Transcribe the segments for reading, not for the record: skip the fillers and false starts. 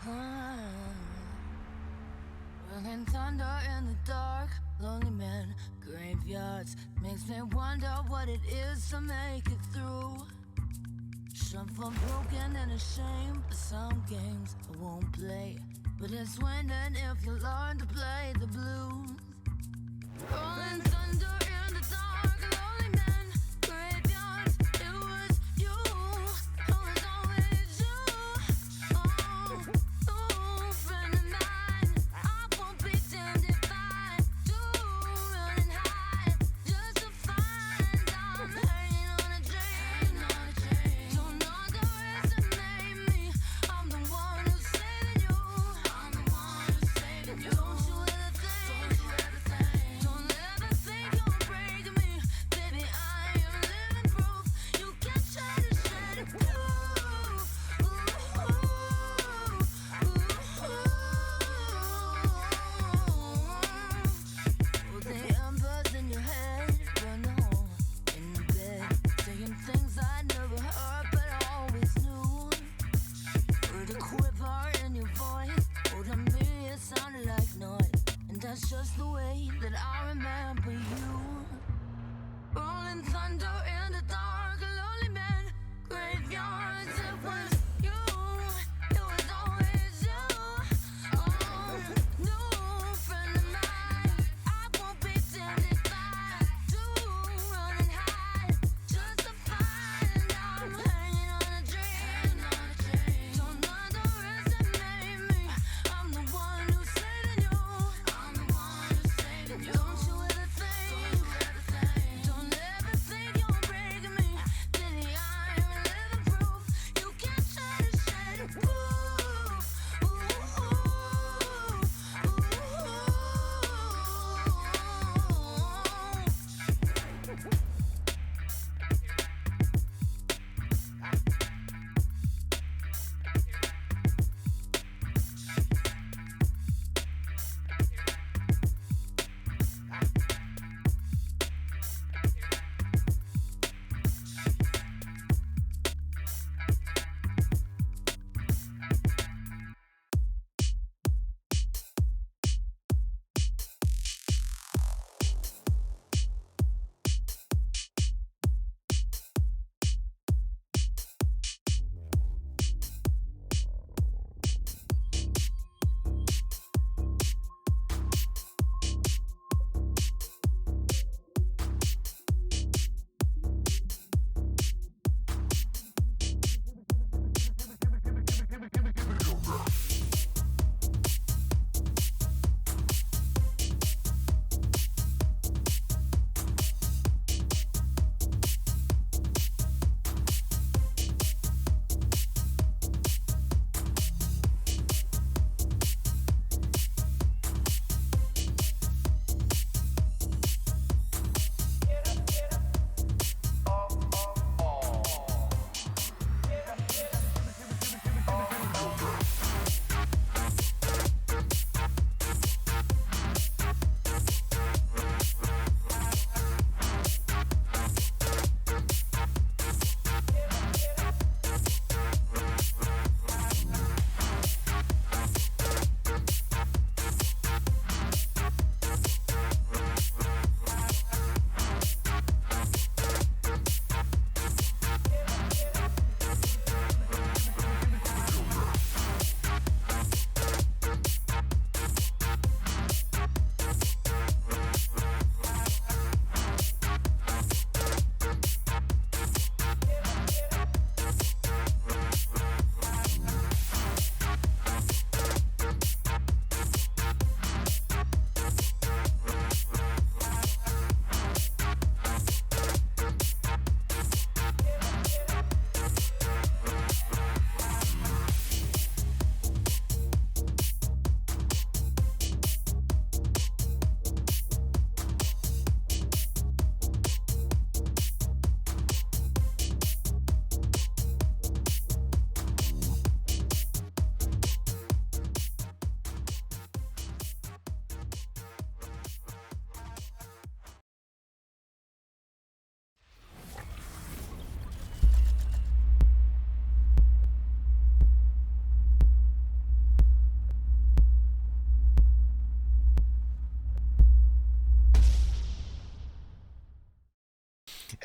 Rolling thunder in the dark, lonely man, graveyards. Makes me wonder what it is to make it through. Some fun broken and ashamed, but some games I won't play. But it's winning if you learn to play the blues. Rolling thunder in the dark, lonely man, graveyards. It was you, it was always you. Oh, friend of mine, I won't pretend if I do. Running high, just to find I'm hanging on a dream. Don't underestimate me, I'm the one who's saving you. I'm the one who's saving you. Don't you ever think, don't ever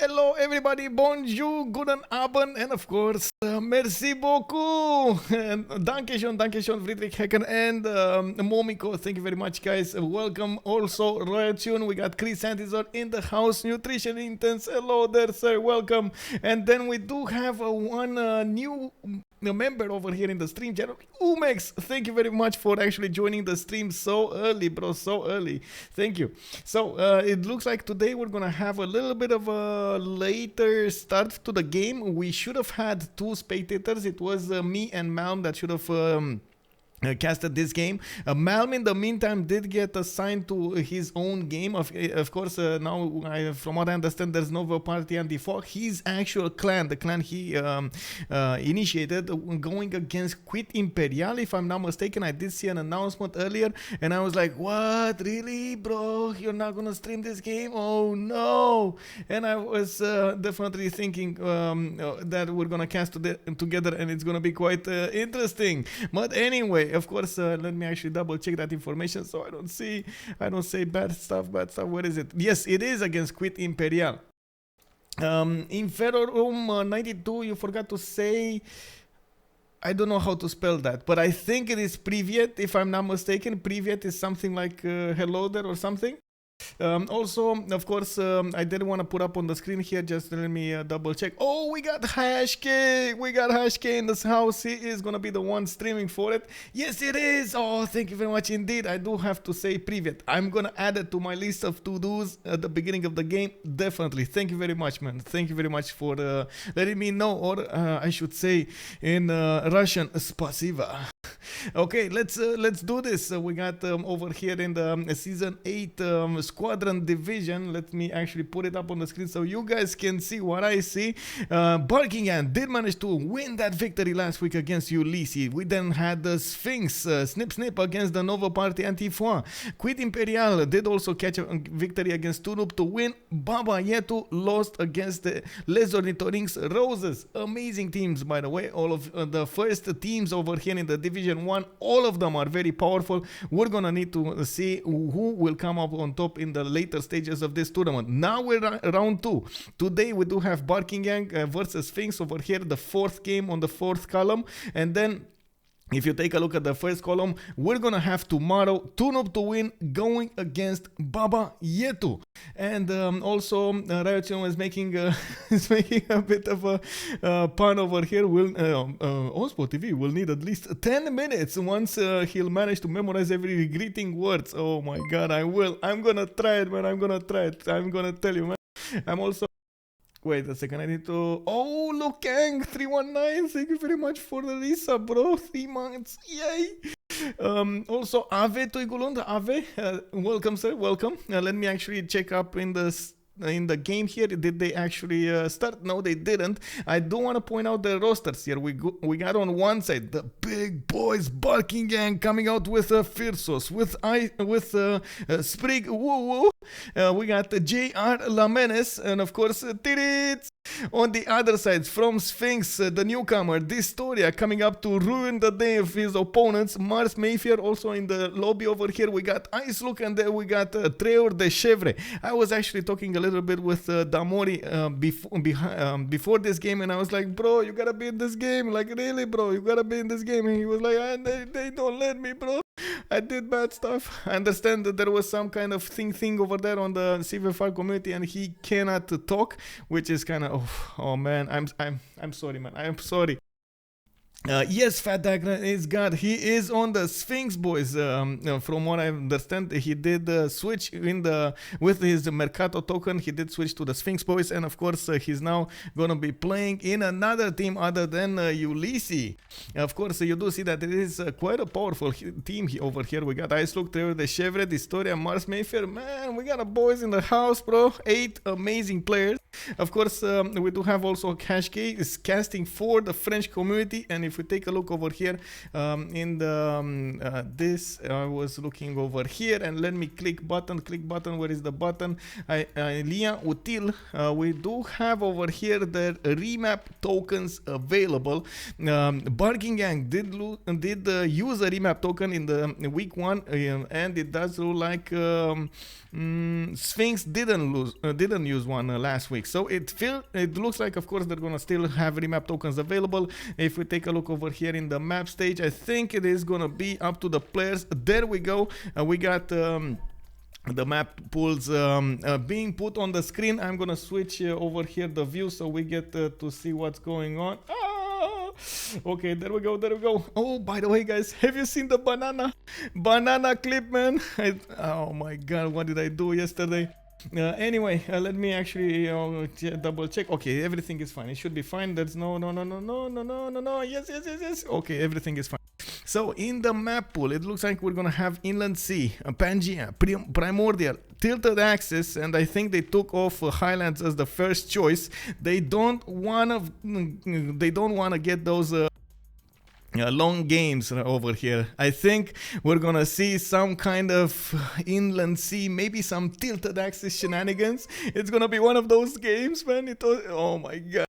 Hello everybody, bonjour, guten Abend, and of course, merci beaucoup. And danke schön, Friedrich Hecken and Momiko. Thank you very much, guys. Welcome also, Royal Tune. We got Chris Antizor in the house, Nutrition Intense. Hello there, sir. Welcome. And then we do have one new member over here in the stream channel, Umex. Thank you very much for actually joining the stream so early, bro, so early. Thank you. So it looks like today we're gonna have a little bit of a later start to the game. We should have had two spectators. It was me and Malm that should have casted this game. Malm in the meantime did get assigned to his own game. Of course, now from what I understand, there's no party and default. His actual clan, the clan he initiated, going against Quit Imperial, if I'm not mistaken. I did see an announcement earlier and I was like, what, really, bro, you're not gonna stream this game? Oh no. And I was definitely thinking that we're gonna cast together and it's gonna be quite interesting. But anyway, of course, let me actually double check that information so I don't say bad stuff. What is it? Yes, it is against Quit Imperial. In Ferrorum 92, you forgot to say, I don't know how to spell that, but I think it is Privyet, if I'm not mistaken. Privyet is something like hello there or something. Also, of course, I didn't want to put up on the screen here. Just let me double check. Oh, we got Hashk. We got Hashk in this house. He is gonna be the one streaming for it. Yes, it is. Oh, thank you very much indeed. I do have to say Privyet. I'm gonna add it to my list of to-dos at the beginning of the game. Definitely. Thank you very much, man. Thank you very much for letting me know, or I should say in Russian, spasiba. Okay, let's do this. We got over here in the season 8 Squadron division. Let me actually put it up on the screen so you guys can see what I see. Buckingham did manage to win that victory last week against Ulysses. We then had the Sphinx snip against the Nova Party Antifois. Quit Imperial did also catch a victory against Tunup to win. Baba Yetu lost against the Les Ornithorynx Roses. Amazing teams, by the way. All of the first teams over here in the Division 1, all of them are very powerful. We're gonna need to see who will come up on top in the later stages of this tournament. Now we're round 2. Today we do have Buckingham versus Sphinx over here, the 4th game on the 4th column. And then if you take a look at the first column, we're gonna have tomorrow Tunup to win going against Baba Yetu. And also Riot is making a bit of a pun over here. OnSpotTV will need at least 10 minutes once he'll manage to memorize every greeting words. Oh my god, I will. I'm gonna try it, man. I'm gonna try it. I'm gonna tell you, man. I'm also... Wait a second, I need to... Oh, Lukang 319, thank you very much for the Lisa, bro. 3 months, yay! Also, Ave Toigulund, Ave, welcome, sir, welcome. Let me actually check up in the game here. Did they actually start? No, they didn't. I do want to point out the rosters here. We got on one side the big boys Buckingham coming out with Firsos, with Sprig Woo Woo. We got J.R. Lamenes, and of course Tirits. On the other side, from Sphinx, the newcomer, Distoria, coming up to ruin the day of his opponents. Mars Mayfair also in the lobby over here. We got Ice Look, and then we got Treur de Chevre. I was actually talking a little bit with Damori before this game, and I was like, bro, you gotta be in this game. Like, really, bro, you gotta be in this game. And he was like, they don't let me, bro. I did bad stuff. I understand that there was some kind of thing over there on the CivFR community, and he cannot talk, which is kind of oh man. I'm sorry, man. I'm sorry. Yes, Fat Dagger is God. He is on the Sphinx, boys. From what I understand, he did switch with his Mercato token. He did switch to the Sphinx, boys, and of course, he's now gonna be playing in another team other than Ulysses. Of course, you do see that it is quite a powerful team over here. We got Ice Look, Trevor, the Chevre, Distoria, Mars Mayfair. Man, we got a boys in the house, bro. 8 amazing players. Of course, we do have also Kashke is casting for the French community, and if we take a look over here in the this, I was looking over here, and let me click button. Where is the button? Lien Util. We do have over here the remap tokens available. Buckingham did use a remap token in the week 1, and it does look like Sphinx didn't use one last week. week. So it looks like, of course, they're gonna still have remap tokens available. If we take a look over here in the map stage, I think it is gonna be up to the players. There we go. We got the map pools being put on the screen. I'm gonna switch over here the view so we get to see what's going on. Okay, there we go. Oh, by the way, guys, have you seen the banana clip, man? Oh my god, what did I do yesterday? Anyway, let me actually double check. Okay, everything is fine. It should be fine. There's no. Yes. Okay, everything is fine. So in the map pool, it looks like we're gonna have Inland Sea, Pangea, Primordial, Tilted Axis, and I think they took off Highlands as the first choice. They don't wanna get those long games over here. I think we're gonna see some kind of Inland Sea, maybe some Tilted Axis shenanigans. It's gonna be one of those games, man. Oh my god.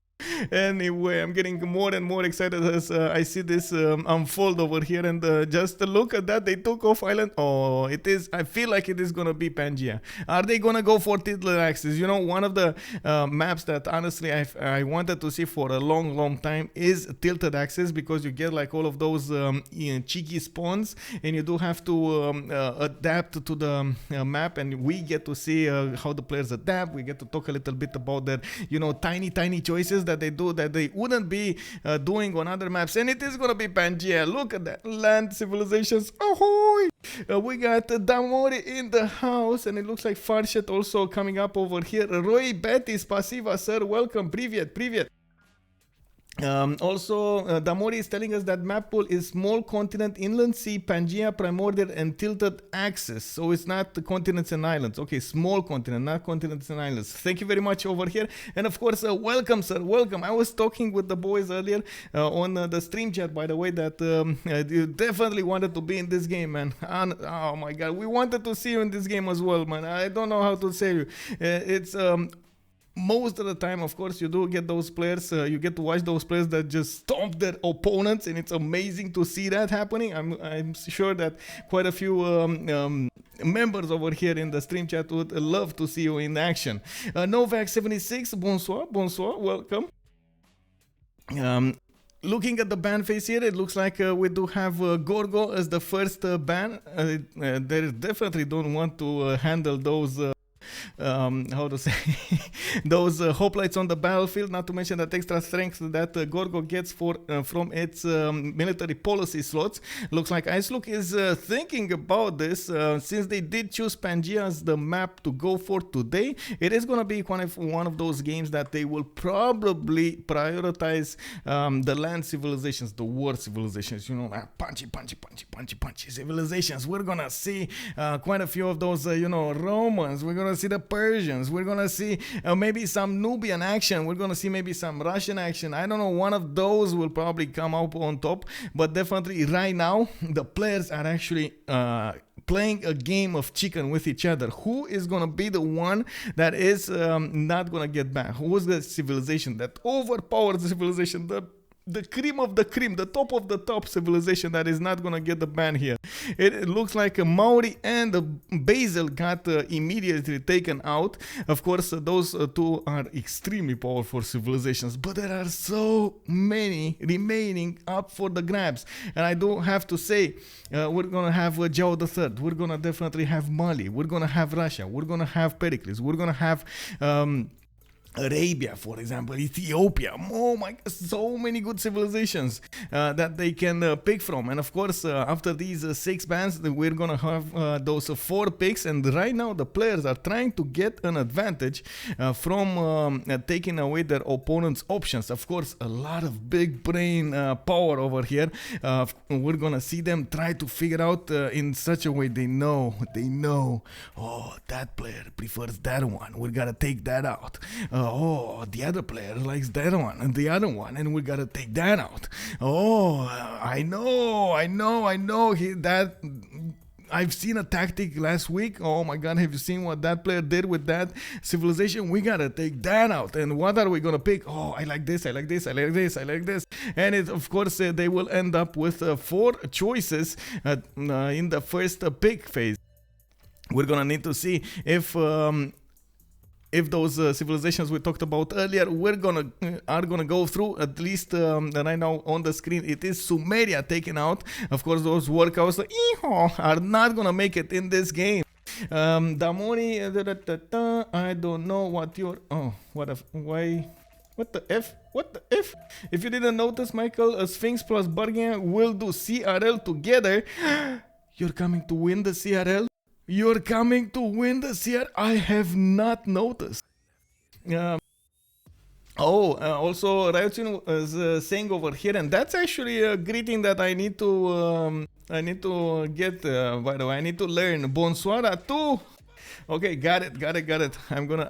Anyway, I'm getting more and more excited as I see this unfold over here, and just look at that. They took off Island. Oh, it is. I feel like it is gonna be Pangea. Are they gonna go for Tilted Axis? You know, one of the maps that honestly I wanted to see for a long time is Tilted Axis, because you get like all of those cheeky spawns, and you do have to adapt to the map, and we get to see how the players adapt. We get to talk a little bit about their, you know, tiny choices that they do that they wouldn't be doing on other maps, and it is gonna be Pangea. Look at that, land civilizations. Ahoy! We got Damori in the house, and it looks like Farshet also coming up over here. Roy Betis Pasiva, sir, welcome. Привет. Also, Damori is telling us that map pool is small continent, Inland Sea, Pangea, Primordial, and Tilted Axis. So it's not the continents and islands. Okay, small continent, not continents and islands. Thank you very much over here. And of course, welcome, sir, welcome. I was talking with the boys earlier on the stream chat, by the way, that you definitely wanted to be in this game, man. And, oh my god, we wanted to see you in this game as well, man. I don't know how to say you. It's most of the time, of course, you do get those players, you get to watch those players that just stomp their opponents, and it's amazing to see that happening. I'm sure that quite a few members over here in the stream chat would love to see you in action. Novak76, bonsoir, welcome. Looking at the ban phase here, it looks like we do have Gorgo as the first ban. They definitely don't want to handle those how to say those hoplites on the battlefield, not to mention that extra strength that Gorgo gets from its military policy slots. Looks like Icelook is thinking about this, since they did choose Pangea as the map to go for today. It is gonna be one of those games that they will probably prioritize the land civilizations, the war civilizations, you know, punchy civilizations. We're gonna see quite a few of those, you know, Romans. We're gonna see the Persians. We're gonna see maybe some Nubian action. We're gonna see maybe some Russian action. I don't know, one of those will probably come up on top, but definitely right now the players are actually playing a game of chicken with each other. Who is gonna be the one that is not gonna get back? Who is the civilization that overpowers the civilization, the cream of the cream, the top of the top civilization that is not gonna get the ban here? It looks like Maori and Basil got immediately taken out. Of course, those two are extremely powerful civilizations, but there are so many remaining up for the grabs. And I do have to say, we're gonna have Zhao III, we're gonna definitely have Mali, we're gonna have Russia, we're gonna have Pericles, we're gonna have Arabia, for example, Ethiopia. Oh my, so many good civilizations that they can pick from. And of course, after these 6 bans, we're gonna have those 4 picks. And right now, the players are trying to get an advantage from taking away their opponent's options. Of course, a lot of big brain power over here. We're gonna see them try to figure out in such a way they know. Oh, that player prefers that one. We gotta take that out. Oh, the other player likes that one and the other one, and we gotta take that out. Oh, I know. I've seen a tactic last week. Oh my god, have you seen what that player did with that civilization? We gotta take that out. And what are we gonna pick? Oh, I like this. And of course, they will end up with 4 choices in the first pick phase. We're gonna need to see if if those civilizations we talked about earlier are gonna go through. At least right now on the screen it is Sumeria taken out. Of course, those workouts are not gonna make it in this game. Damoni, I don't know what you're. Oh, why? What the F? What the F? If you didn't notice, Michael, a Sphinx plus Bargain will do CRL together. You're coming to win the CRL? You're coming to win the CRL? I have not noticed. Also, Ryotsun is saying over here, and that's actually a greeting that I need to get. By the way, I need to learn. Bonsoir à tous. Okay, got it. I'm gonna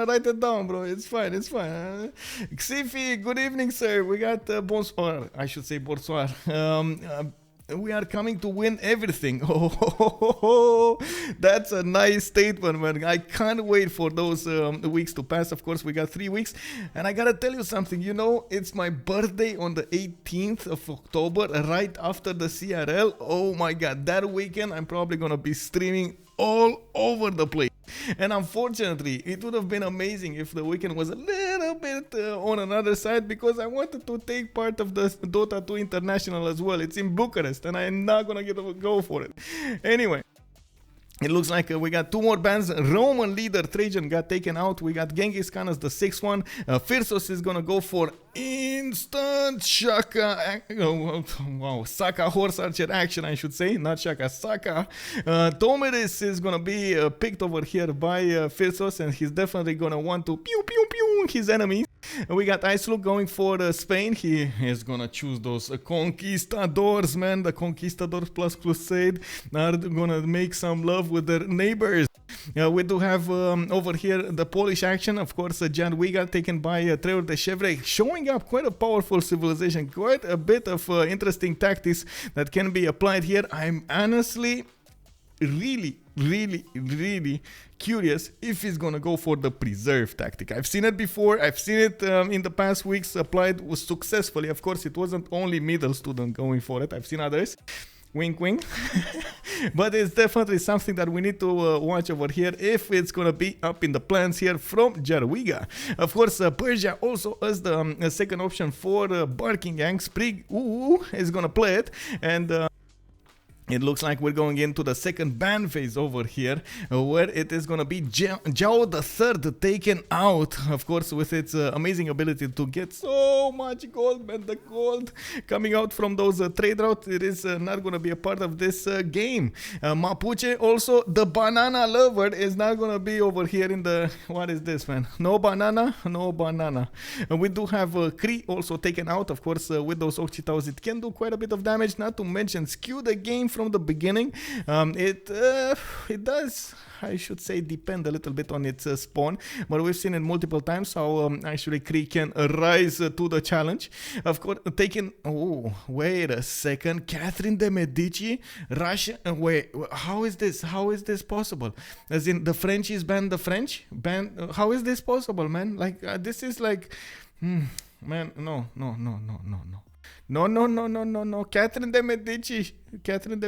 write it down, bro. It's fine. Xifi, good evening, sir. We got bonsoir. I should say bonsoir. We are coming to win everything. Oh, that's a nice statement, man. I can't wait for those weeks to pass. Of course, we got 3 weeks. And I gotta tell you something. You know, it's my birthday on the 18th of October, right after the CRL. Oh my god, that weekend I'm probably gonna be streaming all over the place. And unfortunately, it would have been amazing if the weekend was a little bit on another side, because I wanted to take part of the Dota 2 International as well. It's in Bucharest and I'm not gonna get a go for it. Anyway, it looks like we got 2 more bans. Roman leader Trajan got taken out. We got Genghis Khan as the 6th one. Firsos is gonna go for instant Shaka. Wow, Saka horse archer action, I should say, not Shaka, Saka. Tomeris is gonna be picked over here by Firsos, and he's definitely gonna want to pew pew pew his enemies. We got Icelook going for Spain. He is gonna choose those conquistadors, man. The conquistadors plus crusade are gonna make some love with their neighbors. We do have over here the Polish action. Of course, Jadwiga taken by Trevor de Chevre, showing up quite a powerful civilization, quite a bit of interesting tactics that can be applied here. I'm honestly really curious if he's gonna go for the preserve tactic. I've seen it before. I've seen it in the past weeks applied successfully. Of course, it wasn't only middle student going for it. I've seen others. Wink wink. But it's definitely something that we need to watch over here if it's gonna be up in the plans here from Jadwiga. Of course, Persia also as the second option for Barking Gang. Sprig is gonna play it, and it looks like we're going into the second ban phase over here, where it is going to be Zhao the Third taken out, of course, with its amazing ability to get so much gold, man. The gold coming out from those trade routes, it is not going to be a part of this game. Mapuche, also the banana lover, is not going to be over here in the... What is this, man? No banana. We do have Kree also taken out, of course, with those Ochitaos. It can do quite a bit of damage, not to mention skew the game from the beginning. It does, I should say, depend a little bit on its spawn, but we've seen it multiple times how actually Kree can rise to the challenge. Of course, taking... Oh, wait a second. Catherine de Medici, Russia... Wait, how is this? How is this possible? As in, the French is banned the French? How is this possible, man? Like, this is like... man, no. No. Catherine de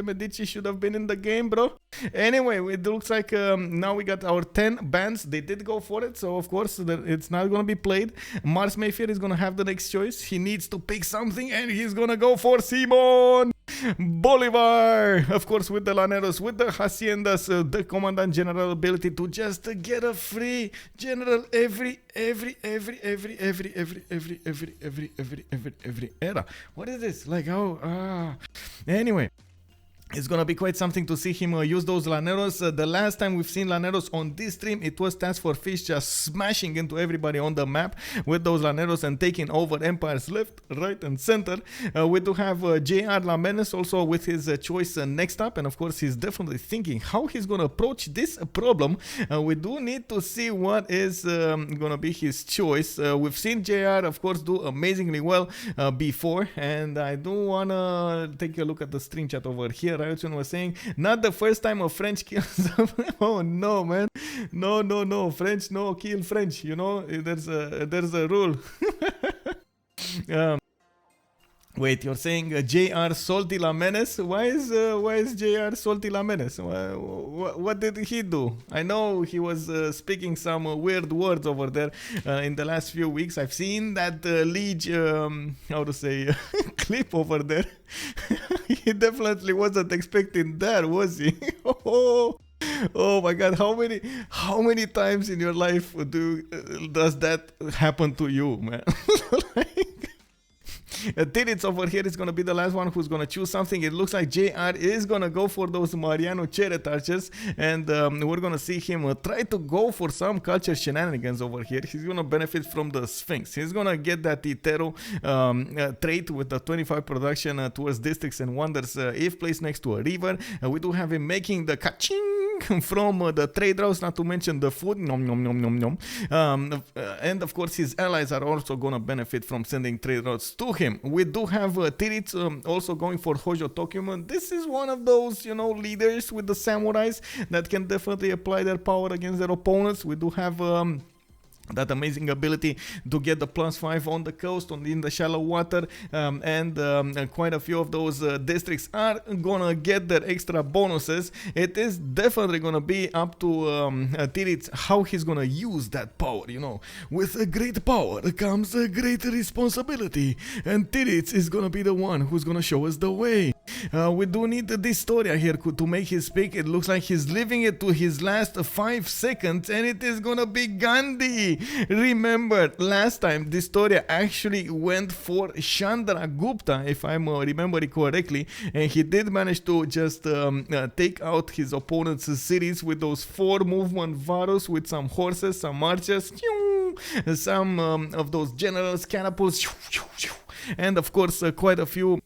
Medici should have been in the game, bro. Anyway, it looks like now we got our 10 bans. They did go for it, so of course it's not gonna be played. Mars Mayfair is gonna have the next choice. He needs to pick something, and he's gonna go for Simon Bolivar. Of course, with the Laneros, with the Haciendas, the Commandant General ability to just get a free general every era. What is this? Like, how? Anyway. It's gonna be quite something to see him use those Laneros. The last time we've seen Laneros on this stream, it was Task for Fish just smashing into everybody on the map with those Laneros and taking over empires left, right, and center. We do have JR Lamenes also with his choice next up, and of course he's definitely thinking how he's gonna approach this problem. We do need to see what is gonna be his choice. We've seen JR, of course, do amazingly well before, and I do wanna take a look at the stream chat over here. Ryotsun was saying, not the first time a French kills. Oh no, man, no, French no kill French. You know, there's a rule. Wait, you're saying JR Salty La Menace? Why is JR Salty La Menace? What did he do? I know he was speaking some weird words over there in the last few weeks. I've seen that Liege, how to say, clip over there. He definitely wasn't expecting that, was he? Oh my God! How many times in your life does that happen to you, man? Tidits over here is going to be the last one who's going to choose something. It looks like JR is going to go for those Mariano Cheret archers, and we're going to see him try to go for some culture shenanigans over here. He's going to benefit from the Sphinx. He's going to get that Itero trait with the 25 production towards districts and wonders if placed next to a river. We do have him making the kaching from the trade routes, not to mention the food. Nom, nom, nom, nom, nom. And of course his allies are also going to benefit from sending trade routes to him. We do have Tirits also going for Hojo Tokyumon. This is one of those, leaders with the samurais that can definitely apply their power against their opponents. We do have that amazing ability to get the +5 on the coast, in the shallow water, and quite a few of those districts are gonna get their extra bonuses. It is definitely gonna be up to Tirits how he's gonna use that power. With a great power comes a great responsibility, and Tirits is gonna be the one who's gonna show us the way. We do need this Distoria here to make his pick. It looks like he's leaving it to his last 5 seconds, and it is gonna be Gandhi. Remember, last time Distoria actually went for Chandra Gupta, if I'm remembering correctly, and he did manage to just take out his opponent's series with those 4 movement Varus with some horses, some archers, some of those generals, catapults, and of course quite a few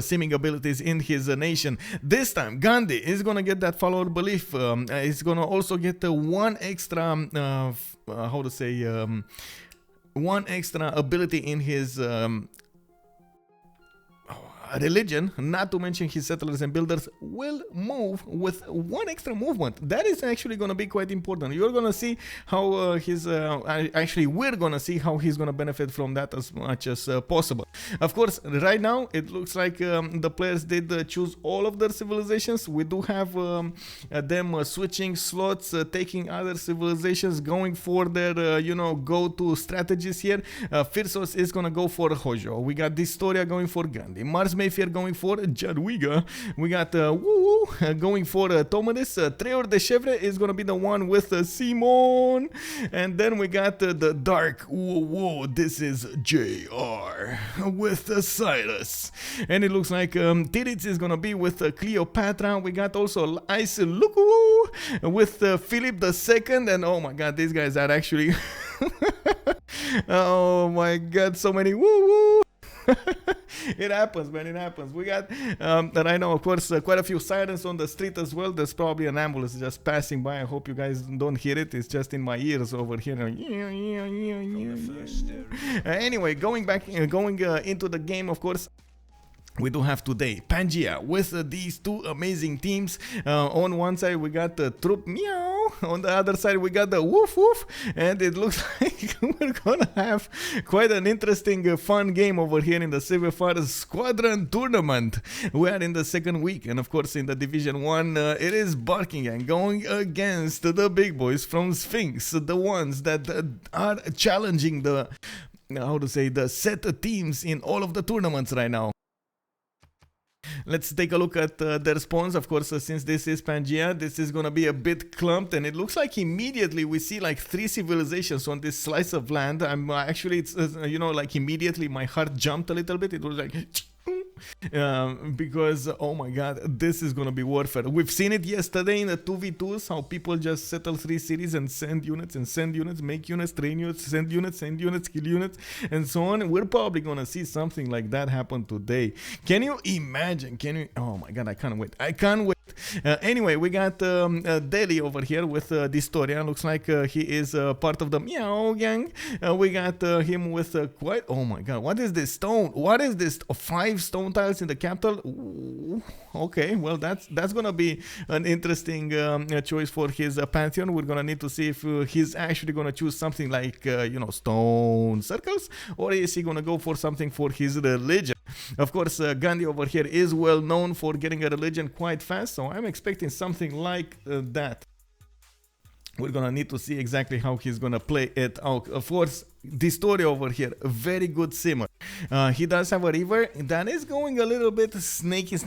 seeming abilities in his nation. This time, Gandhi is gonna get that follower belief. He's gonna also get one extra, one extra ability in his religion, not to mention his settlers and builders will move with 1 extra movement. That is actually going to be quite important. You're going to see how we're going to see how he's going to benefit from that as much as possible. Of course, right now it looks like the players did choose all of their civilizations. We do have them switching slots, taking other civilizations, going for their go-to strategies here. Firsos is going to go for Hojo. We got Distoria going for Gandhi. Mars Mayfair going for Jadwiga. We got going for Tomadis. Treor de Chevre is going to be the one with Simon. And then we got the Dark this is JR with Cyrus. And it looks like Tirits is going to be with Cleopatra. We got also Ice Luku with Philip II. And oh my god, these guys are actually oh my god, so many woo. It happens, man, it happens. We got right now, of course, quite a few sirens on the street as well. There's probably an ambulance just passing by. I hope you guys don't hear it. It's just in my ears over here. Anyway, going into the game, of course, we do have today Pangea with these 2 amazing teams. On one side we got the Troop Meow, on the other side we got the Woof Woof, and it looks like we're gonna have quite an interesting fun game over here in the CivFR Squadron Tournament. We are in the 2nd week, and of course in the Division 1 it is Barking Gang going against the big boys from Sphinx, the ones that are challenging the set teams in all of the tournaments right now. Let's take a look at their spawns. Of course, since this is Pangea, this is gonna be a bit clumped, and it looks like immediately we see like 3 civilizations on this slice of land. I'm actually, it's like immediately my heart jumped a little bit. It was like because oh my god, this is gonna be warfare. We've seen it yesterday in the 2v2s, how people just settle 3 cities and send units, make units, train units, send units, kill units, and so on. We're probably gonna see something like that happen today. Can you imagine? Oh my god, I can't wait. Anyway, we got Delhi over here with Distoria. Looks like he is part of the Meow gang. We got him with quite... Oh my god, what is this stone? What is this? 5 stone tiles in the capital? Ooh, okay, well, that's gonna be an interesting choice for his pantheon. We're gonna need to see if he's actually gonna choose something like, you know, stone circles, or is he gonna go for something for his religion? Of course, Gandhi over here is well known for getting a religion quite fast, so I'm expecting something like that. We're gonna need to see exactly how he's gonna play it out. Of course, this story over here, a very good simmer. He does have a river that is going a little bit snaky to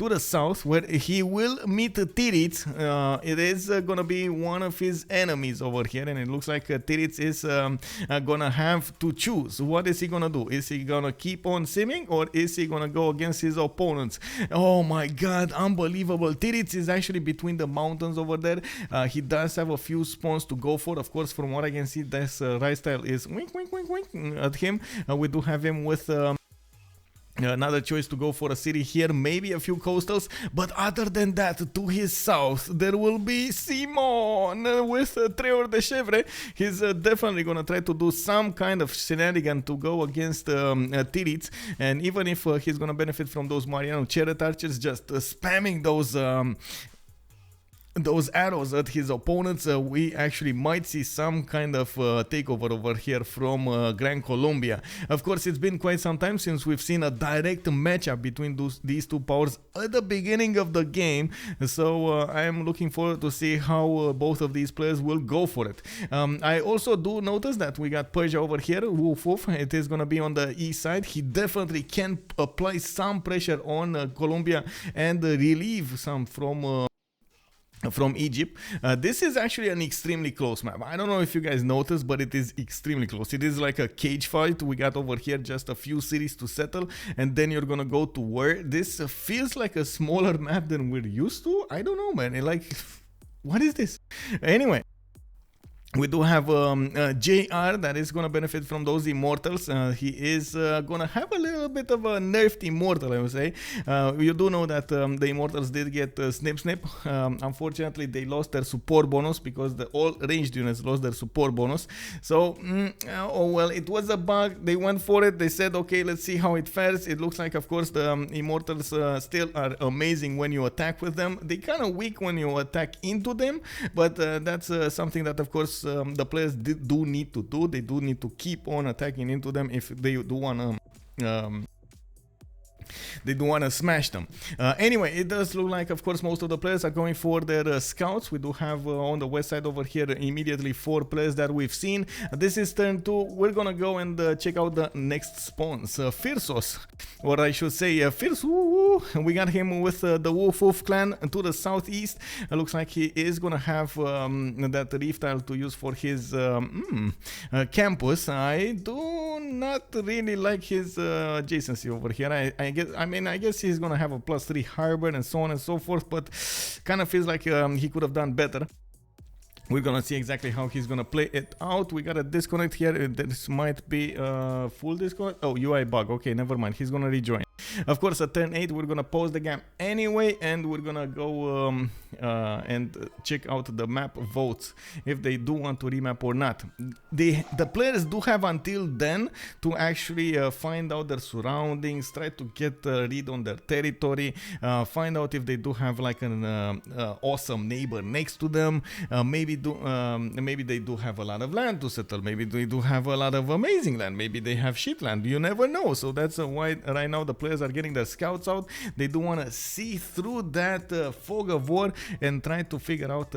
the south, where he will meet Tirits. It is gonna be one of his enemies over here, and it looks like Tirits is gonna have to choose. What is he gonna do? Is he gonna keep on simming, or is he gonna go against his opponents? Oh my god, unbelievable. Tirits is actually between the mountains over there. He does have a few spawns to go for. Of course, from what I can see, this right style is wink at him. We do have him with another choice to go for a city here, maybe a few coastals, but other than that, to his south, there will be Simon with Treor de Chevre. He's definitely gonna try to do some kind of shenanigan to go against Tirits, and even if he's gonna benefit from those Mariano Chariot Archers, just spamming those arrows at his opponents, we actually might see some kind of takeover over here from Gran Colombia. Of course, it's been quite some time since we've seen a direct matchup between these two powers at the beginning of the game, so I am looking forward to see how both of these players will go for it. I also do notice that we got Persia over here, Woof Woof. It is going to be on the east side. He definitely can apply some pressure on Colombia and relieve some from Egypt. This is actually an extremely close map. I don't know if you guys noticed, but it is extremely close. It is like a cage fight. We got over here just a few cities to settle, and then you're gonna go to war. This feels like a smaller map than we're used to. I don't know, man. What is this? Anyway, we do have JR that is going to benefit from those immortals. He is going to have a little bit of a nerfed immortal, I would say. You do know that the immortals did get Snip Snip. Unfortunately, they lost their support bonus because all ranged units lost their support bonus. So, oh well, it was a bug. They went for it. They said, okay, let's see how it fares. It looks like, of course, the immortals still are amazing when you attack with them. They kind of weak when you attack into them, but that's something that, of course, the players do need to do. They do need to keep on attacking into them if they do want to smash them. Anyway, it does look like, of course, most of the players are going for their scouts. We do have on the west side over here immediately 4 players that we've seen. This is turn 2. We're gonna go and check out the next spawns. Firsos, or I should say Firs. We got him with the Woof Woof clan to the southeast. Looks like he is gonna have that reef tile to use for his campus. I do not really like his adjacency over here. I guess he's gonna have a +3 harbor and so on and so forth, but kind of feels like he could have done better. We're gonna see exactly how he's gonna play it out. We got a disconnect here. This might be a full disconnect. Oh, UI bug. Okay, never mind. He's gonna rejoin. Of course, at turn 8, we're gonna pause the game anyway, and we're gonna go and check out the map votes if they do want to remap or not. The players do have until then to actually find out their surroundings, try to get a read on their territory, find out if they do have like an awesome neighbor next to them. Maybe they do have a lot of land to settle. Maybe they do have a lot of amazing land. Maybe they have shit land. You never know. So that's why right now the players are getting their scouts out. They do want to see through that fog of war and try to figure out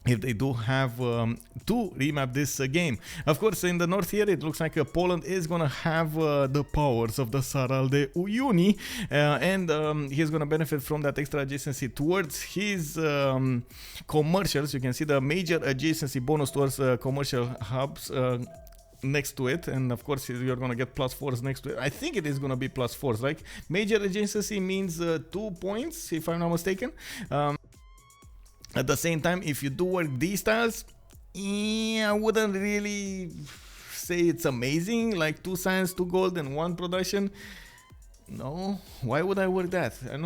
if they do have to remap this game. Of course, in the north here, it looks like Poland is gonna have the powers of the Saral de Uyuni, and he's gonna benefit from that extra adjacency towards his commercials. You can see the major adjacency bonus towards commercial hubs next to it, and of course you're gonna get +4s next to it. I think it is gonna be +4s. Like major adjacency means 2 points, if I'm not mistaken. At the same time, if you do work these tiles, I wouldn't really say it's amazing. Like 2 science, 2 gold, and 1 production. No, why would I work that? I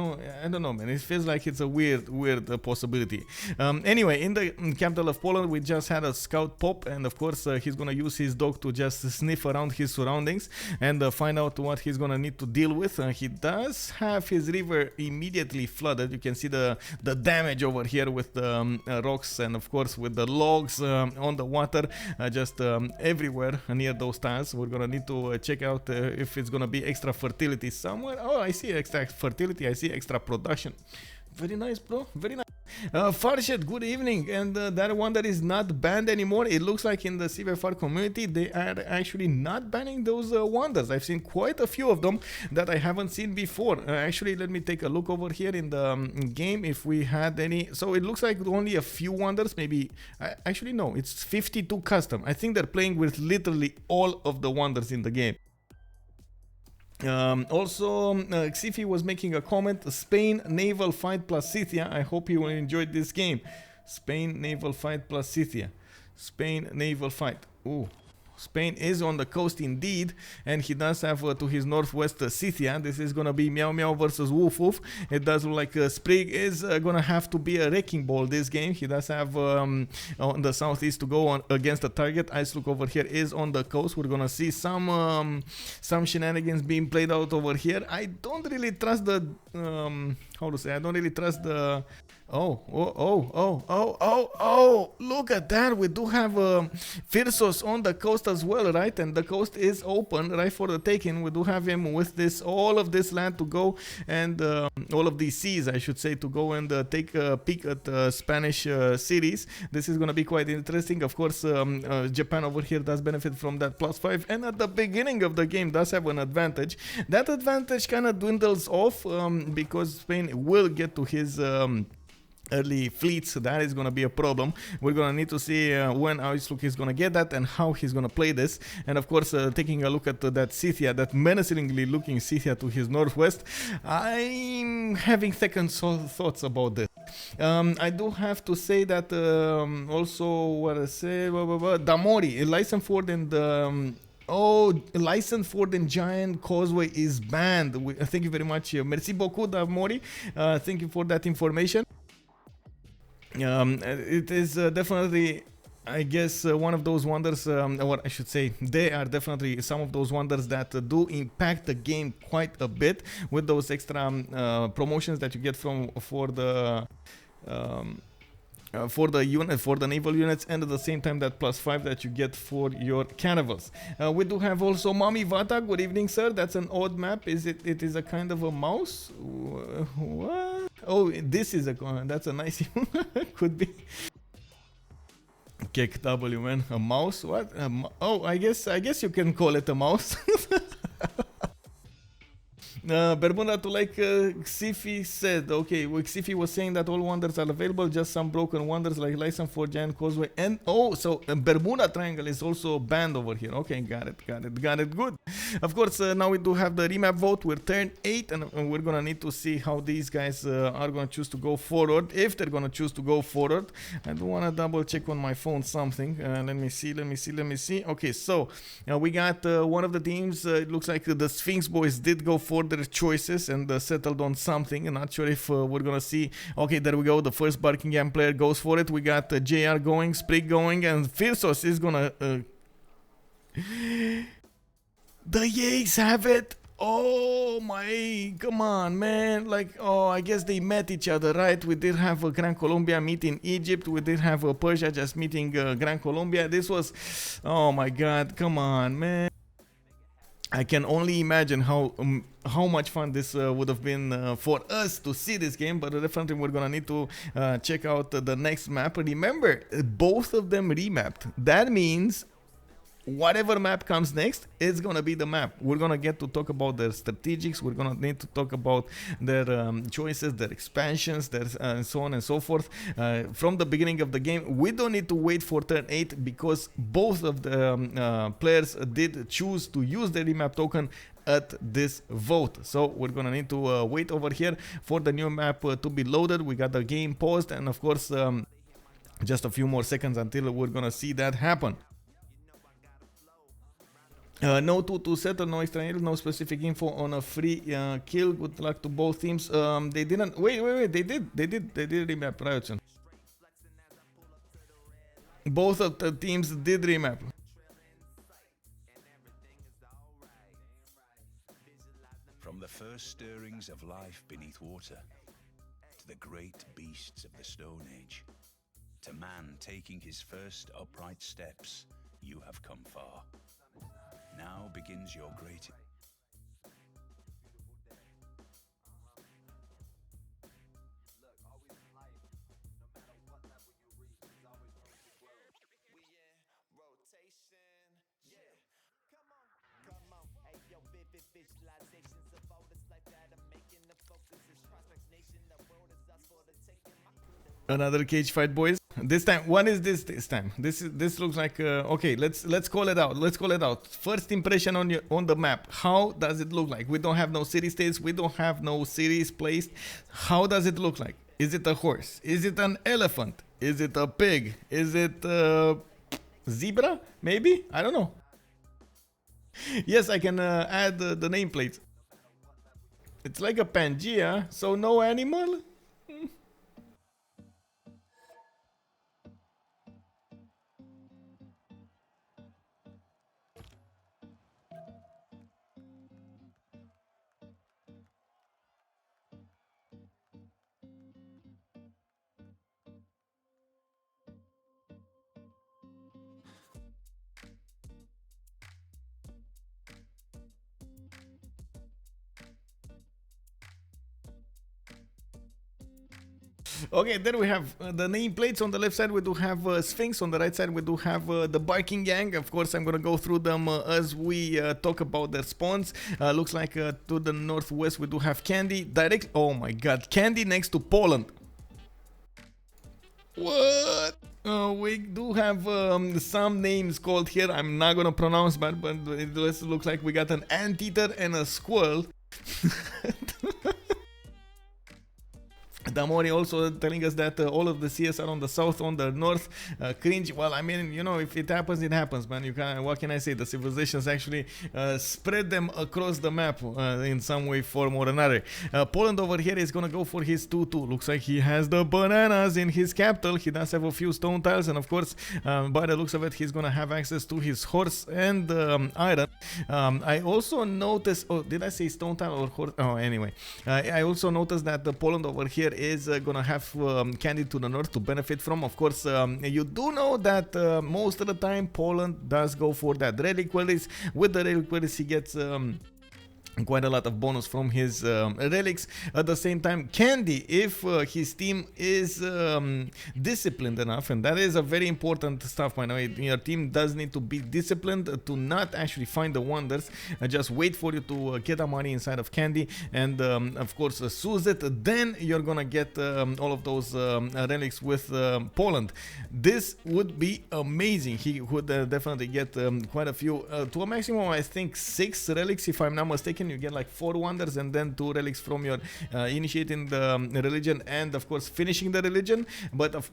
don't know, man. It feels like it's a weird possibility. Anyway, in the capital of Poland, we just had a scout pop, and of course, he's gonna use his dog to just sniff around his surroundings and find out what he's gonna need to deal with. He does have his river immediately flooded. You can see the damage over here with the rocks, and of course with the logs on the water, just everywhere near those tiles. We're gonna need to check out if it's gonna be extra fertility somewhere. Oh, I see extra fertility, I see extra production. Very nice, bro, very nice. Farshed, good evening. And that one that is not banned anymore, it looks like in the CivFR community they are actually not banning those wonders. I've seen quite a few of them that I haven't seen before. Actually, let me take a look over here in the game if we had any. So it looks like only a few wonders, maybe. Actually, no, it's 52 custom. I think they're playing with literally all of the wonders in the game. Also, Xifi was making a comment. Spain naval fight plus Scythia. I hope you enjoyed this game. Spain naval fight plus Scythia. Spain naval fight. Ooh. Spain is on the coast indeed, and he does have to his northwest Scythia. This is gonna be Meow Meow versus Woof Woof. It does look like Sprig is gonna have to be a wrecking ball this game. He does have on the southeast to go on against the target. Ice Look over here is on the coast. We're gonna see some shenanigans being played out over here. I don't really trust the how to say? I don't really trust the. Oh, look at that. We do have Firsos on the coast as well, right? And the coast is open, right, for the taking. We do have him with this, all of this land to go, and all of these seas, I should say, to go and take a peek at Spanish cities. This is going to be quite interesting. Of course, Japan over here does benefit from that +5, and at the beginning of the game does have an advantage. That advantage kind of dwindles off because Spain will get to his early fleets. That is going to be a problem. We're going to need to see when Icelook is going to get that and how he's going to play this. And of course, taking a look at that Scythia, that menacingly looking Scythia to his northwest, I'm having second thoughts about this. I do have to say that also, what I say, Damori, License Ford and oh, License Ford and Giant Causeway is banned. Thank you very much. Merci beaucoup, Damori. Thank you for that information. It is definitely, I guess, one of those wonders, or I should say, they are definitely some of those wonders that do impact the game quite a bit with those extra promotions that you get for the naval units, and at the same time that +5 that you get for your carnivals. We do have also Mami Vata. Good evening, sir. That's an odd map. It is a kind of a mouse? What? Oh, this is that's a nice could be. Kick W, man. A mouse? What? Oh, I guess you can call it a mouse. Bermuda to like Xifi said. Okay, well, Xifi was saying that all wonders are available, just some broken wonders like License for Giant Causeway. And oh, so Bermuda Triangle is also banned over here. Okay, got it. Good. Of course, now we do have the remap vote. We're turn 8, and we're gonna need to see how these guys are gonna choose to go forward. If they're gonna choose to go forward, I do wanna double check on my phone something. Let me see. Okay, so we got one of the teams. It looks like the Sphinx boys did go for their choices and settled on something. I'm not sure if we're gonna see. Okay, there we go. The first Buckingham player goes for it. We got JR going, Sprig going, and Firsos is gonna the Yanks have it. Oh my, come on, man. Like, oh, I guess they met each other, right? We did have a Gran Colombia meeting Egypt. We did have a Persia just meeting Gran Colombia. This was, oh my God, come on, man. I can only imagine how much fun this would have been for us to see this game, but definitely we're gonna need to check out the next map. Remember, both of them remapped. That means whatever map comes next, it's gonna be the map. We're gonna get to talk about their strategics. We're gonna need to talk about their choices, their expansions, their and so on and so forth. From the beginning of the game, we don't need to wait for turn 8 because both of the players did choose to use the remap token at this vote. So we're gonna need to wait over here for the new map to be loaded. We got the game paused, and of course just a few more seconds until we're gonna see that happen. No 2-2 settle, no extra heal, no specific info on a free kill. Good luck to both teams. They didn't. Wait. They did remap. Riot. Both of the teams did remap. From the first stirrings of life beneath water, to the great beasts of the Stone Age, to man taking his first upright steps, you have come far. Now begins your great... Another cage fight, boys. This time, what is this time? This looks like okay. Let's call it out. Let's call it out. First impression on the map. How does it look like? We don't have no city states. We don't have no cities placed. How does it look like? Is it a horse? Is it an elephant? Is it a pig? Is it a zebra? Maybe, I don't know. Yes, I can add the nameplates. It's like a Pangea, so no animal. Okay, then we have the nameplates. On the left side we do have Sphinx, on the right side we do have the Barking Gang. Of course I'm gonna go through them as we talk about their spawns. Looks like to the northwest we do have Candy, direct, oh my god, Candy next to Poland. What? We do have some names called here, I'm not gonna pronounce but it looks like we got an anteater and a squirrel. Damori also telling us that all of the CS are on the south, on the north. Cringe. Well, I mean, you know, if it happens, it happens, man. You can. What can I say? The civilizations actually spread them across the map in some way, form, or another. Poland over here is gonna go for his 2-2. Looks like he has the bananas in his capital. He does have a few stone tiles, and of course, by the looks of it, he's gonna have access to his horse and iron. I also noticed. Oh, did I say stone tile or horse? Oh, anyway, I also noticed that the Poland over here is gonna have Candy to the north to benefit from. Of course, you do know that most of the time Poland does go for that reliquaries. With the reliquaries he gets quite a lot of bonus from his relics. At the same time, Candy, if his team is disciplined enough, and that is a very important stuff, by the way, your team does need to be disciplined to not actually find the wonders, just wait for you to get the money inside of Candy, and of course Suse it, then you're gonna get all of those relics with Poland. This would be amazing. He would definitely get quite a few, to a maximum I think 6 relics if I'm not mistaken. You get like 4 wonders and then 2 relics from your initiating the religion and of course finishing the religion. But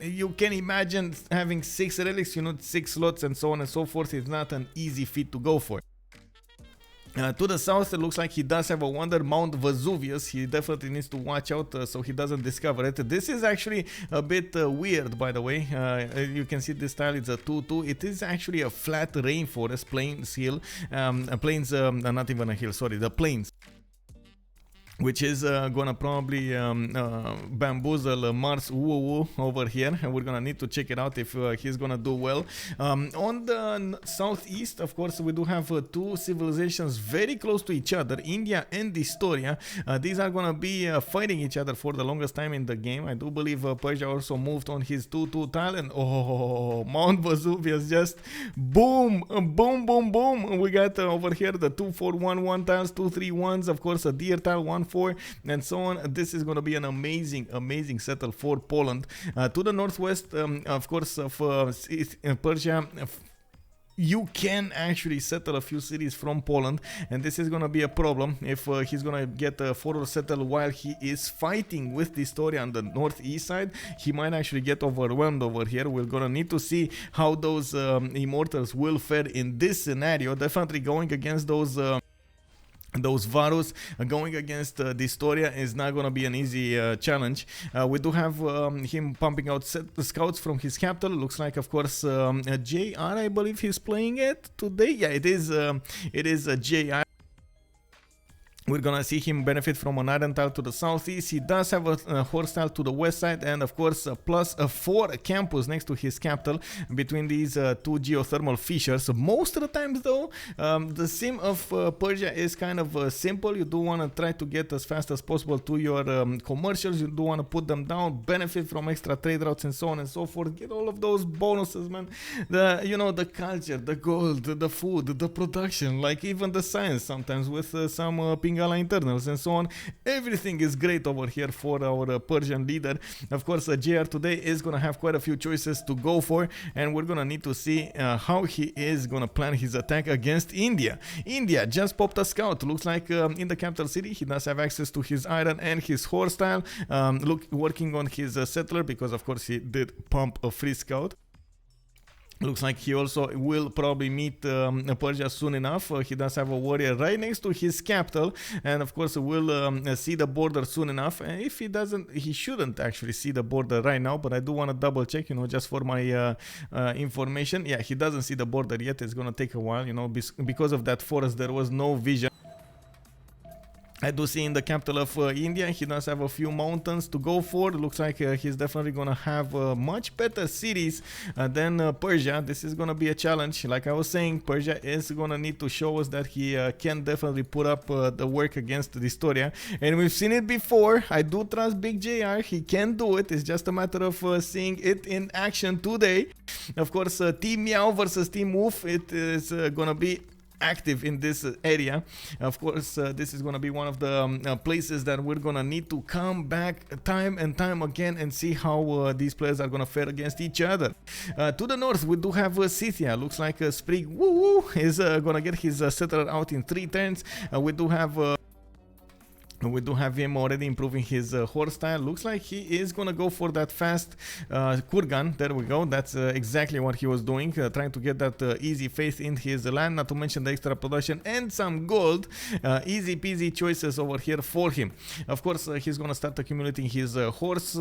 you can imagine having 6 relics, you know, 6 slots and so on and so forth. It's not an easy feat to go for. To the south, it looks like he does have a wonder, Mount Vesuvius. He definitely needs to watch out so he doesn't discover it. This is actually a bit weird, by the way. You can see this tile, it's a 2-2. It is actually a flat rainforest, plains hill, plains, not even a hill, sorry, the plains, which is gonna probably bamboozle Mars woo over here. We're gonna need to check it out if he's gonna do well. On the southeast, of course, we do have 2 civilizations very close to each other, India and Historia. These are gonna be fighting each other for the longest time in the game. I do believe Persia also moved on his 2-2 tile, and oh, Mount Vesuvius just boom, boom, boom, boom. We got over here the 2-4-1-1 tiles, 2-3-1s, of course, a deer tile, 1-4, and so on. This is going to be an amazing settle for Poland. To the northwest, of course, of Persia, you can actually settle a few cities from Poland, and this is gonna be a problem if he's gonna get a forward settle while he is fighting with the story on the northeast side. He might actually get overwhelmed over here. We're gonna need to see how those immortals will fare in this scenario. Definitely going against those Varus, going against Distoria is not going to be an easy challenge. We do have him pumping out scouts from his capital. Looks like, of course, JR, I believe he's playing it today. Yeah, it is JR. We're gonna see him benefit from an iron tile to the southeast. He does have a horse tile to the west side, and of course plus a 4 campus next to his capital between these two geothermal fissures. Most of the times though, the sim of Persia is kind of simple. You do want to try to get as fast as possible to your commercials. You do want to put them down, benefit from extra trade routes and so on and so forth. Get all of those bonuses, man. The culture, the gold, the food, the production, like even the science sometimes with some Pingala internals and so on. Everything is great over here for our Persian leader. Of course, JR today is going to have quite a few choices to go for, and we're going to need to see how he is going to plan his attack against India. India just popped a scout. Looks like in the capital city he does have access to his iron and his horse tile. Working on his settler, because of course he did pump a free scout. Looks like he also will probably meet Persia soon enough. He does have a warrior right next to his capital, and of course will see the border soon enough. And if he doesn't, he shouldn't actually see the border right now, but I do want to double check, just for my information. Yeah, he doesn't see the border yet. It's gonna take a while, because of that forest there was no vision. I do see in the capital of India, he does have a few mountains to go for. Looks like he's definitely going to have much better cities than Persia. This is going to be a challenge. Like I was saying, Persia is going to need to show us that he can definitely put up the work against Distoria. And we've seen it before. I do trust Big JR. He can do it. It's just a matter of seeing it in action today. Of course, Team Meow versus Team Wolf. It is going to be active in this area. Of course, this is going to be one of the places that we're going to need to come back time and time again and see how these players are going to fare against each other. To the north, we do have Scythia. Looks like Sprig is going to get his settler out in 3 turns. We do have him already improving his horse style. Looks like he is gonna go for that fast Kurgan. There we go. That's exactly what he was doing, trying to get that easy faith in his land, not to mention the extra production and some gold. Easy peasy choices over here for him. Of course, he's gonna start accumulating his horse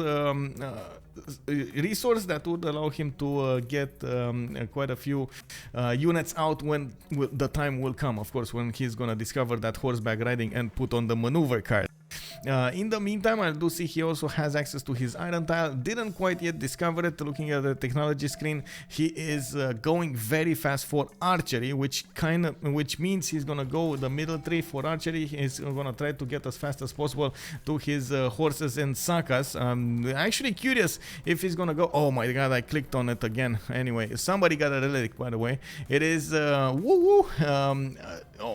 resource that would allow him to get quite a few units out when the time will come. Of course, when he's gonna discover that horseback riding and put on the maneuver card. In the meantime, I do see he also has access to his iron tile. Didn't quite yet discover it. Looking at the technology screen, he is going very fast for archery, which means he's gonna go the middle tree for archery. He's gonna try to get as fast as possible to his horses and sakas. I'm actually curious if he's gonna go. Oh my god, I clicked on it again. Anyway, somebody got a relic, by the way. It is oh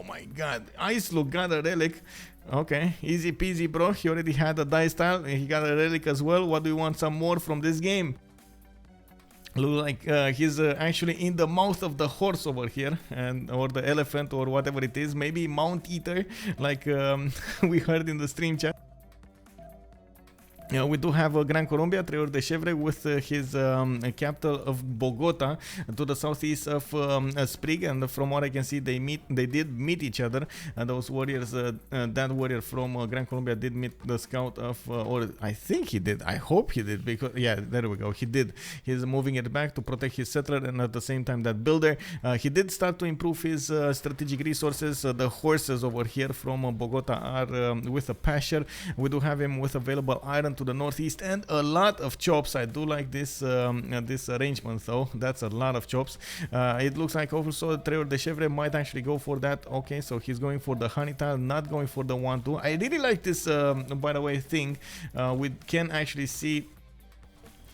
my god, Ice Look got a relic. Okay, easy peasy, bro. He already had a dice tile. He got a relic as well. What do you want some more from this game? Look like he's actually in the mouth of the horse over here, or the elephant, or whatever it is. Maybe Mount Eater, like we heard in the stream chat. We do have Gran Colombia, Trevor de Chevre, with his capital of Bogota to the southeast of Sprig, and from what I can see, they did meet each other. Those warriors, that warrior from Gran Colombia did meet the scout of, or I think he did. I hope he did, because yeah, there we go. He did. He's moving it back to protect his settler, and at the same time that builder. He did start to improve his strategic resources. The horses over here from Bogota are with a pasture. We do have him with available iron to the northeast and a lot of chops. I do like this this arrangement though. That's a lot of chops. It looks like also Trevor de Chevre might actually go for that. Okay, so he's going for the honey tile, not going for the 1-2. I really like this by the way thing. We can actually see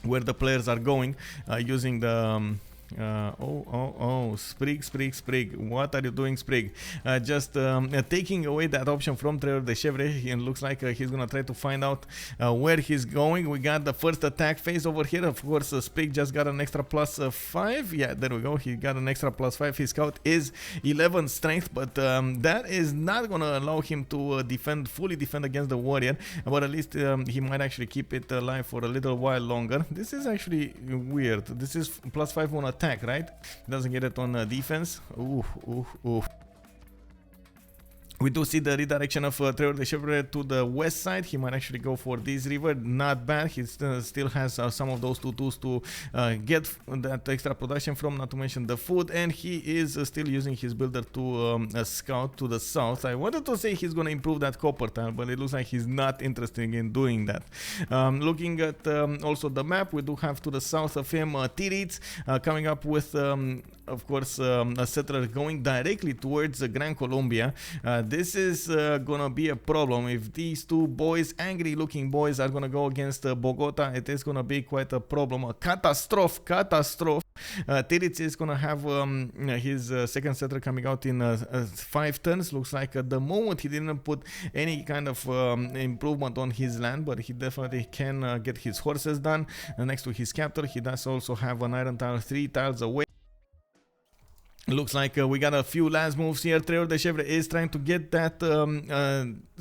where the players are going using the Sprig. What are you doing, Sprig? Just taking away that option from Trevor de Chevre. It looks like he's gonna try to find out where he's going. We got the first attack phase over here. Of course, Sprig just got an extra plus 5. Yeah, there we go. He got an extra plus 5. His scout is 11 strength, but that is not gonna allow him to fully defend against the warrior. But at least he might actually keep it alive for a little while longer. This is actually weird. This is plus 5 on attack, right? Doesn't get it on defense. Ooh. We do see the redirection of Trevor de Chevre to the west side. He might actually go for this river. Not bad. He still has some of those tutus to get that extra production from, not to mention the food. And he is still using his builder to scout to the south. I wanted to say he's going to improve that copper tile, but it looks like he's not interested in doing that. Looking at also the map, we do have to the south of him Tirits coming up with, of course, a settler going directly towards Gran Colombia. This is gonna be a problem if these two boys, angry looking boys, are gonna go against Bogota. It is gonna be quite a problem, a catastrophe. Tirits is gonna have his second settler coming out in 5 turns. Looks like at the moment he didn't put any kind of improvement on his land, but he definitely can get his horses done. Next to his capital, he does also have an iron tile 3 tiles away. Looks like we got a few last moves here. Trevor de Chevre is trying to get that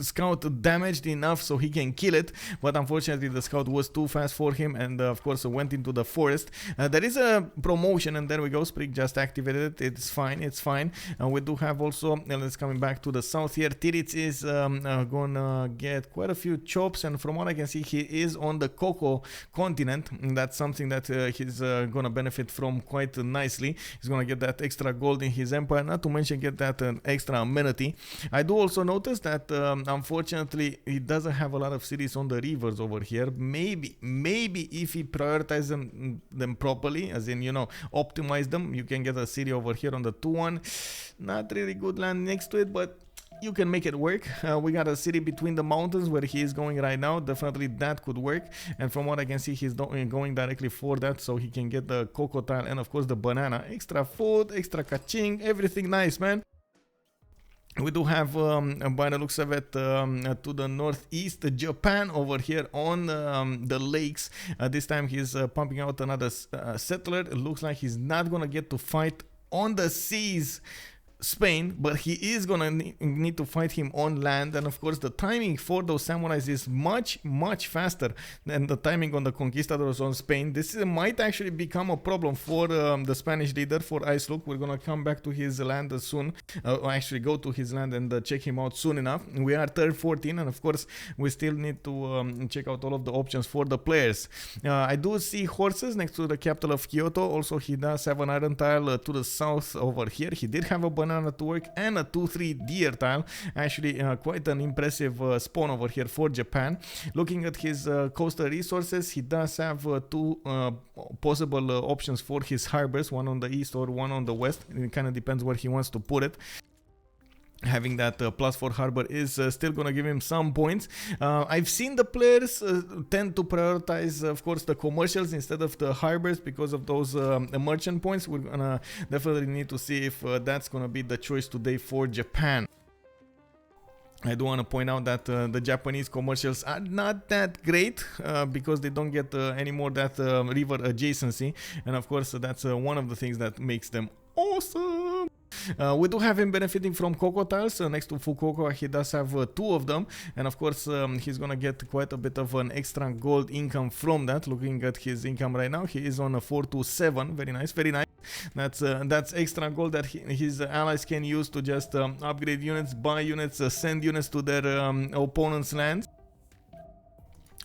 scout damaged enough so he can kill it, but unfortunately the scout was too fast for him, and of course went into the forest. There is a promotion, and there we go. Sprig just activated it. It's fine. We do have also, let's coming back to the south here. Tirits is gonna get quite a few chops, and from what I can see, he is on the Cocoa continent. And that's something that he's gonna benefit from quite nicely. He's gonna get that extra gold in his empire, not to mention get that extra amenity. I do also notice that unfortunately he doesn't have a lot of cities on the rivers over here. Maybe if he prioritizes them properly, as in, you know, optimize them, you can get a city over here on the 2-1. Not really good land next to it, but you can make it work. We got a city between the mountains where he is going right now. Definitely that could work, and from what I can see, he's going directly for that, so he can get the cocoa tile and of course the banana. Extra food, extra kaching, everything nice, man. We do have, by the looks of it, to the northeast, Japan over here on the lakes. This time he's pumping out another settler. It looks like he's not gonna get to fight on the seas Spain, but he is gonna need to fight him on land, and of course the timing for those samurais is much faster than the timing on the conquistadors on Spain. This might actually become a problem for the Spanish leader, for Ice Look. We're gonna come back to his land soon, actually go to his land and check him out soon enough. We are turn 14, and of course we still need to check out all of the options for the players. I do see horses next to the capital of Kyoto. Also, he does have an iron tile to the south over here. He did have a banana to work and a 2-3 deer tile. Actually quite an impressive spawn over here for Japan. Looking at his coastal resources, he does have 2 possible options for his harbors, one on the east or one on the west. It kind of depends where he wants to put it. Having that +4 harbor is still gonna give him some points. I've seen the players tend to prioritize, of course, the commercials instead of the harbors because of those merchant points. We're gonna definitely need to see if that's gonna be the choice today for Japan. I do want to point out that the Japanese commercials are not that great because they don't get any more that river adjacency, and of course that's one of the things that makes them awesome. We do have him benefiting from cocoa tiles. Next to Fukuoka, he does have 2 of them, and of course he's gonna get quite a bit of an extra gold income from that. Looking at his income right now, he is on a 427. Very nice. That's extra gold that his allies can use to just upgrade units, buy units, send units to their opponent's lands.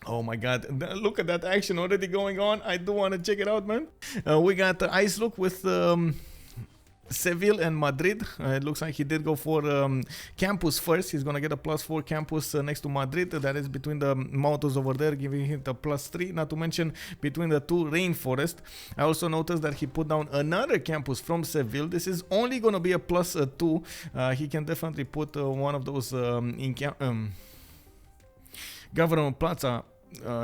Oh my god, look at that action already going on. I do want to check it out, man. We got Ice Look with Seville and Madrid. It looks like he did go for campus first. He's gonna get a +4 campus next to Madrid. That is between the mountains over there, giving him the +3. Not to mention between the 2 rainforest. I also noticed that he put down another campus from Seville. This is only gonna be a +2. He can definitely put one of those government plaza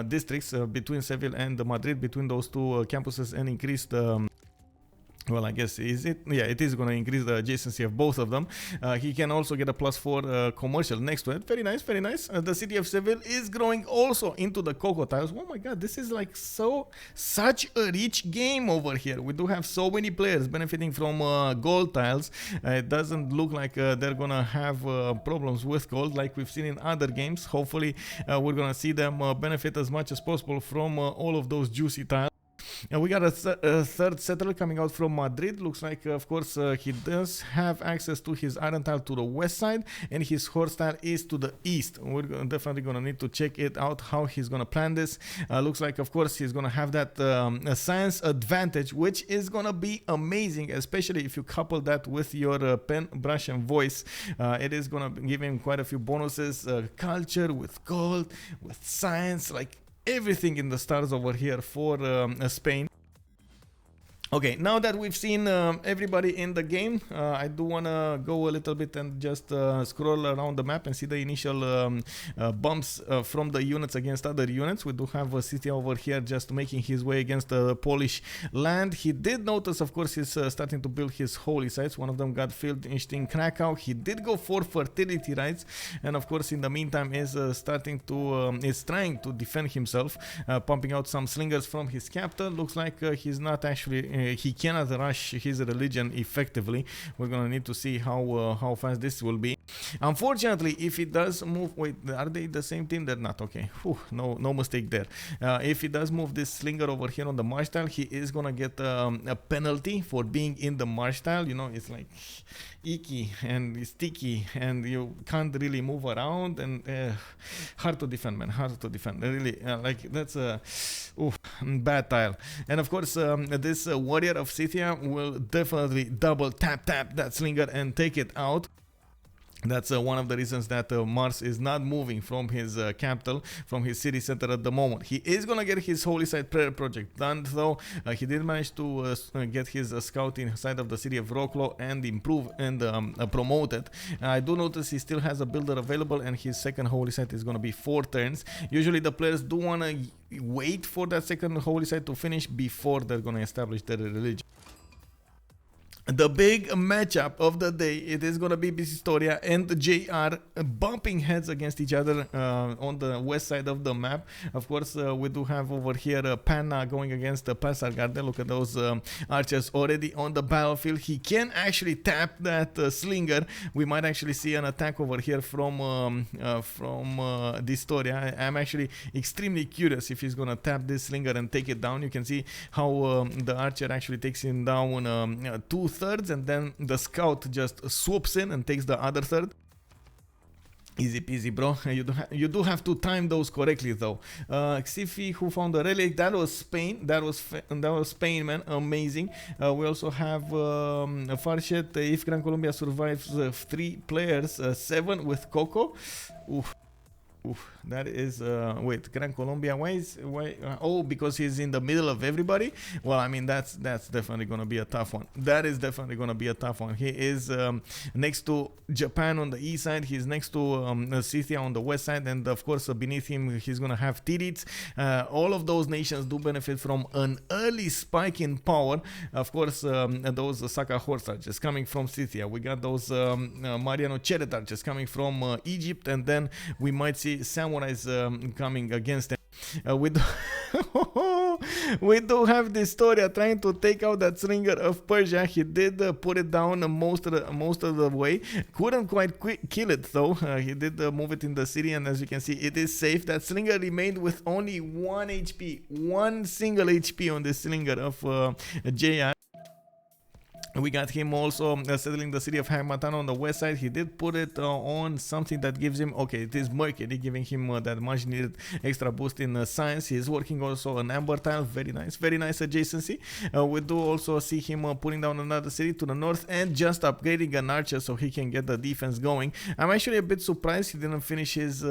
districts between Seville and Madrid, between those 2 campuses, and increase the Well, I guess is it? Yeah, it is going to increase the adjacency of both of them. He can also get a +4 commercial next to it. Very nice, very nice. The city of Seville is growing also into the Coco tiles. Oh my God, this is like such a rich game over here. We do have so many players benefiting from gold tiles. It doesn't look like they're gonna have problems with gold like we've seen in other games. Hopefully, we're gonna see them benefit as much as possible from all of those juicy tiles. We got a third settler coming out from Madrid. Looks like, of course, he does have access to his iron tile to the west side, and his horse tile is to the east. We're definitely going to need to check it out, how he's going to plan this. Looks like, of course, he's going to have that science advantage, which is going to be amazing, especially if you couple that with your pen, brush, and voice. It is going to give him quite a few bonuses. Culture with gold, with science, like everything in the stars over here for Spain. Okay, now that we've seen everybody in the game, I do want to go a little bit and just scroll around the map and see the initial bumps from the units against other units. We do have City over here just making his way against the Polish land. He did notice, of course, he's starting to build his holy sites. One of them got finished in Krakow. He did go for fertility rites, and of course, in the meantime, is trying to defend himself, pumping out some slingers from his capital. Looks like he's not actually he cannot rush his religion effectively. We're gonna need to see how fast this will be. Unfortunately, if he does move, wait, are they the same team? They're not. Okay. Whew, no mistake there. If he does move this slinger over here on the march tile, he is gonna get a penalty for being in the march tile. You know, it's like icky and sticky, and you can't really move around, and hard to defend, man. Hard to defend. Really, like that's a bad tile. And of course, this warrior of Scythia will definitely double tap that slinger and take it out. That's one of the reasons that Mars is not moving from his capital, from his city center at the moment. He is going to get his Holy Site prayer project done, though. He did manage to get his scout inside of the city of Wroclaw and improve and promote it. I do notice he still has a builder available, and his second Holy Site is going to be 4 turns. Usually the players do want to wait for that second Holy Site to finish before they're going to establish their religion. The big matchup of the day, it is going to be Bicistoria and JR bumping heads against each other on the west side of the map. Of course, we do have over here Panna going against Pasargade. Look at those archers already on the battlefield. He can actually tap that slinger. We might actually see an attack over here from Distoria. I'm actually extremely curious if he's going to tap this slinger and take it down. You can see how the archer actually takes him down 2/3, and then the scout just swoops in and takes the other third. Easy peasy, bro. You do have to time those correctly, though. Xifi, who found the relic, that was Spain. That was Spain, man. Amazing. We also have Farshet. If Gran Colombia survives 3 players, 7 with Coco. Oof. That is wait, Gran Colombia, why oh, because he's in the middle of everybody. Well, I mean, that's definitely gonna be a tough one. That is definitely gonna be a tough one. He is next to Japan on the east side. He's next to Scythia on the west side, and of course beneath him he's gonna have Tirits. All of those nations do benefit from an early spike in power. Of course, those Saka horse archers coming from Scythia. We got those Mariano Cheret archers coming from Egypt, and then we might see samurais coming against them. We do have Distoria trying to take out that slinger of Persia. He did put it down most of the way. Couldn't quite kill it, though. He did move it in the city, and as you can see, it is safe. That slinger remained with only 1 HP, 1 single HP on this slinger of JR. We got him also settling the city of Hamatan on the west side. He did put it on something that gives him, okay, it is Mercury, giving him that much needed extra boost in science. He is working also an amber tile. Very nice adjacency. We do also see him putting down another city to the north and just upgrading an archer so he can get the defense going. I'm actually a bit surprised he didn't finish his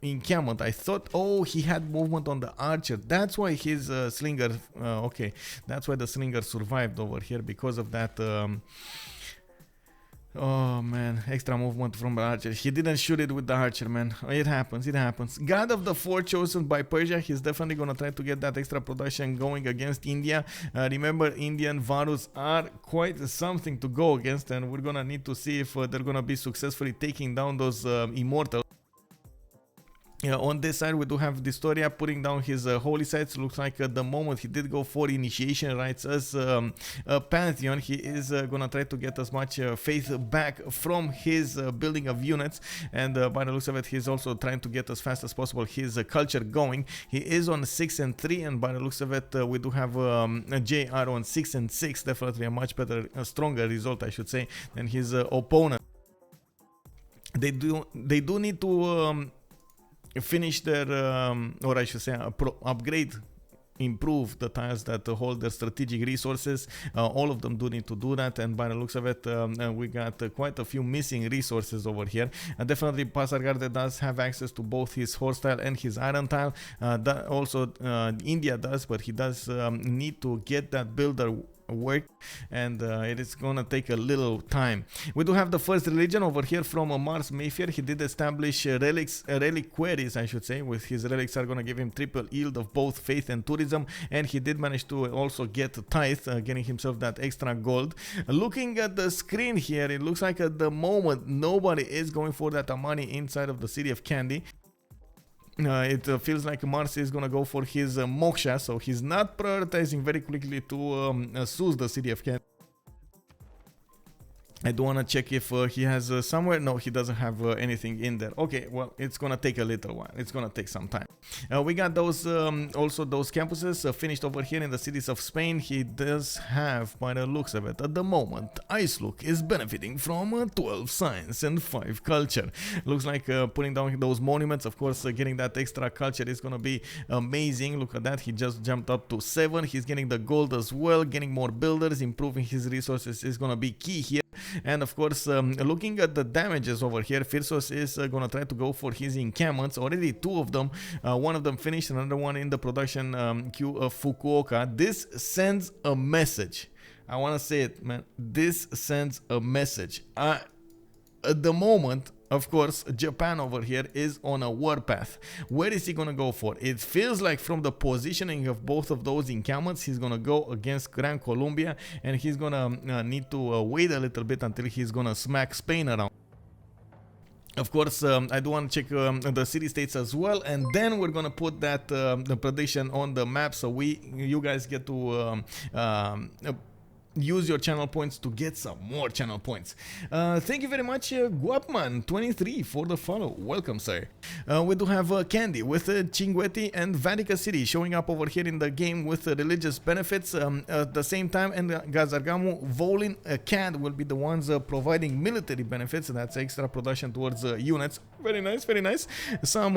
encampment. I thought, oh, he had movement on the archer. That's why his slinger, okay, that's why the slinger survived over here, because of that Oh man, extra movement from the archer. He didn't shoot it with the archer, man. It happens, it happens. God of the Four chosen by Persia. He's definitely gonna try to get that extra production going against India. Remember, Indian Varus are quite something to go against, and we're gonna need to see if they're gonna be successfully taking down those immortals. On this side, we do have Distoria putting down his holy sites. Looks like at the moment he did go for initiation rites as a Pantheon. He is gonna try to get as much faith back from his building of units, and by the looks of it, he's also trying to get as fast as possible his culture going. He is on 6 and 3, and by the looks of it, we do have JR on 6 and 6. Definitely a much better, stronger result, I should say, than his opponent. They do need to finish their, or I should say, upgrade, improve the tiles that hold their strategic resources. All of them do need to do that, and by the looks of it, we got quite a few missing resources over here. Definitely Pasargade does have access to both his horse tile and his iron tile. That also India does, but he does need to get that builder work, and it is gonna take a little time. We do have the first religion over here from Mars Mayfair. He did establish reliquaries, I should say. With his relics are gonna give him triple yield of both faith and tourism, and he did manage to also get tithe, getting himself that extra gold. Looking at the screen here, it looks like at the moment nobody is going for that money inside of the city of Candy. It feels like Mars is gonna go for his Moksha, so he's not prioritizing very quickly to soothe the city of Candy. I do want to check if he has somewhere. No, he doesn't have anything in there. Okay, well, it's gonna take a little while. It's gonna take some time. We got those also those campuses finished over here in the cities of Spain. He does have, by the looks of it, at the moment, Icelook is benefiting from 12 science and 5 culture. Looks like putting down those monuments, of course, getting that extra culture is gonna be amazing. Look at that, he just jumped up to 7. He's getting the gold as well, getting more builders, improving his resources is gonna be key here. And of course, looking at the damages over here, Firsos is gonna try to go for his encampments. Already 2 of them, one of them finished, another one in the production queue of Fukuoka. This sends a message. I want to say it, man. This sends a message. At the moment, of course, Japan over here is on a warpath. Where is he gonna go for? It feels like from the positioning of both of those encampments, he's gonna go against Gran Colombia, and he's gonna need to wait a little bit until he's gonna smack Spain around. Of course, I do want to check the city-states as well, and then we're gonna put that the prediction on the map, so you guys get to use your channel points to get some more channel points. Thank you very much, Guapman23, for the follow. Welcome, sir. We do have Candy with Chinguetti and Vatican City showing up over here in the game with religious benefits. At the same time, and Gazargamu, Volin, Cad will be the ones providing military benefits. That's extra production towards units. Very nice, very nice. Some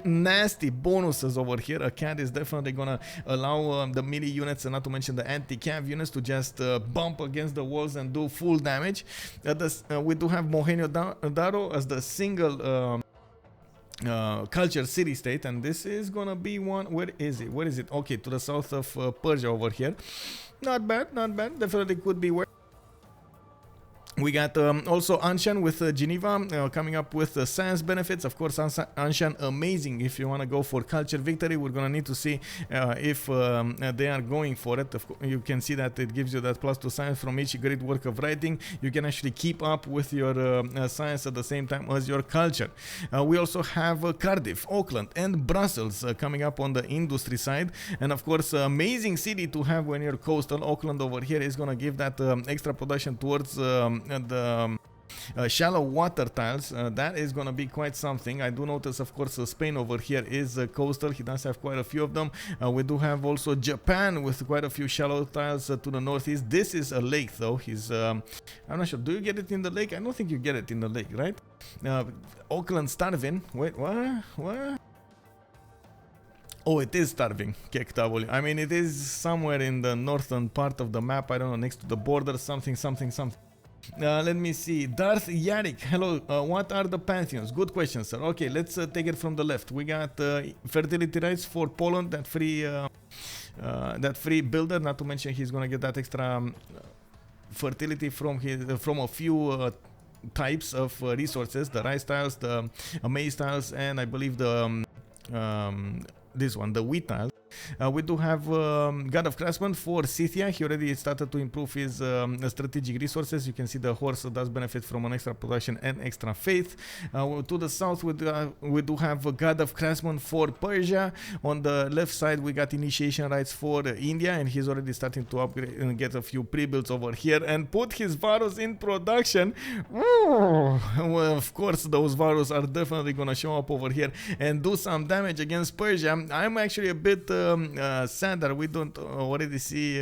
nasty bonuses over here. Cad is definitely gonna allow the melee units, and not to mention the anti-cav units, to just bump against the walls and do full damage. We do have Mohenjo Daro as the single culture city-state, and this is gonna be one. Where is it? Where is it? Okay, to the south of Persia over here. Not bad, not bad. Definitely could be worse. We got also Anshan with Geneva coming up with science benefits. Of course, Anshan amazing if you want to go for culture victory. We're going to need to see if they are going for it. You can see that it gives you that +2 science from each great work of writing. You can actually keep up with your science at the same time as your culture. We also have Cardiff, Auckland and Brussels coming up on the industry side. And of course, amazing city to have when you're coastal. Auckland over here is going to give that extra production towards the shallow water tiles. That is gonna be quite something. I do notice, of course, Spain over here is coastal. He does have quite a few of them. We do have also Japan with quite a few shallow tiles to the northeast. This is a lake, though. I'm not sure. Do you get it in the lake? I don't think you get it in the lake, right? Auckland starving. Wait, what? Oh, it is starving. KW. I mean, it is somewhere in the northern part of the map. I don't know, next to the border, something. Let me see. Darth Yarik, hello. What are the pantheons? Good question, sir. Okay, let's take it from the left. We got fertility rights for Poland, that free builder. Not to mention he's gonna get that extra fertility from a few types of resources: the rice tiles, the maize tiles, and I believe the this one, the wheat tile. We do have God of Craftsman for Scythia. He already started to improve his strategic resources. You can see the horse does benefit from an extra production and extra faith. To the south, we do have a God of Craftsman for Persia. On the left side, we got initiation rights for India, and he's already starting to upgrade and get a few pre-builds over here and put his Varus in production. Well, of course, those Varus are definitely gonna show up over here and do some damage against Persia. I'm actually a bit sad that we don't already see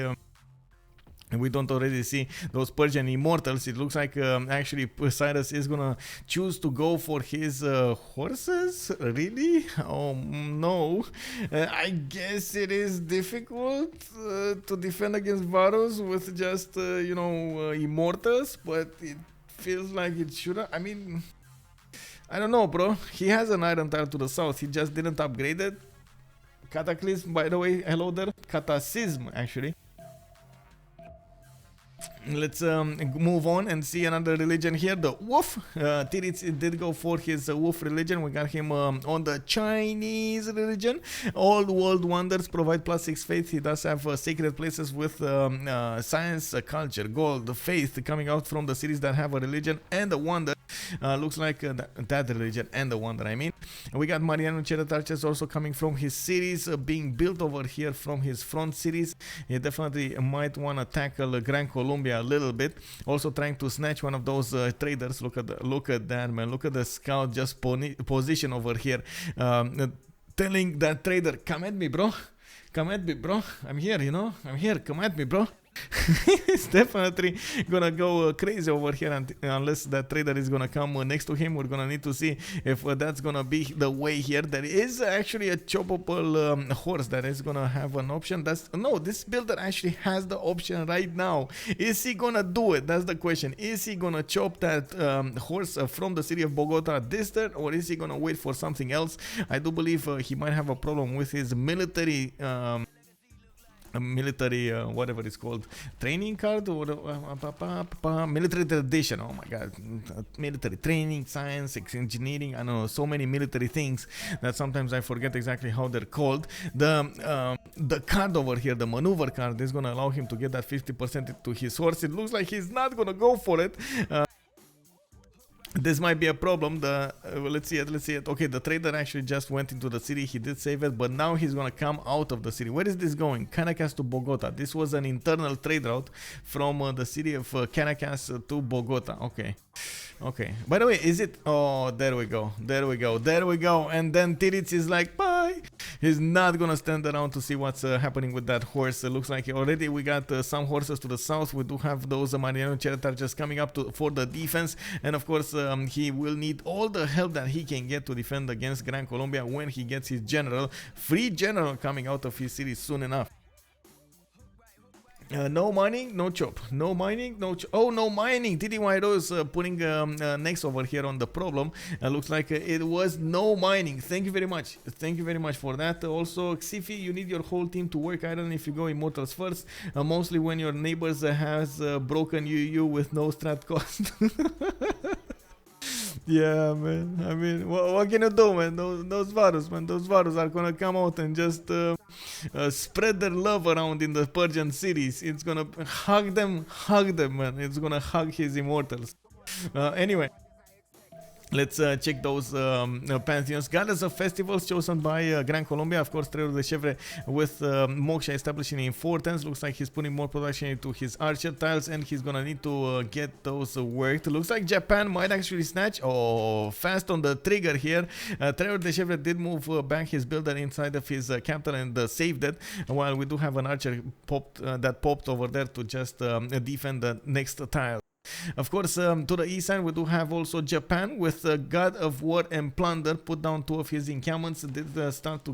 those Persian immortals. It looks like actually Cyrus is gonna choose to go for his horses. Really? Oh no. I guess it is difficult to defend against Varus with just immortals, but it feels like it should. I mean, I don't know, bro. He has an iron tile to the south. He just didn't upgrade it. Cataclysm, by the way, hello there. Cataclysm, actually. Let's move on and see another religion here. The Wolf. Tiritz did go for his Wolf religion. We got him on the Chinese religion. Old world wonders provide +6 faith. He does have sacred places with science, culture, gold, faith coming out from the cities that have a religion and a wonder. Looks like that religion and the wonder, I mean. We got Mariano Chariot Archers also coming from his cities, being built over here from his front cities. He definitely might want to tackle Gran Colombia a little bit. Also trying to snatch one of those traders. Look at that, man. Look at the scout just position over here, telling that trader, come at me, bro. Come at me, bro. I'm here, you know. I'm here. Come at me, bro. He's definitely gonna go crazy over here unless that trader is gonna come next to him. We're gonna need to see if that's gonna be the way here. There is actually a choppable horse that is gonna have an option. This builder actually has the option right now. Is he gonna do it? That's the question. Is he gonna chop that horse from the city of Bogota this turn, or is he gonna wait for something else? I do believe he might have a problem with his military whatever it's called, training card or military tradition. Oh my god, military training, science, engineering, I don't know, so many military things that sometimes I forget exactly how they're called. The card over here, the maneuver card, is gonna allow him to get that 50% to his horse. It looks like he's not gonna go for it. This might be a problem. Let's see it. Okay, the trader actually just went into the city. He did save it, but now he's gonna come out of the city. Where is this going? Caracas to Bogota. This was an internal trade route from the city of Caracas to Bogota. Okay. By the way, is it? Oh, there we go. And then Tiritz is like, bye. He's not gonna stand around to see what's happening with that horse. It looks like already we got some horses to the south. We do have those Mariano Chariot Archers coming up for the defense, and of course he will need all the help that he can get to defend against Gran Colombia when he gets his free general coming out of his city soon enough. No mining, no chop. No mining, no chop. Oh, no mining. TDY Rose putting next over here on the problem. Looks like it was no mining. Thank you very much. Thank you very much for that. Also, Xifi, you need your whole team to work iron if you go immortals first. Mostly when your neighbors has broken you with no strat cost. Yeah, man. I mean, what can you do, man? Those Varus, man. Those Varus are gonna come out and just spread their love around in the Persian cities. It's gonna hug them, man. It's gonna hug his immortals. Anyway. Let's check those pantheons. Goddess of festivals chosen by Gran Colombia. Of course, Trevor de Chevre with Moksha establishing in 4 turns. Looks like he's putting more production into his archer tiles, and he's gonna need to get those worked. Looks like Japan might actually snatch. Oh, fast on the trigger here. Trevor de Chevre did move back his builder inside of his capital and saved it. While we do have an archer that popped over there to just defend the next tile. Of course, to the east side, we do have also Japan with God of War and Plunder. Put down 2 of his encampments. Did start to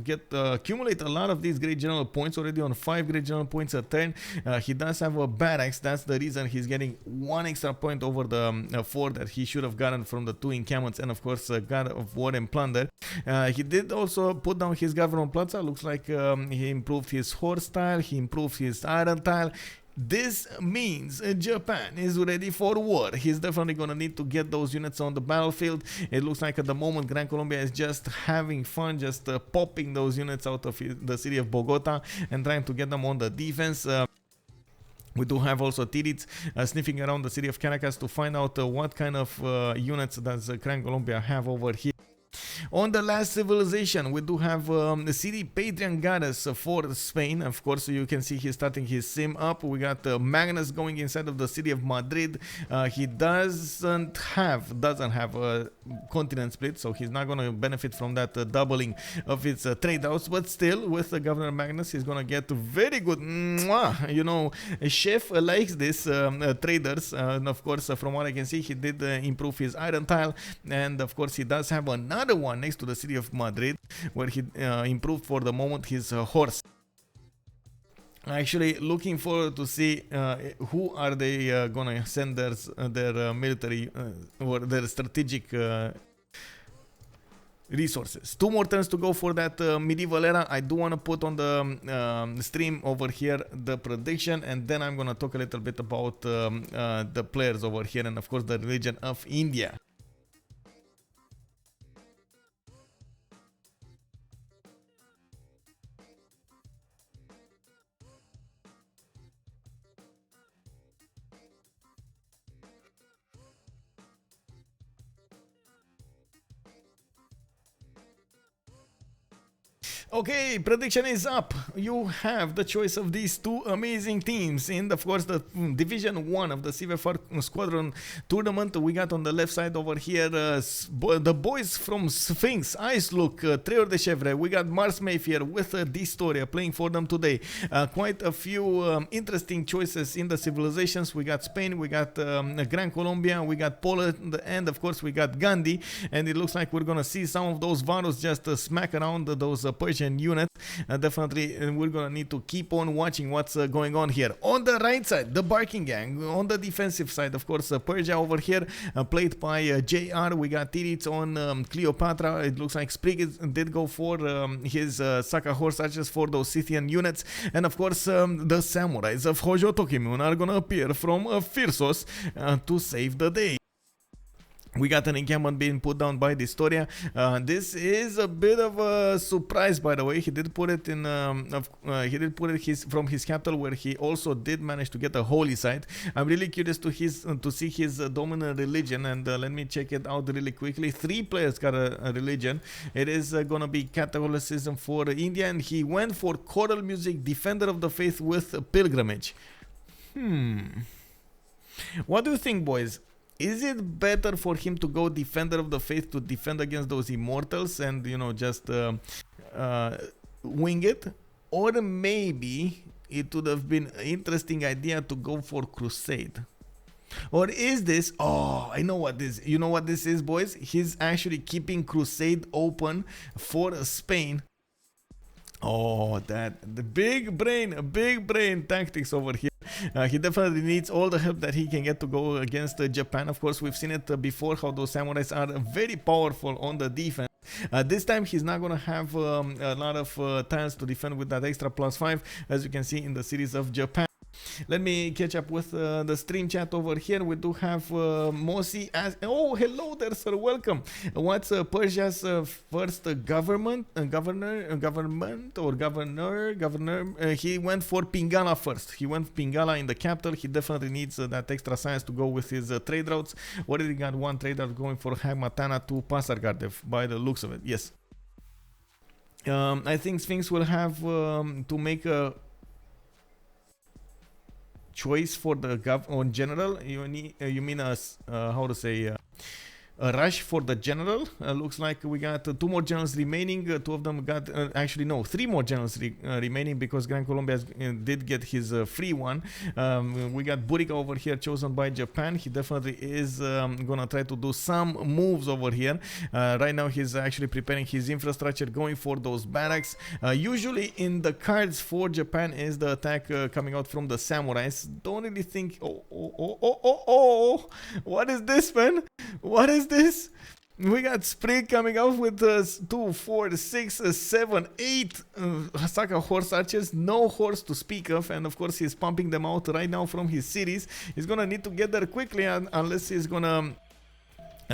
accumulate a lot of these great general points, already on 5 great general points a turn. He does have a barracks. That's the reason he's getting 1 extra point over the 4 that he should have gotten from the 2 encampments. And of course, God of War and Plunder. He did also put down his government plaza. Looks like he improved his horse tile. He improved his iron tile. This means Japan is ready for war. He's definitely gonna need to get those units on the battlefield. It looks like at the moment Gran Colombia is just having fun, just popping those units out of the city of Bogota and trying to get them on the defense. We do have also Tirits sniffing around the city of Caracas to find out what kind of units does Gran Colombia have over here. On the last civilization, we do have the city Padrian Goddess for Spain. Of course, you can see he's starting his sim up. We got Magnus going inside of the city of Madrid. He doesn't have a continent split, so he's not going to benefit from that doubling of its trade routes. But still, with Governor Magnus, he's going to get very good. You know, Chef likes this traders. And of course, from what I can see, he did improve his iron tile. And of course, he does have another one next to the city of Madrid, where he improved for the moment his horse. Actually looking forward to see who are they gonna send their military or their strategic resources. 2 more turns to go for that medieval era. I do want to put on the stream over here the prediction, and then I'm gonna talk a little bit about the players over here and of course the religion of India. Okay, prediction is up. You have the choice of these 2 amazing teams. And of course, the Division 1 of the CivFR Squadron Tournament. We got on the left side over here the boys from Sphinx, Ice Look, Treur de Chevre. We got Mars Mayfair with Distoria playing for them today. Quite a few interesting choices in the civilizations. We got Spain, we got Gran Colombia, we got Poland, and of course we got Gandhi. And it looks like we're gonna see some of those Varus just smack around those Persian units. Definitely we're gonna need to keep on watching what's going on here. On the right side, the Barking Gang. On the defensive side, of course, Persia over here, played by JR. We got Tirits on Cleopatra. It looks like Sprig did go for his Saka horse archers for those Scythian units. And of course, the samurais of Hojo Tokimun are gonna appear from Firsos to save the day. We got an encampment being put down by Distoria. This is a bit of a surprise, by the way. He did put it in. From his capital, where he also did manage to get a holy site. I'm really curious to see his dominant religion, and let me check it out really quickly. 3 players got a religion. It is gonna be Catholicism for India, and he went for choral music, Defender of the Faith with pilgrimage. What do you think, boys? Is it better for him to go Defender of the Faith to defend against those immortals and, you know, just wing it? Or maybe it would have been an interesting idea to go for Crusade. Or is this... Oh, I know what this... You know what this is, boys? He's actually keeping Crusade open for Spain. Oh, the big brain tactics over here. He definitely needs all the help that he can get to go against Japan. Of course, we've seen it before, how those samurais are very powerful on the defense. This time he's not gonna have a lot of tiles to defend with that extra +5, as you can see in the series of Japan. Let me catch up with the stream chat over here. We do have Mosi as... Oh, hello there, sir. Welcome. What's Persia's first governor? He went for Pingala first. He went Pingala in the capital. He definitely needs that extra science to go with his trade routes. What did he got? One trade route going for Hagmatana to Pasargardev, by the looks of it. Yes. I think Sphinx will have to make a choice for the on general. You mean how to say a rush for the general. Looks like we got 2 more generals remaining. 2 of them got actually no, 3 more generals remaining, because Gran Colombia did get his free one. We got Burika over here, chosen by Japan. He definitely is gonna try to do some moves over here. Right now he's actually preparing his infrastructure, going for those barracks. Usually in the cards for Japan is the attack coming out from the samurais. Don't really think... Oh, what is this, man? What is this? We got Sprig coming out with 2, 4, 6, 7, 8 Saka horse archers. No horse to speak of, and of course he's pumping them out right now from his cities. He's gonna need to get there quickly, unless he's gonna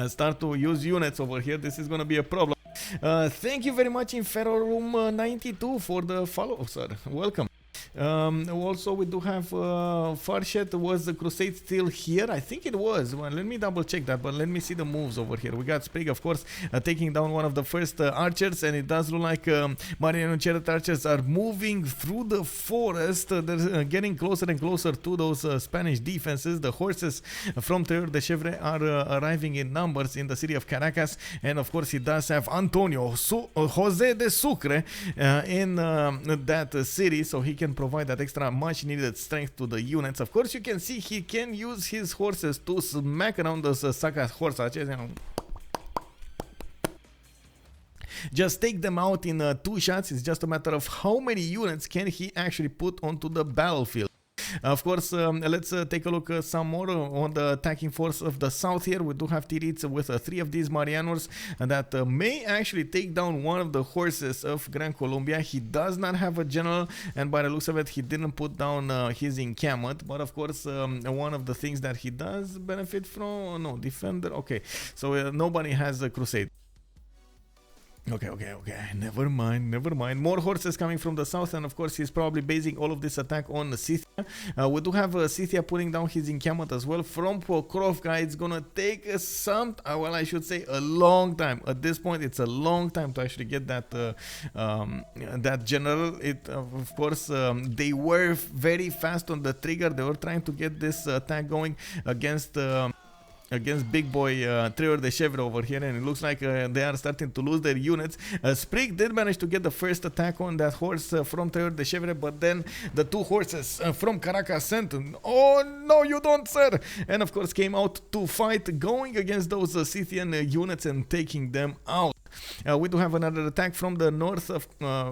start to use units over here. This is gonna be a problem. Thank you very much, Inferno Room 92, for the follow, sir. Welcome. Also, we do have Farshet. Was the crusade still here? I think it was. Well, let me double check that, but let me see the moves over here. We got Sprig, of course, taking down one of the first archers, and it does look like Mariano Chariot archers are moving through the forest. They're getting closer and closer to those Spanish defenses. The horses from Terror de Chevre are arriving in numbers in the city of Caracas, and of course he does have Antonio Jose de Sucre in that city, so he can provide that extra much needed strength to the units. Of course, you can see he can use his horses to smack around those Saka horse archers, you know. Just take them out in 2 shots. It's just a matter of how many units can he actually put onto the battlefield. Of course, let's take a look some more on the attacking force of the south here. We do have Tirits with 3 of these Marianos that may actually take down one of the horses of Gran Colombia. He does not have a general, and by the looks of it, he didn't put down his encampment. But of course, one of the things that he does benefit from, no, defender. Okay, so nobody has a crusade. Okay, never mind. More horses coming from the south, and of course he's probably basing all of this attack on Scythia. We do have Scythia putting down his encampment as well from Pokrovka. It's gonna take some, well, I should say a long time. At this point, it's a long time to actually get that that general. It of course they were very fast on the trigger. They were trying to get this attack going against big boy Terror de Chevre over here, and it looks like they are starting to lose their units. Sprig did manage to get the first attack on that horse from Terror de Chevre, but then the 2 horses from Caracas sent, oh no you don't, sir, and of course came out to fight, going against those Scythian units and taking them out. We do have another attack from the north of,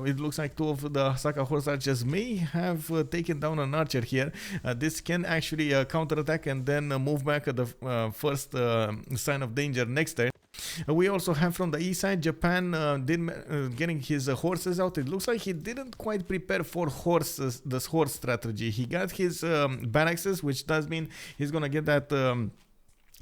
it looks like 2 of the Saka horse archers may have taken down an archer here. This can actually counterattack and then move back at the first sign of danger next turn. We also have from the east side, Japan getting his horses out. It looks like he didn't quite prepare for horses, this horse strategy. He got his barracks, which does mean he's gonna get that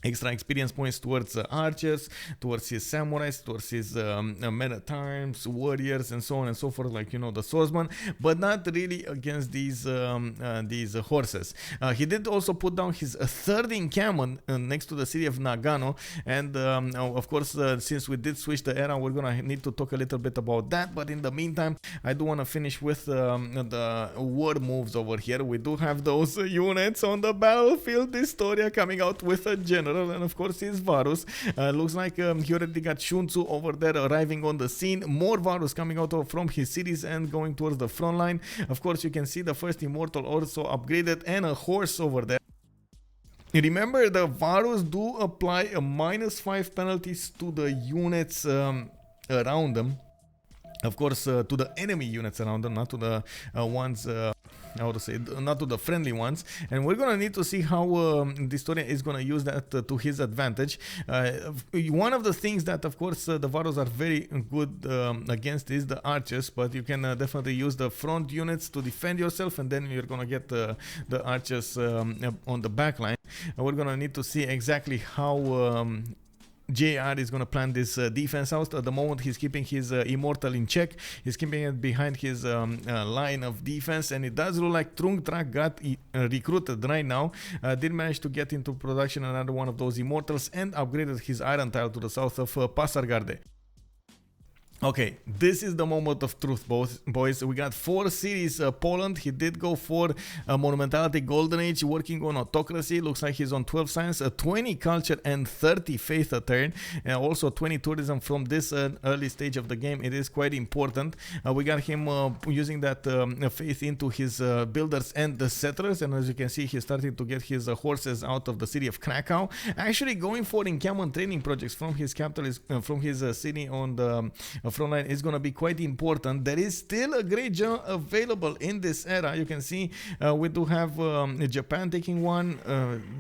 extra experience points towards archers, towards his samurais, towards his men-at-arms, warriors, and so on and so forth, like, you know, the swordsman, but not really against these horses. He did also put down his 3rd encampment next to the city of Nagano, and of course, since we did switch the era, we're gonna need to talk a little bit about that, but in the meantime, I do want to finish with the war moves over here. We do have those units on the battlefield. Historia coming out with a general, and of course his Varus. Looks like he already got Shunzu over there arriving on the scene. More Varus coming out from his cities and going towards the front line. Of course, you can see the first Immortal also upgraded and a horse over there. Remember, the Varus do apply a -5 penalties to the units around them. Of course, to the enemy units around them, not to the ones, how to say, not to the friendly ones. And we're gonna need to see how Historia is gonna use that to his advantage. One of the things that, of course, the Varos are very good against is the archers, but you can definitely use the front units to defend yourself, and then you're gonna get the archers on the back line. We're gonna need to see exactly how JR is going to plan this defense out. At the moment, he's keeping his Immortal in check. He's keeping it behind his line of defense, and it does look like Trung Trak got recruited right now. Did manage to get into production another one of those Immortals and upgraded his Iron Tile to the south of Pasargade. Okay, this is the moment of truth, boys. We got 4 cities. Poland, he did go for Monumentality Golden Age, working on Autocracy. Looks like he's on 12 science, 20 culture, and 30 faith a turn. And also 20 tourism from this early stage of the game. It is quite important. We got him using that faith into his builders and the settlers. And as you can see, he's starting to get his horses out of the city of Krakow. Actually going for encampment training projects from his capital, from his city on the front line is going to be quite important. There is still a great general available in this era. You can see we do have Japan taking one,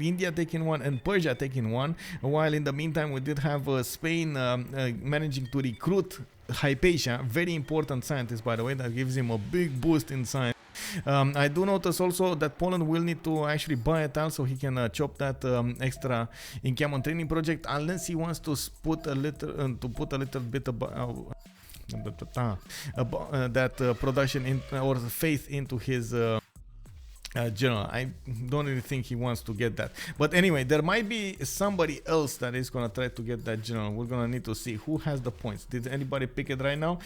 India taking one, and Persia taking one, while in the meantime we did have Spain managing to recruit Hypatia, very important scientist by the way, that gives him a big boost in science. I do notice also that Poland will need to actually buy a tile so he can chop that extra in Camon training project, unless he wants to put a little bit about that production in, or faith into his general. I don't really think he wants to get that, but anyway, there might be somebody else that is gonna try to get that general. We're gonna need to see who has the points. Did anybody pick it right now?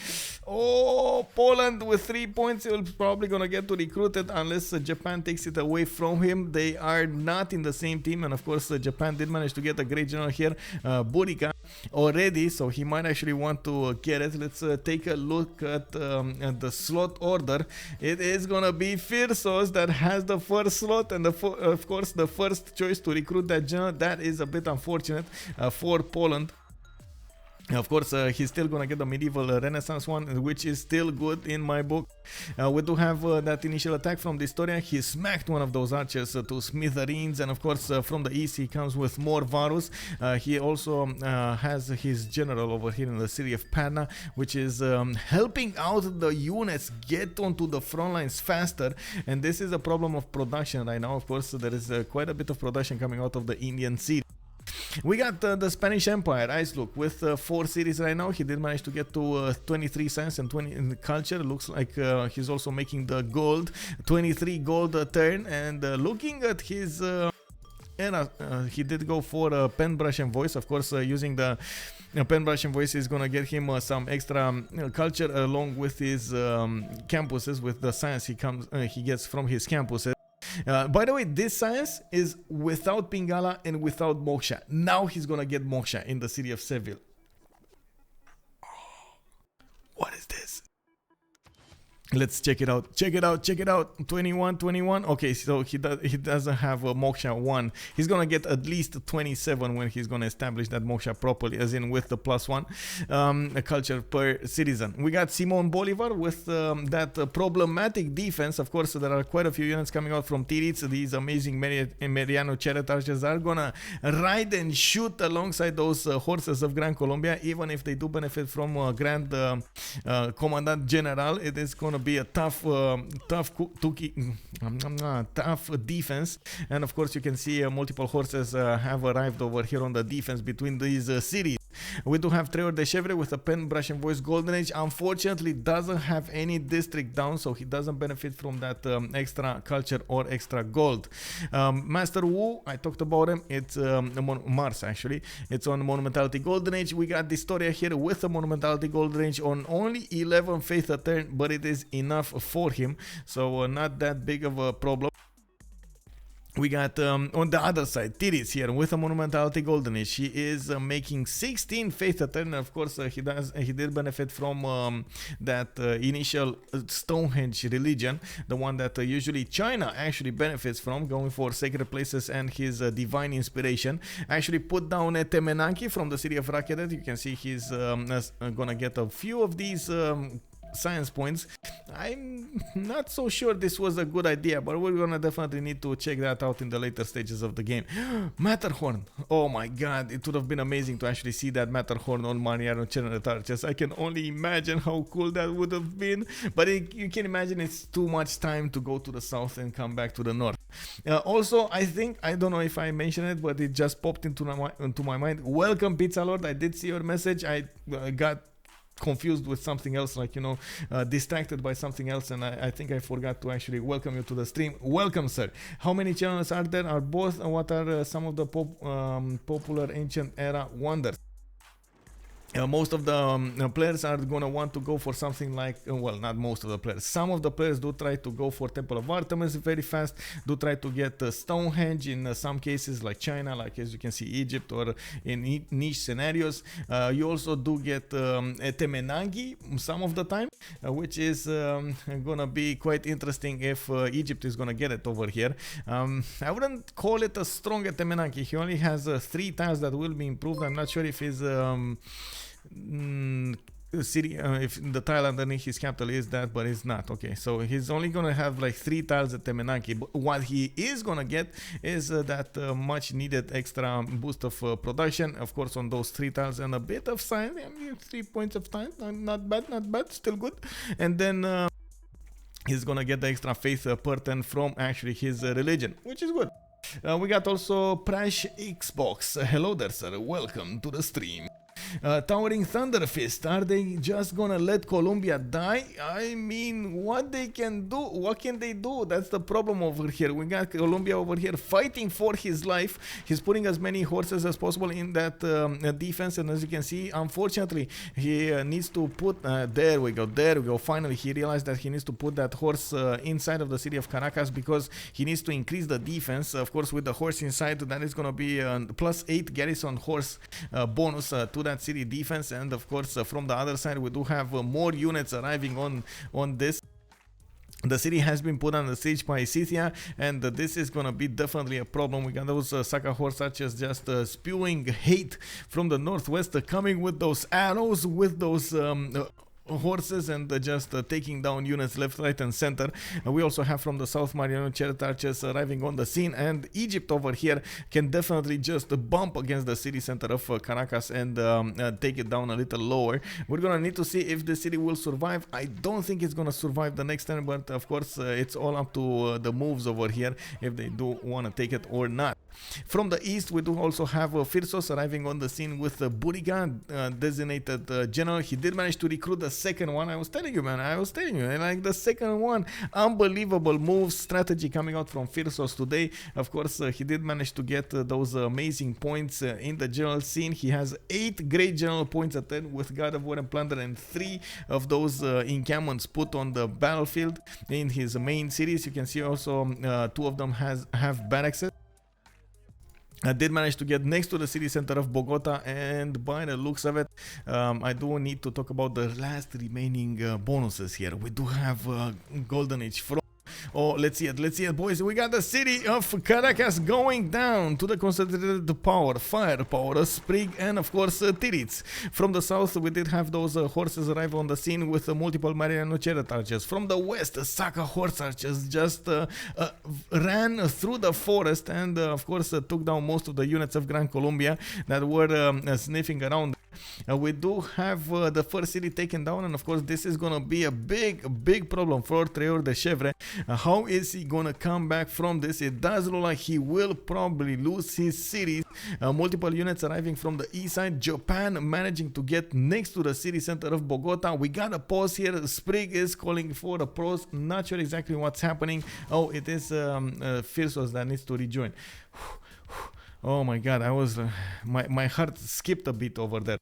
Oh, Poland with 3 points. He'll probably gonna get to recruit it unless Japan takes it away from him. They are not in the same team, and of course Japan did manage to get a great general here, Burika, already, so he might actually want to get it. Let's take a look at the slot order. It is gonna be Firsos that has the first slot, and of course the first choice to recruit that general. That is a bit unfortunate for Poland. Of course, he's still gonna get the medieval Renaissance one, which is still good in my book. We do have that initial attack from the Historia. He smacked one of those archers to smithereens, and of course from the east he comes with more Varus. He also has his general over here in the city of Parna, which is helping out the units get onto the front lines faster, and this is a problem of production right now. Of course, there is quite a bit of production coming out of the Indian Sea. We got the Spanish Empire, Look, with 4 cities right now. He did manage to get to 23 science and 20 in culture. Looks like he's also making the gold, 23 gold a turn. And looking at his era, he did go for pen, brush and voice. Of course, using the pen, brush and voice is gonna get him some extra culture along with his campuses, with the science he gets from his campuses. By the way, this science is without Pingala and without Moksha. Now he's gonna get Moksha in the city of Seville. What is this? Let's check it out. Check it out. Check it out. 21, 21. Okay, so he doesn't have a Moksha 1. He's gonna get at least 27 when he's gonna establish that Moksha properly, as in with the +1 a culture per citizen. We got Simon Bolivar with that problematic defense. Of course, there are quite a few units coming out from Tiritz. These amazing Meriano chariot archers are gonna ride and shoot alongside those horses of Gran Colombia. Even if they do benefit from Grand Commandant General, it is gonna be a tough defense. And of course you can see multiple horses have arrived over here on the defense between these cities. We do have Trevor de Chevre with a pen, brush and voice golden age. Unfortunately doesn't have any district down, so he doesn't benefit from that extra culture or extra gold. Master Wu, I talked about him. It's Mars actually. It's on Monumentality golden age. We got the Historia here with the Monumentality golden age on only 11 faith a turn, but it is enough for him, so not that big of a problem. We got on the other side Tiris here with a Monumentality golden age. He is making 16 faith a turn. Of course he did benefit from that initial Stonehenge religion, the one that usually China actually benefits from, going for sacred places and his divine inspiration. Actually put down a Temenanki from the city of Rakedet. You can see he's gonna get a few of these science points. I'm not so sure this was a good idea, but we're gonna definitely need to check that out in the later stages of the game. Matterhorn, oh my god, it would have been amazing to actually see that Matterhorn on Mariano Chariot Archers. I can only imagine how cool that would have been, but you can imagine it's too much time to go to the south and come back to the north. Also, I don't know if I mentioned it, but it just popped into my mind. Welcome, Pizza Lord. I did see your message. I got confused with something else, like, you know, distracted by something else, and I think I forgot to actually welcome you to the stream. Welcome, sir. How many channels are there? Are both? What are some of the popular ancient era wonders? Most of the players are gonna want to go for something like, well, not most of the players. Some of the players do try to go for Temple of Artemis very fast, do try to get Stonehenge in some cases, like China, like as you can see Egypt, or in niche scenarios. You also do get Temenangi some of the time, which is gonna be quite interesting if Egypt is gonna get it over here. I wouldn't call it a strong Temenangi. He only has 3 tiles that will be improved. I'm not sure if his city, if the tile underneath his capital is that, but it's not. Okay, so he's only gonna have like 3 tiles at Temenaki, but what he is gonna get is that much needed extra boost of production, of course, on those 3 tiles, and a bit of science. I mean, 3 points of time, not bad, still good. And then he's gonna get the extra faith per turn from actually his religion, which is good. We got also Prash Xbox. Hello there, sir, welcome to the stream. Towering Thunder Fist, are they just gonna let Colombia die? I mean, what they can do, what can they do? That's the problem over here. We got Colombia over here fighting for his life. He's putting as many horses as possible in that defense, and as you can see, unfortunately, he needs to put, there we go, finally he realized that he needs to put that horse inside of the city of Caracas, because he needs to increase the defense. Of course, with the horse inside, that is gonna be +8 garrison horse bonus to that city defense. And of course, from the other side, we do have more units arriving on this. The city has been put on the siege by Scythia, and this is gonna be definitely a problem. We got those Saka horse archers just spewing hate from the northwest, coming with those arrows, with those horses, and just taking down units left, right, and center. We also have from the south Mariano chariot archers arriving on the scene, and Egypt over here can definitely just bump against the city center of Caracas and take it down a little lower. We're gonna need to see if the city will survive. I don't think it's gonna survive the next turn, but of course it's all up to the moves over here if they do want to take it or not. From the east, we do also have Firsos arriving on the scene with Buriga, designated general. He did manage to recruit the second one. I was telling you, man, like the second one. Unbelievable move, strategy coming out from Firsos today. Of course, he did manage to get those amazing points in the general scene. He has 8 great general points at 10 with God of War and Plunder, and 3 of those encampments put on the battlefield in his main cities. You can see also 2 of them have barracks. I did manage to get next to the city center of Bogota, and by the looks of it, I do need to talk about the last remaining bonuses here. We do have Golden Age from... Oh, let's see it, boys. We got the city of Caracas going down to the concentrated power, firepower, Sprig, and of course Tirits. From the south, we did have those horses arrive on the scene with multiple Mariano chariot archers. From the west, Saka horse archers just ran through the forest, and of course took down most of the units of Gran Colombia that were sniffing around. We do have the first city taken down, and of course this is gonna be a big problem for Treor de Chevre. How is he gonna come back from this? It does look like he will probably lose his cities. Multiple units arriving from the east side. Japan managing to get next to the city center of Bogota. We got a pause here. Sprig is calling for a pause. Not sure exactly what's happening. Oh, it is Firsos that needs to rejoin. Oh my god, I was my heart skipped a bit over there.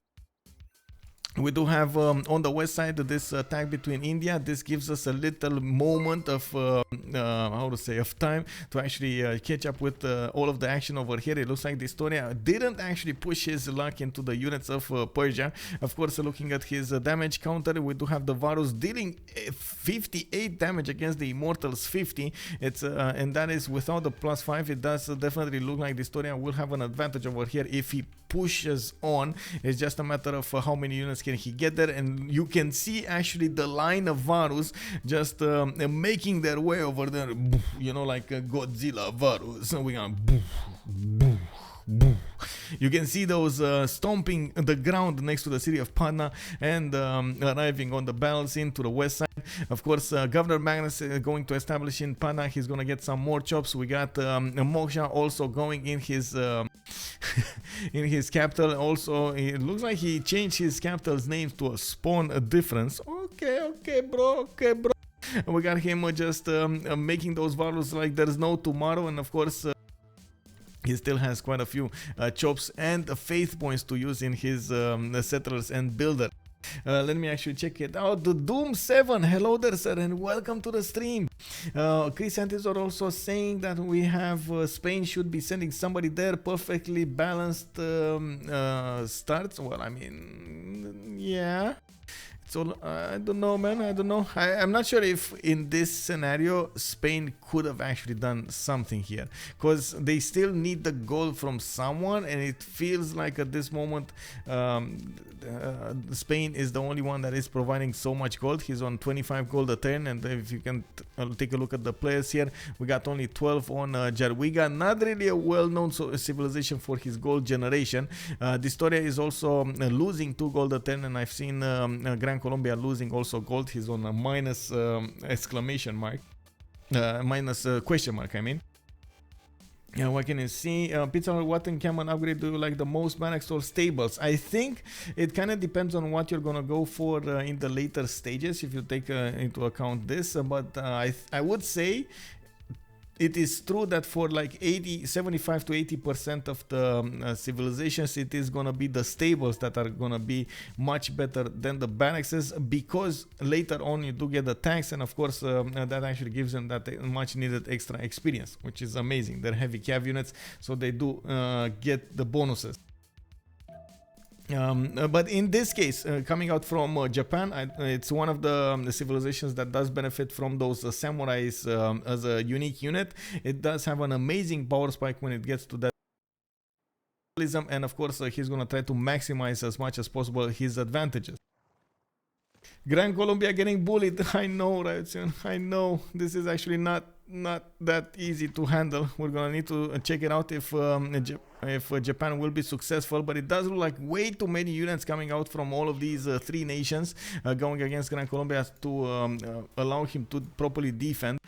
We do have on the west side this attack between India. This gives us a little moment of how to say, of time to actually catch up with all of the action over here. It looks like the Historia didn't actually push his luck into the units of Persia. Of course, looking at his damage counter, we do have the Varus dealing 58 damage against the Immortals 50. It's and that is without the +5. It does definitely look like the Historia will have an advantage over here if he pushes on. It's just a matter of how many units can he get there, and you can see actually the line of Varus just making their way over there, you know, like Godzilla Varus. We got you can see those stomping the ground next to the city of Patna and arriving on the battle scene to the west side. Of course, Governor Magnus is going to establish in Patna. He's going to get some more chops. We got Moksha also going in his in his capital. Also, it looks like he changed his capital's name to a Spawn Difference. Okay, bro. We got him just making those Varus like there's no tomorrow, and of course he still has quite a few chops and faith points to use in his settlers and builder. Let me actually check it out. The Doom 7, hello there, sir, and welcome to the stream. Chris Santis are also saying that we have Spain should be sending somebody there. Perfectly balanced starts. Well, I mean, yeah, So I don't know, man. I don't know. I'm not sure if in this scenario Spain could have actually done something here, because they still need the goal from someone, and it feels like at this moment Spain is the only one that is providing so much gold. He's on 25 gold a turn, and if you can take a look at the players here, we got only 12 on Jarwiga. Not really a well-known civilization for his gold generation. Distoria is also losing 2 gold a turn, and I've seen Gran Colombia losing also gold. He's on a minus exclamation mark, minus question mark, I mean. What can you see? Pizza, what encampment upgrade do you like the most, Manex or stables? I think it kind of depends on what you're gonna go for in the later stages, if you take into account this. But I would say it is true that for like 75 to 80% of the civilizations, it is gonna be the stables that are gonna be much better than the barracks, because later on you do get the tanks, and of course that actually gives them that much needed extra experience, which is amazing. They're heavy cav units, so they do get the bonuses. But in this case, coming out from Japan, it's one of the civilizations that does benefit from those samurais as a unique unit. It does have an amazing power spike when it gets to that, and of course he's gonna try to maximize as much as possible his advantages. Gran Colombia getting bullied. I know, right? I know this is actually not that easy to handle. We're gonna need to check it out if Japan will be successful, but it does look like way too many units coming out from all of these 3 nations going against Gran Colombia to allow him to properly defend.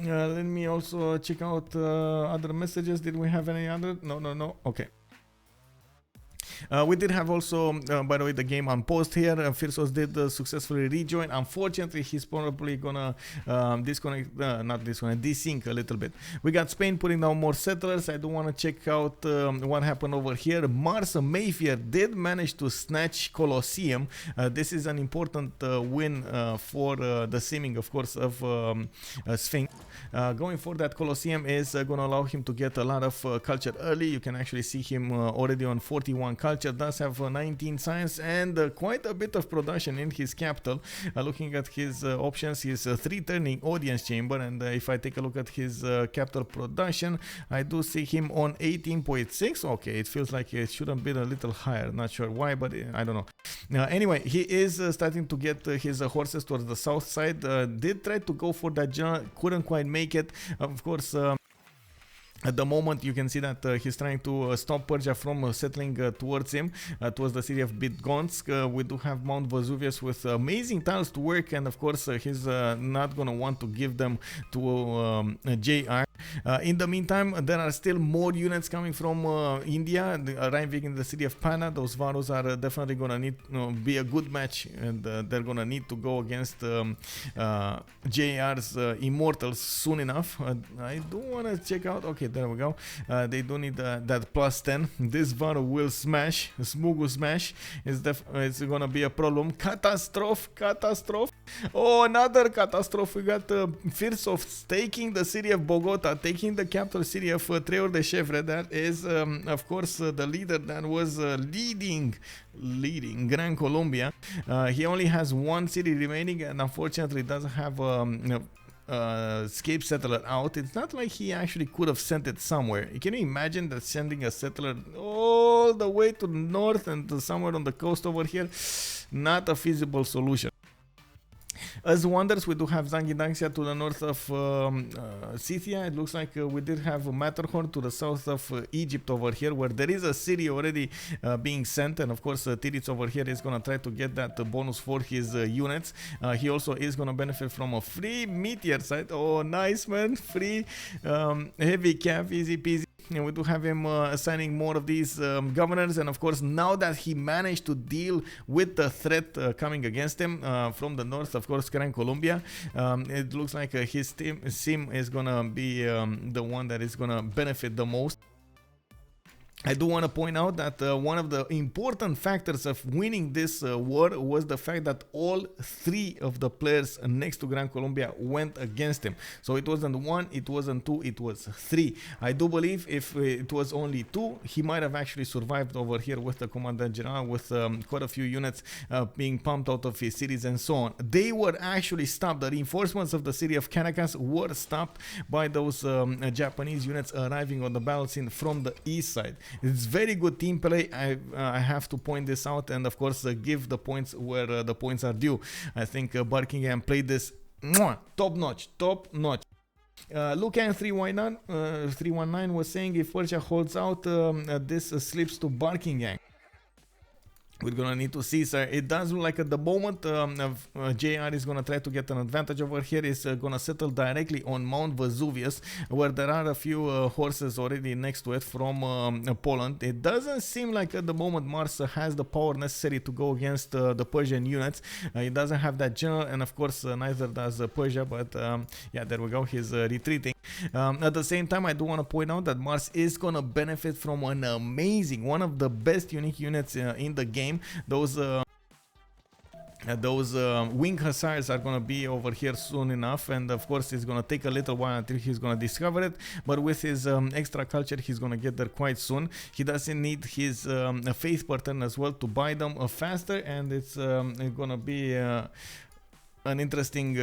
Let me also check out other messages. Did we have any other? No. Okay. We did have also, by the way, the game on post here. Firsos did successfully rejoin. Unfortunately, he's probably gonna desync a little bit. We got Spain putting down more settlers. I do want to check out what happened over here. Mars Mayfair did manage to snatch Colosseum. This is an important win for the simming, of course, of Sphinx. Going for that Colosseum is going to allow him to get a lot of culture early. You can actually see him already on 41 culture. Does have 19 science and quite a bit of production in his capital. Looking at his options, his 3 turning audience chamber, and if I take a look at his capital production, I do see him on 18.6. Okay, it feels like it should have been a little higher. Not sure why, but I don't know. Anyway, he is starting to get his horses towards the south side. Did try to go for that general, couldn't quite make it. Of course, at the moment, you can see that he's trying to stop Persia from settling towards him, towards the city of Bidgonsk. We do have Mount Vesuvius with amazing tiles to work, and of course, he's not going to want to give them to JR. In the meantime, there are still more units coming from India, arriving in the city of Pana. Those Varus are definitely going to need be a good match, and they're going to need to go against JR's Immortals soon enough. I do want to check out. Okay, there we go. They do need that plus 10. This Varu will smash. Smugu smash it's gonna be a problem. Catastrophe. Oh, another catastrophe. We got Firsov taking the city of Bogota, taking the capital city of Treur de Chevre. That is, of course, the leader that was leading Gran Colombia. He only has 1 city remaining, and unfortunately doesn't have escape settler out. It's not like he actually could have sent it somewhere. Can you imagine that sending a settler all the way to the north and to somewhere on the coast over here? Not a feasible solution. As wonders, we do have Zangidanxia to the north of Scythia. It looks like we did have Matterhorn to the south of Egypt over here, where there is a city already being sent, and of course Tiritz over here is going to try to get that bonus for his units. He also is going to benefit from a free meteor site. Oh, nice, man. Free heavy cav, easy peasy. And we do have him assigning more of these governors, and of course, now that he managed to deal with the threat coming against him from the north, of course, Gran Colombia, it looks like his sim is gonna be the one that is gonna benefit the most. I do want to point out that one of the important factors of winning this war was the fact that all three of the players next to Gran Colombia went against him. So it wasn't one, it wasn't two, it was three. I do believe if it was only two, he might have actually survived over here with the Commandant General, with quite a few units being pumped out of his cities and so on. They were actually stopped. The reinforcements of the city of Caracas were stopped by those Japanese units arriving on the battle scene from the east side. It's very good team play. I have to point this out, and of course give the points where the points are due. I think Buckingham played this top notch. Lucan 319 was saying if Persia holds out, this slips to Buckingham. We're gonna need to see, sir. It does look like at the moment JR is gonna try to get an advantage over here. Is gonna settle directly on Mount Vesuvius, where there are a few horses already next to it from Poland. It doesn't seem like at the moment Mars has the power necessary to go against the Persian units. He doesn't have that general, and of course neither does Persia, but yeah, there we go, he's retreating. At the same time, I do want to point out that Mars is gonna benefit from an amazing, one of the best unique units in the game. Those wing hussars are gonna be over here soon enough, and of course it's gonna take a little while until he's gonna discover it, but with his extra culture he's gonna get there quite soon. He doesn't need his faith pattern as well to buy them faster, and it's gonna be an interesting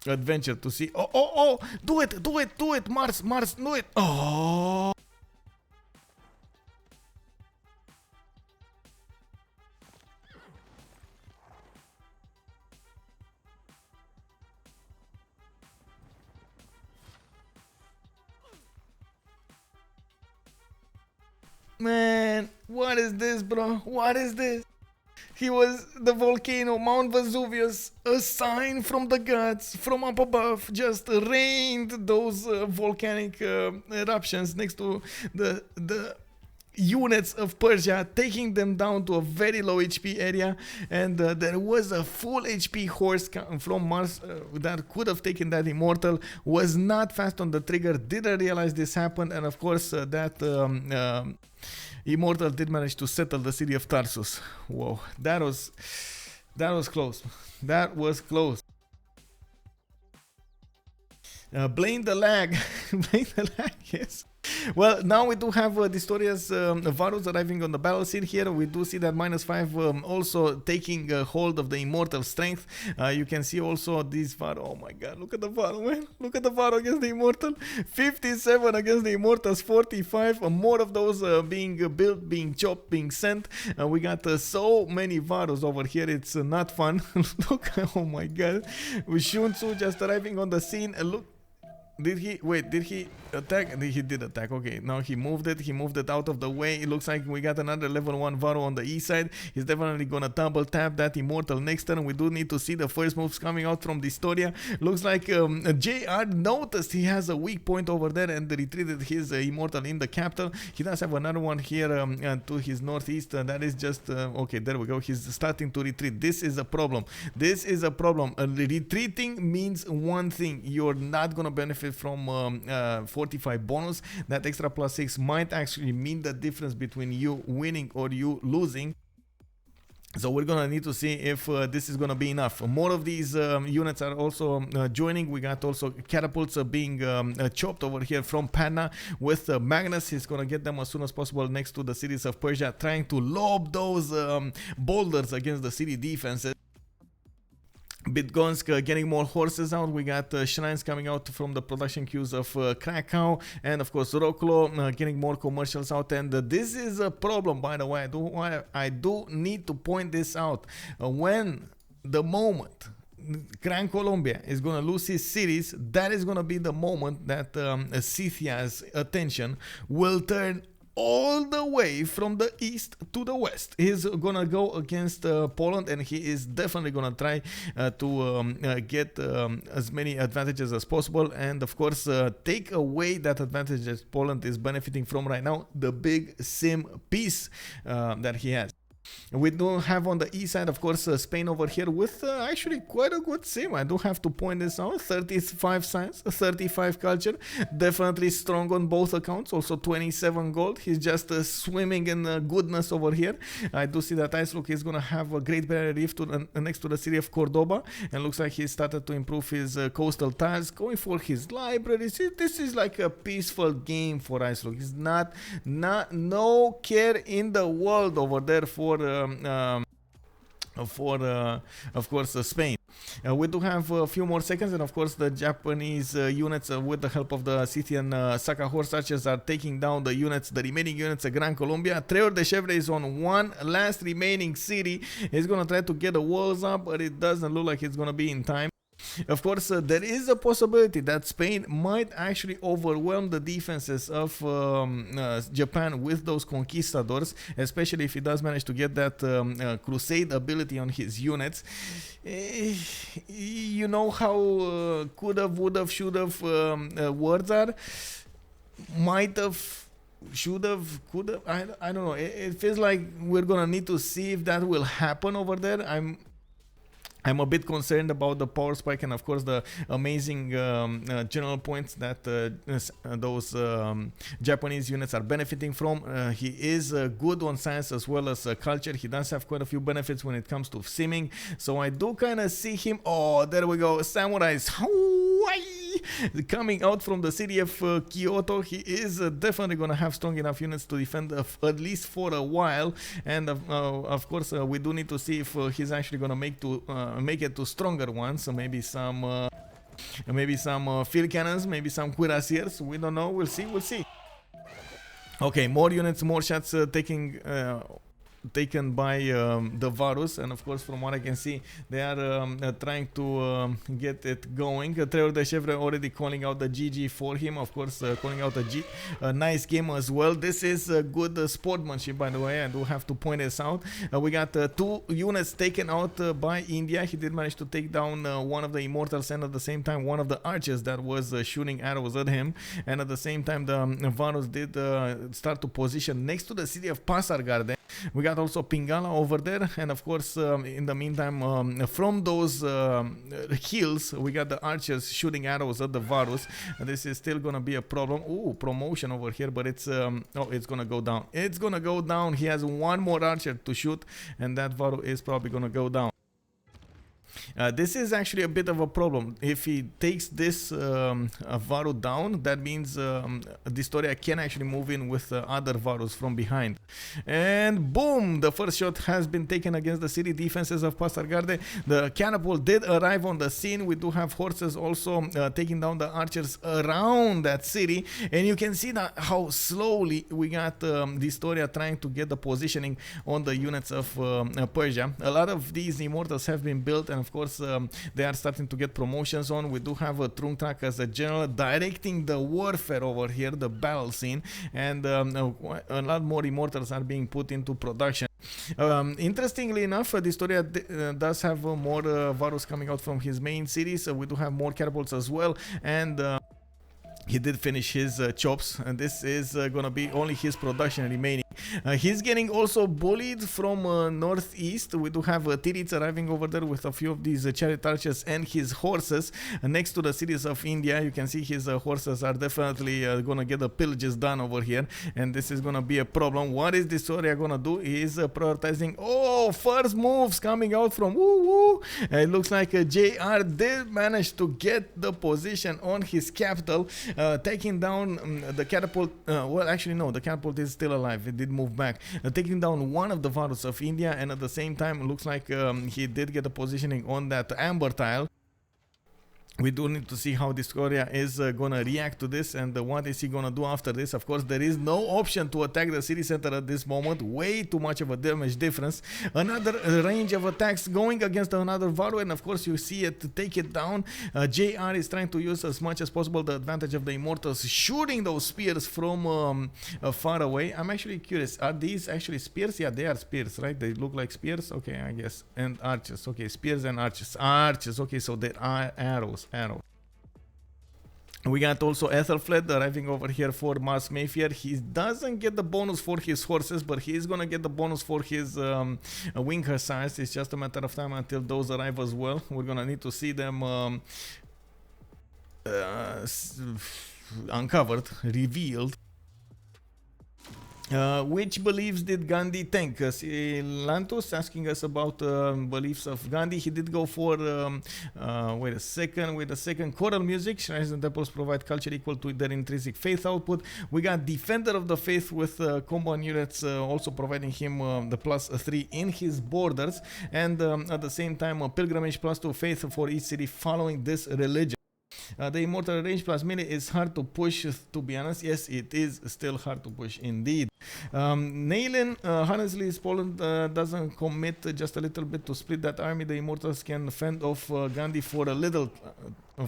adventure to see. Oh, do it, Mars, do it. Oh, man, what is this, bro? What is this? He was the volcano, Mount Vesuvius, a sign from the gods, from up above, just rained those volcanic eruptions next to the units of Persia, taking them down to a very low HP area, and there was a full HP horse from Mars that could have taken that immortal, was not fast on the trigger, didn't realize this happened, and of course that immortal did manage to settle the city of Tarsus. Whoa, that was close. That was close. Blame the lag. Blame the lag, yes. Well, now we do have Distoria's Varus arriving on the battle scene here. We do see that -5 also taking hold of the immortal strength. You can see also these Varus. Oh my god, look at the Varus, man. Look at the Varus against the immortal. 57 against the immortals, 45. More of those being built, being chopped, being sent. We got so many Varus over here. It's not fun. Look, oh my god. With Shunsu just arriving on the scene. Look. Did he attack? He did attack. Okay, now he moved it out of the way. It looks like we got another level 1 Varo on the east side. He's definitely gonna double tap that immortal next turn. We do need to see the first moves coming out from Distoria. Looks like JR noticed he has a weak point over there and retreated his immortal in the capital. He does have another one here to his northeast. That is just okay, there we go. He's starting to retreat. This is a problem. Retreating means one thing: you're not gonna benefit from 45 bonus. That extra +6 might actually mean the difference between you winning or you losing. So we're gonna need to see if this is gonna be enough. More of these units are also joining. We got also catapults being chopped over here from Panna with Magnus. He's gonna get them as soon as possible next to the cities of Persia, trying to lob those boulders against the city defenses. Bitgonsk getting more horses out. We got shrines coming out from the production queues of Krakow, and of course Roklo getting more commercials out. And this is a problem, by the way. I do need to point this out. When the moment Gran Colombia is going to lose his cities, that is going to be the moment that Scythia's attention will turn all the way from the east to the west. He's gonna go against Poland, and he is definitely gonna try to get as many advantages as possible, and of course take away that advantage that Poland is benefiting from right now, the big sim piece that he has. We do have on the east side, of course, Spain over here with actually quite a good sim. I do have to point this out. 35 science, 35 culture. Definitely strong on both accounts. Also 27 gold. He's just swimming in goodness over here. I do see that Ice Look is going to have a Great Barrier Reef next to the city of Cordoba. And looks like he started to improve his coastal tiles, going for his libraries. This is like a peaceful game for Ice Look. It's no care in the world over there for of course Spain. We do have a few more seconds, and of course the Japanese units with the help of the Scythian Saka horse archers are taking down the remaining units of Gran Colombia. Trevor de Chevre is on one last remaining city. He's gonna try to get the walls up, but it doesn't look like it's gonna be in time. Of course, there is a possibility that Spain might actually overwhelm the defenses of Japan with those conquistadors, especially if he does manage to get that crusade ability on his units. You know how could have, would have, should have words are? Might have, should have, could have, I don't know. It feels like we're gonna need to see if that will happen over there. I'm a bit concerned about the power spike and of course the amazing general points that those Japanese units are benefiting from. He is good on science as well as culture. He does have quite a few benefits when it comes to simming. So I do kind of see him. Oh, there we go. Samurais. Coming out from the city of Kyoto. He is definitely going to have strong enough units to defend at least for a while. And of course, we do need to see if he's actually going to make it to stronger ones. So maybe some field cannons, maybe some cuirassiers. We don't know. We'll see. Okay, more units, more shots taken by the Varus, and of course from what I can see they are trying to get it going. Trevor de Chevre already calling out the GG for him, of course calling out a nice game as well. This is good sportsmanship, by the way. I do have to point this out. We got 2 units taken out by India. He did manage to take down one of the immortals and at the same time one of the archers that was shooting arrows at him, and at the same time the Varus did start to position next to the city of Pasargade. We got also Pingala over there, and of course in the meantime from those hills we got the archers shooting arrows at the Varus. This is still gonna be a problem. Ooh, promotion over here, but it's it's gonna go down. It's gonna go down. He has one more archer to shoot, and that Varus is probably gonna go down. This is actually a bit of a problem. If he takes this Varu down, that means Distoria can actually move in with other Varus from behind. And boom! The first shot has been taken against the city defenses of Pasargade. The catapult did arrive on the scene. We do have horses also taking down the archers around that city. And you can see that how slowly we got Distoria trying to get the positioning on the units of Persia. A lot of these immortals have been built, and of course they are starting to get promotions on. We do have a Trungtrak as a general directing the warfare over here, the battle scene, and a lot more immortals are being put into production. Interestingly enough, Distoria does have more Varus coming out from his main cities. We do have more catapults as well, and he did finish his chops, and this is gonna be only his production remaining. He's getting also bullied from northeast. We do have Tirits arriving over there with a few of these chariot archers and his horses next to the cities of India. You can see his horses are definitely gonna get the pillages done over here, and this is gonna be a problem. What is Distoria gonna do? He is prioritizing first moves coming out from it looks like JR did manage to get the position on his capital, taking down the catapult. Well, actually no, the catapult is still alive. It did move back, taking down one of the Varus of India, and at the same time it looks like he did get a positioning on that amber tile. We do need to see how Distoria is gonna react to this, and what is he gonna do after this. Of course, there is no option to attack the city center at this moment. Way too much of a damage difference. Another range of attacks going against another Varu, and of course you see it to take it down. JR is trying to use as much as possible the advantage of the immortals, shooting those spears from far away. I'm actually curious, are these actually spears? Yeah, they are spears, right? They look like spears. Okay, I guess. And archers. Okay, spears and archers. Okay, so they are arrows. We got also Ethelfled arriving over here for Mars Mayfair. He doesn't get the bonus for his horses, but he's gonna get the bonus for his wing hussars. It's just a matter of time until those arrive as well. We're gonna need to see them uncovered, revealed. Which beliefs did Gandhi tank? Lantus asking us about beliefs of Gandhi. He did go for wait a second, choral music. Shrines and temples provide culture equal to their intrinsic faith output. We got defender of the faith with combat units also providing him the +3 in his borders, and at the same time a pilgrimage +2 faith for each city following this religion. The immortal range plus melee is hard to push, to be honest. Yes, it is still hard to push indeed. Nailin, honestly, Poland doesn't commit just a little bit to split that army. The immortals can fend off Gandhi for a little,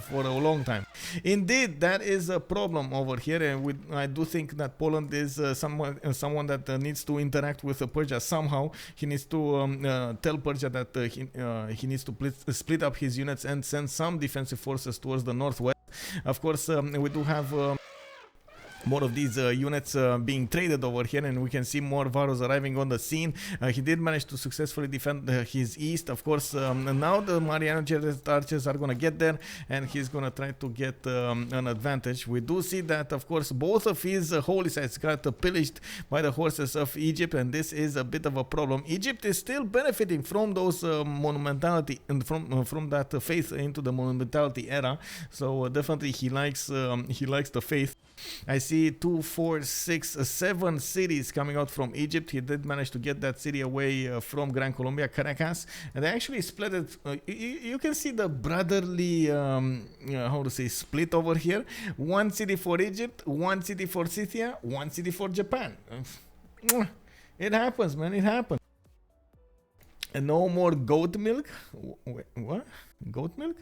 for a long time. Indeed, that is a problem over here, and I do think that Poland is someone that needs to interact with Persia somehow. He needs to tell Persia that he needs to split up his units and send some defensive forces towards the northwest. Of course, we do have more of these units being traded over here, and we can see more Varos arriving on the scene. He did manage to successfully defend his east. Of course, now the Mariano archers are gonna get there, and he's gonna try to get an advantage. We do see that, of course, both of his holy sites got pillaged by the horses of Egypt, and this is a bit of a problem. Egypt is still benefiting from those monumentality and from that faith into the monumentality era. So definitely he likes the faith. I see 2, 4, 6, 7 cities coming out from Egypt. He did manage to get that city away from Gran Colombia, Caracas, and they actually split it. You can see the brotherly, how to say, split over here. 1 city for Egypt, 1 city for Scythia, 1 city for Japan. It happens, man. It happens. And no more goat milk. Wait, what? Goat milk?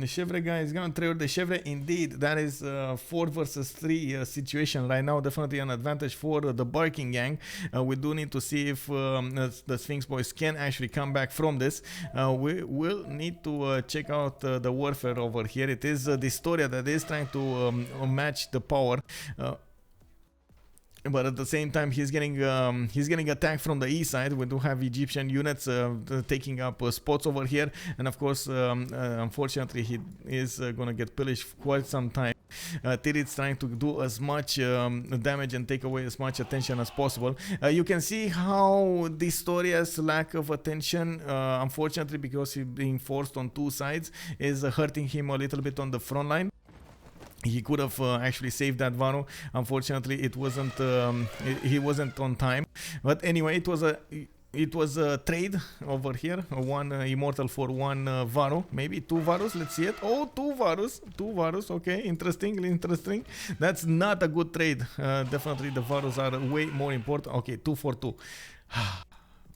Chevre guy is gonna trade the Chevre. Indeed, that is 4 versus 3 situation right now. Definitely an advantage for the barking gang. We do need to see if the Sphinx boys can actually come back from this. We will need to check out the warfare over here. It is the Historia that is trying to match the power. But at the same time, he's getting attacked from the east side. We do have Egyptian units taking up spots over here, and of course, unfortunately, he is gonna get pillaged for quite some time. Tirit's trying to do as much damage and take away as much attention as possible. You can see how the Historia's lack of attention, unfortunately, because he's being forced on 2 sides, is hurting him a little bit on the front line. He could have actually saved that Varo. Unfortunately, it wasn't. He wasn't on time. But anyway, it was a trade over here. 1 immortal for 1 Varo, maybe 2 Varos. Let's see it. Oh, 2 Varos. Okay, interesting. That's not a good trade. Definitely, the Varos are way more important. Okay, 2 for 2.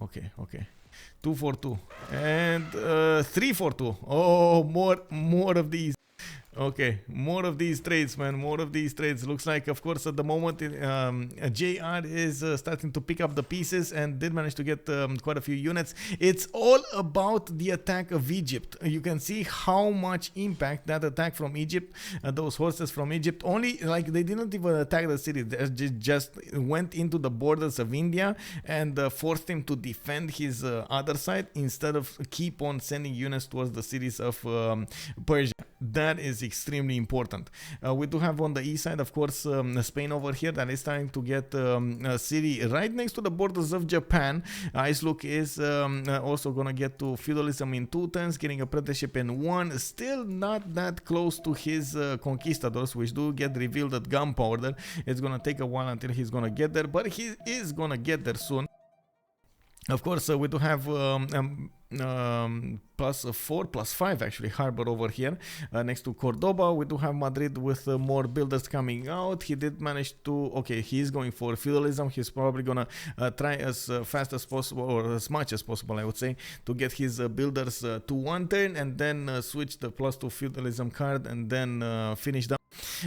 Okay. 2 for 2 and 3 for 2. Oh, more of these. Okay, more of these trades, man. More of these trades. Looks like, of course, at the moment, JR is starting to pick up the pieces and did manage to get quite a few units. It's all about the attack of Egypt. You can see how much impact that attack from Egypt, those horses from Egypt, only, like, they didn't even attack the city. They just went into the borders of India and forced him to defend his other side instead of keep on sending units towards the cities of Persia. That is extremely important. We do have on the east side, of course, Spain over here that is trying to get a city right next to the borders of Japan. Icelook is also gonna get to feudalism in 2 turns, getting apprenticeship in 1. Still not that close to his conquistadors, which do get revealed at gunpowder. It's gonna take a while until he's gonna get there, but he is gonna get there soon. Of course, we do have +4, +5 actually harbor over here next to Cordoba. We do have Madrid with more builders coming out. He did manage to, okay, he's going for feudalism. He's probably gonna try as fast as possible, or as much as possible, I would say, to get his builders to 1 turn and then switch the +2 feudalism card and then finish them.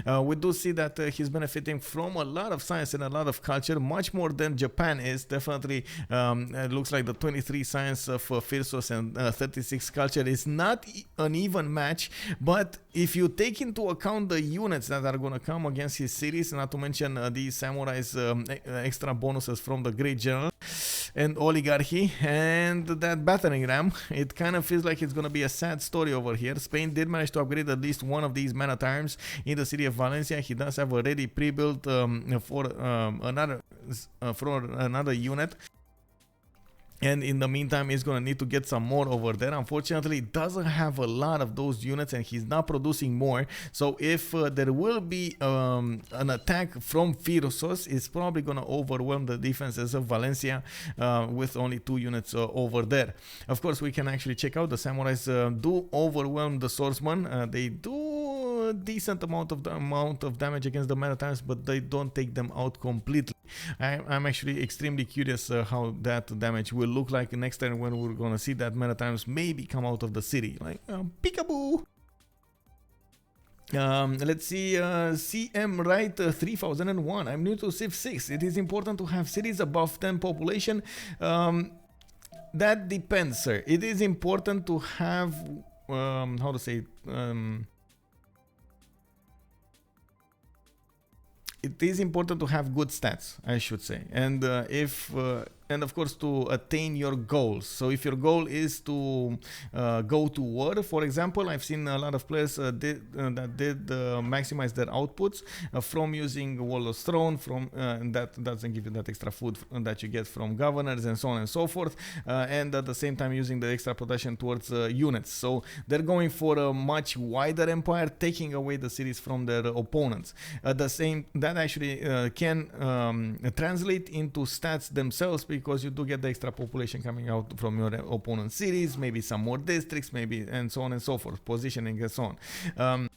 We do see that he's benefiting from a lot of science and a lot of culture, much more than Japan is. Definitely, it looks like the 23 science of Firsos and 36 culture is not an even match. But if you take into account the units that are going to come against his cities, not to mention these samurais extra bonuses from the Great General and Oligarchy and that battering ram, it kind of feels like it's going to be a sad story over here. Spain did manage to upgrade at least one of these man at arms in the city of Valencia. He does have already pre-built for another unit. And in the meantime, he's going to need to get some more over there. Unfortunately, he doesn't have a lot of those units and he's not producing more. So if there will be an attack from Firsos, it's probably going to overwhelm the defenses of Valencia with only 2 units over there. Of course, we can actually check out the samurais do overwhelm the swordsman. They do a decent amount of damage against the man-at-arms, but they don't take them out completely. I'm actually extremely curious how that damage will look like next time when we're gonna see that man-at-arms maybe come out of the city, like peekaboo. Let's see, CM Right 3001. I'm new to Civ 6. It is important to have cities above 10 population. That depends, sir. It is important to have how to say it, it is important to have good stats, I should say, and and of course to attain your goals. So if your goal is to go to war, for example, I've seen a lot of players that did maximize their outputs from using Wall of Throne, from that doesn't give you that extra food that you get from governors and so on and so forth, and at the same time using the extra production towards units. So they're going for a much wider empire, taking away the cities from their opponents. The same that actually can translate into stats themselves, because you do get the extra population coming out from your opponent's cities, maybe some more districts, maybe, and so on and so forth, positioning and so on.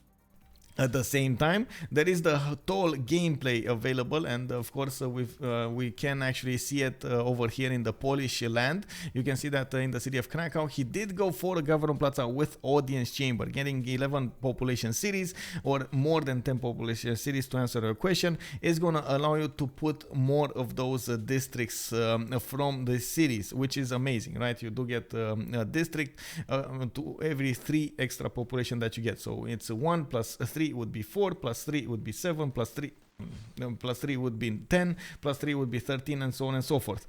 At the same time, there is the whole gameplay available, and of course we can actually see it over here in the Polish land. You can see that in the city of Krakow, he did go for a government plaza with audience chamber, getting 11 population cities or more than 10 population cities. To answer your question, is going to allow you to put more of those districts from the cities, which is amazing, right? You do get a district to every 3 extra population that you get. So it's 1 plus 3 would be 4, plus 3 would be 7, plus 3 would be 10, plus 3 would be 13, and so on and so forth.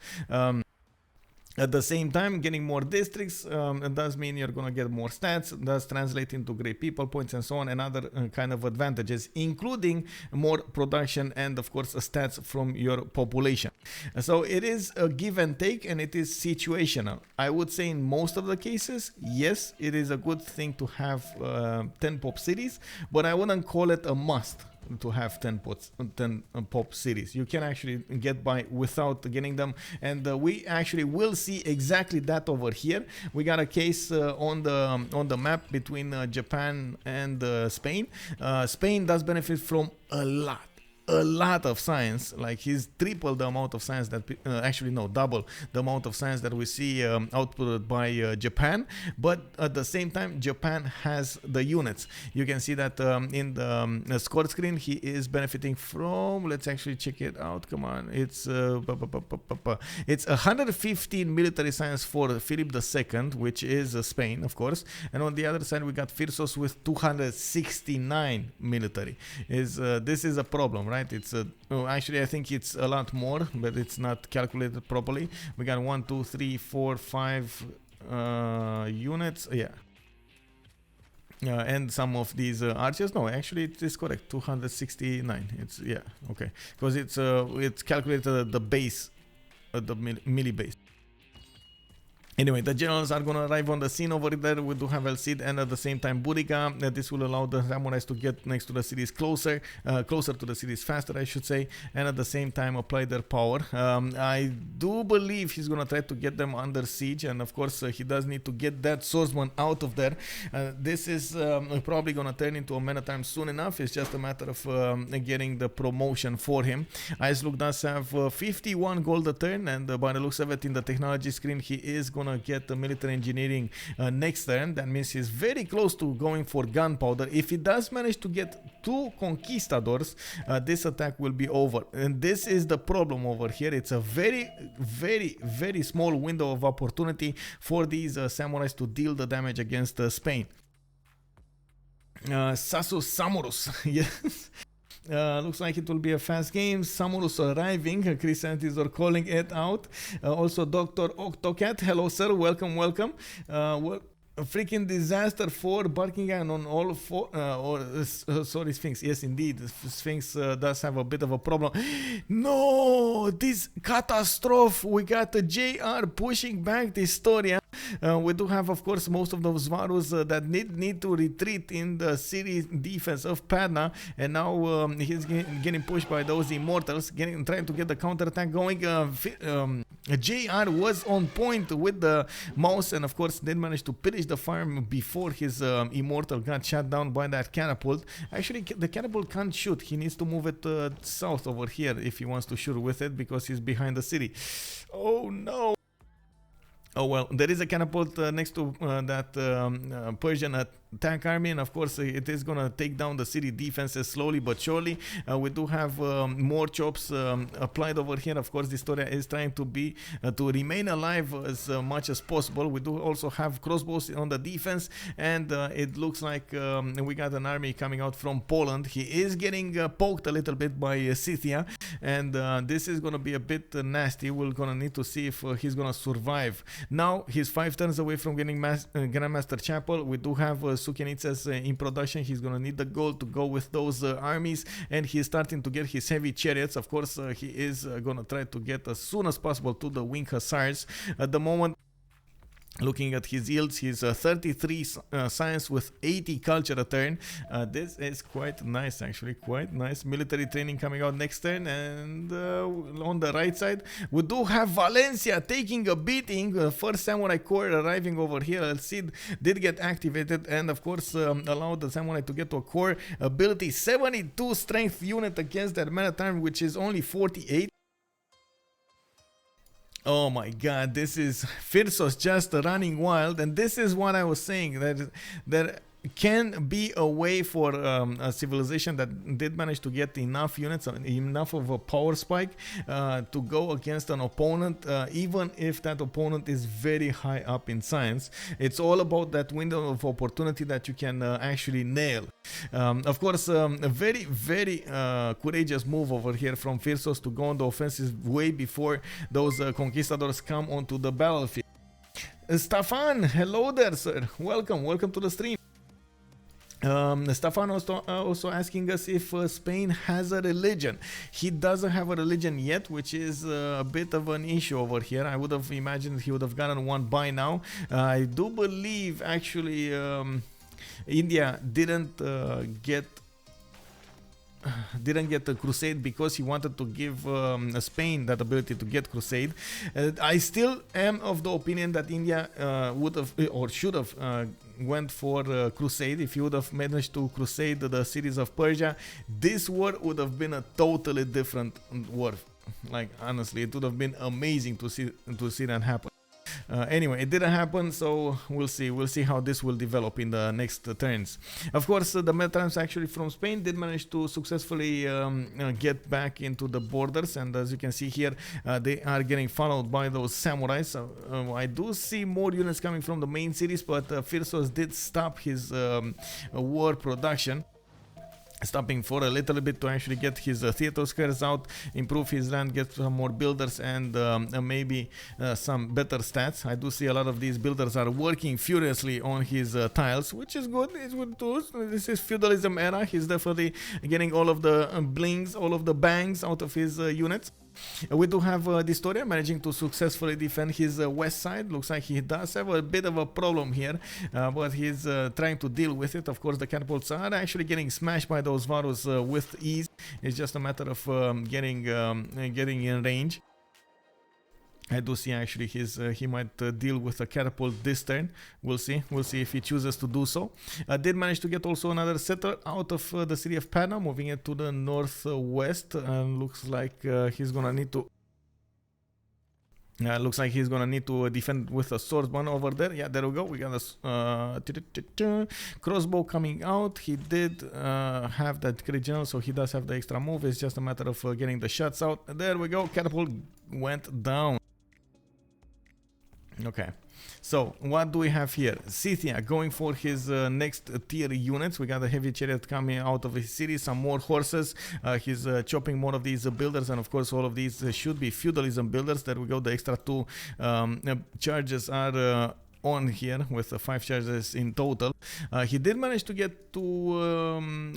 At the same time, getting more districts does mean you're going to get more stats, does translate into great people points and so on, and other kind of advantages, including more production and of course stats from your population. So it is a give and take, and it is situational. I would say in most of the cases, yes, it is a good thing to have 10 pop cities, but I wouldn't call it a must to have 10 pop cities. You can actually get by without getting them, and we actually will see exactly that over here. We got a case on the map between Japan and Spain. Spain does benefit from a lot of science, like he's triple the amount of science that actually no, double the amount of science that we see outputted by Japan. But at the same time, Japan has the units. You can see that in the score screen, he is benefiting from, let's actually check it out, come on, it's 115 military science for Philip II, which is Spain, of course, and on the other side we got Firsos with 269 military. This is a problem, right? It's actually I think it's a lot more, but it's not calculated properly. We got 1, 2, 3, 4, 5 units, and some of these archers. No, actually it is correct, 269. It's okay, because it's calculated at the base, at the melee base. Anyway, the generals are going to arrive on the scene over there. We do have El Cid and at the same time Buriga. This will allow the samurais to get next to the cities closer to the cities faster, I should say, and at the same time apply their power. I do believe he's going to try to get them under siege, and of course he does need to get that swordsman out of there. This is probably going to turn into a man-at-arms soon enough. It's just a matter of getting the promotion for him. Icelook does have 51 gold a turn, and by the looks of it in the technology screen, he is going to gonna get the military engineering next turn. That means he's very close to going for gunpowder. If he does manage to get 2 conquistadors, this attack will be over. And this is the problem over here. It's a very small window of opportunity for these samurais to deal the damage against Spain. Sasus Samurus, yes. Looks like it will be a fast game. Samurus arriving. Chrysanthemums are calling it out. Also, Dr. Octocat. Hello, sir. Welcome. A freaking disaster for Buckingham on all four. Sorry, Sphinx. Yes, indeed. Sphinx does have a bit of a problem. No, this catastrophe. We got the JR pushing back the Historia. We do have, of course, most of those Varus that need to retreat in the city defense of Padna, and now he's getting pushed by those Immortals, trying to get the counterattack going. JR was on point with the mouse, and of course did manage to finish the farm before his Immortal got shot down by that catapult. Actually, the catapult can't shoot. He needs to move it south over here if he wants to shoot with it, because he's behind the city. Oh no! Oh well, there is a catapult next to that Persian tank army, and of course it is gonna take down the city defenses slowly but surely. We do have more chops applied over here. Of course, this Historia is trying to be to remain alive as much as possible. We do also have crossbows on the defense, and it looks like we got an army coming out from Poland. He is getting poked a little bit by Scythia, and this is gonna be a bit nasty. We're gonna need to see if he's gonna survive. Now he's 5 turns away from getting Grandmaster Chapel. We do have Sukenitsas in production. He's gonna need the gold to go with those armies, and he's starting to get his heavy chariots. Of course, he is gonna try to get as soon as possible to the wing hussars. At the moment, looking at his yields, he's 33 science with 80 culture a turn. This is quite nice, actually, quite nice. Military training coming out next turn, and on the right side, we do have Valencia taking a beating. First Samurai Corps arriving over here. Alcid did get activated, and of course allowed the Samurai to get to a core ability. 72 strength unit against that man at arm, which is only 48. Oh my god, this is Firsos just running wild, and this is what I was saying, that there can be a way for a civilization that did manage to get enough units, enough of a power spike to go against an opponent, even if that opponent is very high up in science. It's all about that window of opportunity that you can actually nail. Of course, a very courageous move over here from Firsos to go on the offensive way before those conquistadors come onto the battlefield. Stefan, hello there, sir. Welcome to the stream. Stefan also asking us if Spain has a religion. He doesn't have a religion yet, which is a bit of an issue over here. I would have imagined he would have gotten one by now. I do believe actually India didn't get a crusade because he wanted to give Spain that ability to get crusade. I still am of the opinion that India would have or should have went for crusade. If he would have managed to crusade the cities of Persia, this war would have been a totally different war. Like, honestly, it would have been amazing to see that happen. Anyway, it didn't happen, so we'll see how this will develop in the next turns. Of course, the Mediterraneans actually from Spain did manage to successfully get back into the borders, and as you can see here, they are getting followed by those samurais. I do see more units coming from the main cities, but Firsos did stop his war production, stopping for a little bit to actually get his theater squares out, improve his land, get some more builders, and maybe some better stats. I do see a lot of these builders are working furiously on his tiles, which is good. It's good too. This is feudalism era. He's definitely getting all of the blings, all of the bangs out of his units. We do have Historia managing to successfully defend his west side. Looks like he does have a bit of a problem here, but he's trying to deal with it. Of course, the catapults are actually getting smashed by those Varus with ease. It's just a matter of getting in range. I do see actually he might deal with a catapult this turn. We'll see if he chooses to do so. Did manage to get also another settler out of the city of Padna, moving it to the northwest. Looks like he's gonna need to Looks like he's gonna need to defend with a swordsman over there. Yeah, there we go. We got a crossbow coming out. He did have that crit general, so he does have the extra move. It's just a matter of getting the shots out. There we go. Catapult went down. Okay, so what do we have here? Scythia going for his next tier units. We got a heavy chariot coming out of his city, some more horses. He's chopping more of these builders, and of course all of these should be feudalism builders. There we go. The extra 2 charges are on here with 5 charges in total. He did manage to get to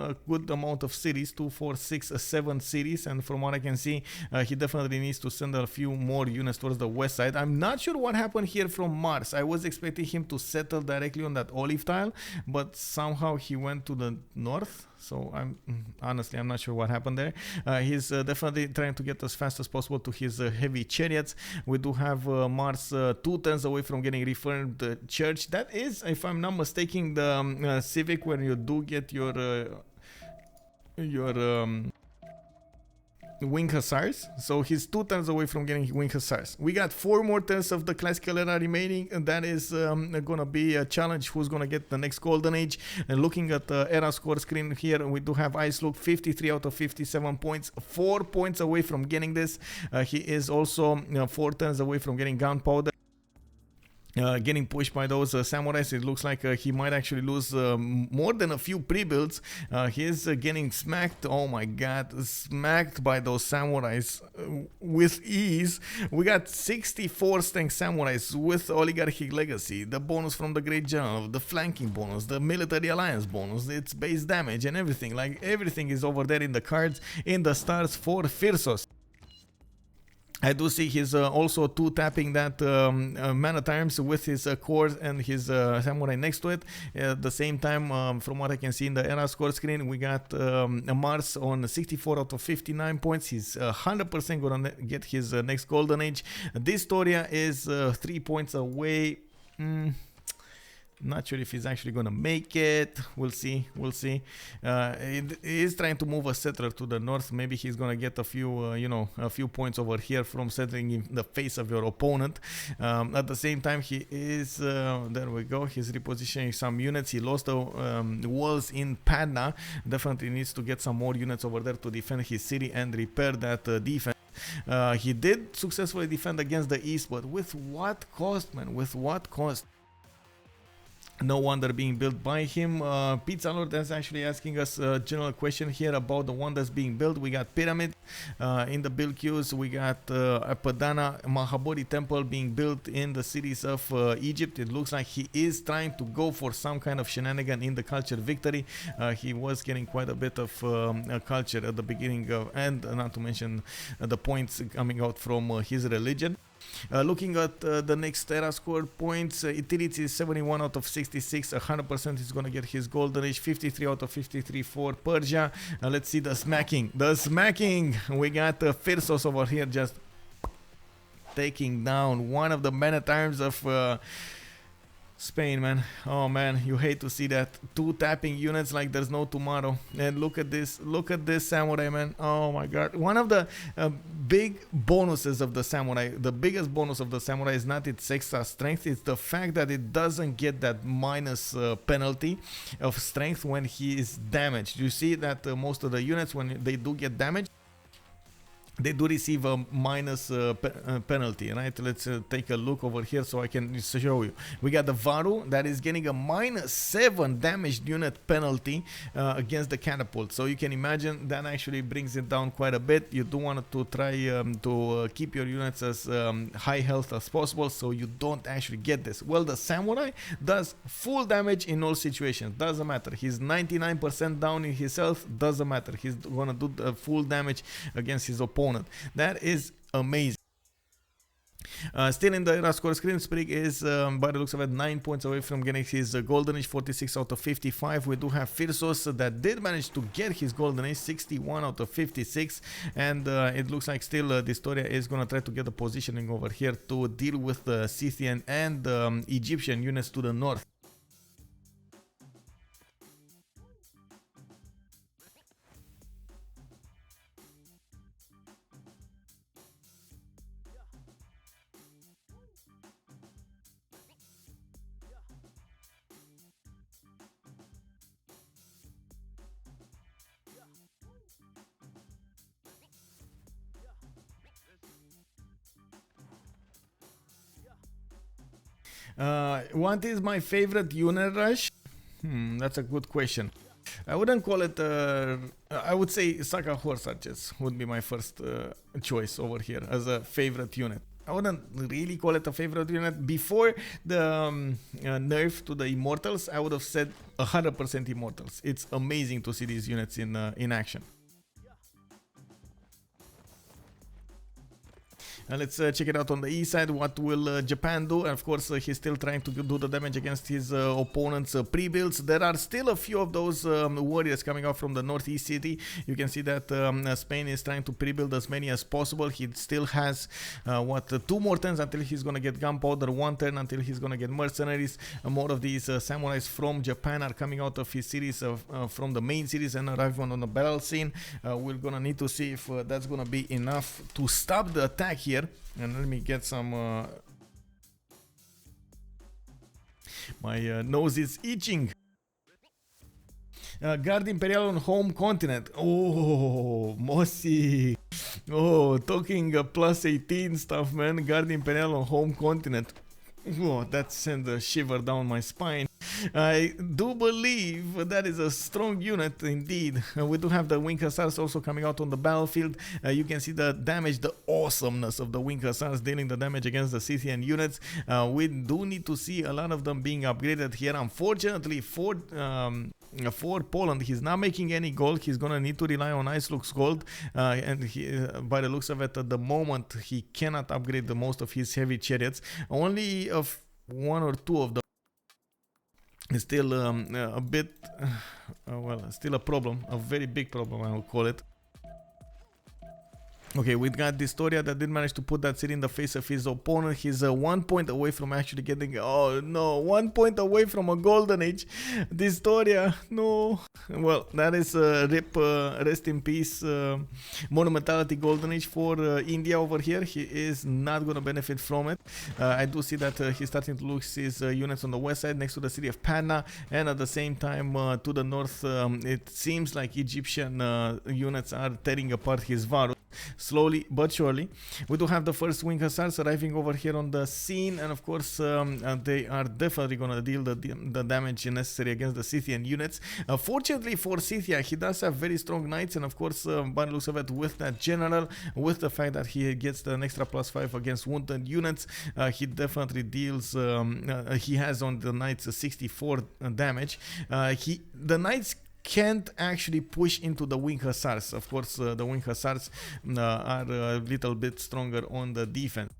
a good amount of cities, 2, 4, 6, 7 cities, and from what I can see, he definitely needs to send a few more units towards the west side. I'm not sure what happened here from Mars. I was expecting him to settle directly on that olive tile, but somehow he went to the north. So I'm not sure what happened there. He's definitely trying to get as fast as possible to his heavy chariots. We do have Mars 2 turns away from getting reformed church. That is, if I'm not mistaken, the civic where you do get your wing hussars. So he's 2 turns away from getting wing hussars. We got 4 more turns of the classical era remaining, and that is gonna be a challenge. Who's gonna get the next golden age? And looking at the era score screen here, we do have Ice Look 53 out of 57 points, 4 points away from getting this. He is also 4 turns away from getting gunpowder. Getting pushed by those samurais. It looks like he might actually lose more than a few pre-builds. He's getting smacked, oh my god, smacked by those samurais with ease. We got 64 strength samurais with oligarchic legacy, the bonus from the great general, the flanking bonus, the military alliance bonus, its base damage and everything. Like everything is over there in the cards, in the stars for Firsos. I do see he's also 2-tapping that man at arms with his core and his samurai next to it. At the same time, from what I can see in the era score screen, we got Mars on 64 out of 59 points. He's 100% gonna get his next golden age. This Storia is 3 points away. Not sure if he's actually gonna make it. We'll see. He is trying to move a settler to the north. Maybe he's gonna get a few a few points over here from settling in the face of your opponent. At the same time, he is there we go, he's repositioning some units. He lost the walls in Padna. Definitely needs to get some more units over there to defend his city and repair that defense. He did successfully defend against the east, but with what cost, man? With what cost? No wonder being built by him. Pizza Lord is actually asking us a general question here about the one that's being built. We got Pyramid in the build queues. We got Apadana Mahabodhi Temple being built in the cities of Egypt. It looks like he is trying to go for some kind of shenanigan in the culture victory. He was getting quite a bit of culture at the beginning of, and not to mention the points coming out from his religion. Looking at the next era score points, Itility is 71 out of 66, 100% is gonna get his golden age, 53 out of 53 for Persia. Let's see the smacking. We got Firsos over here just taking down one of the men-at-arms of Spain, man. Oh man, you hate to see that. 2-tapping units like there's no tomorrow. And look at this samurai, man. Oh my god. One of the big bonuses of the samurai, the biggest bonus of the samurai is not its extra strength, it's the fact that it doesn't get that minus penalty of strength when he is damaged. You see that most of the units, when they do get damaged, they do receive a minus penalty, right? Let's take a look over here so I can show you. We got the Varu that is getting a -7 damaged unit penalty against the catapult. So you can imagine that actually brings it down quite a bit. You do want to try to keep your units as high health as possible so you don't actually get this. Well, the Samurai does full damage in all situations. Doesn't matter. He's 99% down in his health. Doesn't matter. He's gonna do full damage against his opponent. That is amazing. Still in the era score screen, Sprig is, by the looks of it, 9 points away from getting his golden age, 46 out of 55. We do have Firsos that did manage to get his golden age, 61 out of 56. And it looks like still Dystoria is going to try to get the positioning over here to deal with the Scythian and Egyptian units to the north. What is my favorite unit rush? That's a good question. I wouldn't call it. I would say Saga Horse Archers would be my first choice over here as a favorite unit. I wouldn't really call it a favorite unit. Before the nerf to the Immortals, I would have said 100% Immortals. It's amazing to see these units in action. Let's check it out on the east side. What will Japan do? And of course, he's still trying to do the damage against his opponent's pre-builds. There are still a few of those warriors coming out from the northeast city. You can see that Spain is trying to pre-build as many as possible. He still has, 2 more turns until he's going to get gunpowder, 1 turn until he's going to get mercenaries. More of these samurais from Japan are coming out of his series, from the main series, and arriving on the battle scene. We're going to need to see if that's going to be enough to stop the attack here. And let me get some my nose is itching. Guard Imperial on home continent. Oh, Mossy. Oh, talking plus 18 stuff, man. Guard Imperial on home continent. Oh, that sent a shiver down my spine. I do believe that is a strong unit indeed. We do have the Wing Hussars also coming out on the battlefield. You can see the damage, the awesomeness of the Wing Hussars dealing the damage against the Scythian units. We do need to see a lot of them being upgraded here. Unfortunately for Poland, he's not making any gold. He's gonna need to rely on Ice Lux gold, and by the looks of it, at the moment he cannot upgrade the most of his heavy chariots. Only of 1 or 2 of them is still a bit, still a problem, a very big problem, I will call it. Okay, we got Distoria that did manage to put that city in the face of his opponent. He's 1 point away from actually getting, oh no, 1 point away from a golden age. Distoria, no. Well, that is rip, rest in peace, monumentality golden age for India over here. He is not going to benefit from it. I do see that he's starting to lose his units on the west side next to the city of Panna, and at the same time to the north, it seems like Egyptian units are tearing apart his Varus. Slowly but surely. We do have the first Wing Hussars arriving over here on the scene, and of course they are definitely gonna deal the damage necessary against the Scythian units. Fortunately for Scythia, he does have very strong knights, and of course by the looks of it, with that general, with the fact that he gets an extra +5 against wounded units, he definitely deals, he has on the knights 64 damage. The knights can't actually push into the Wing Hussars. Of course, the Wing Hussars are a little bit stronger on the defense.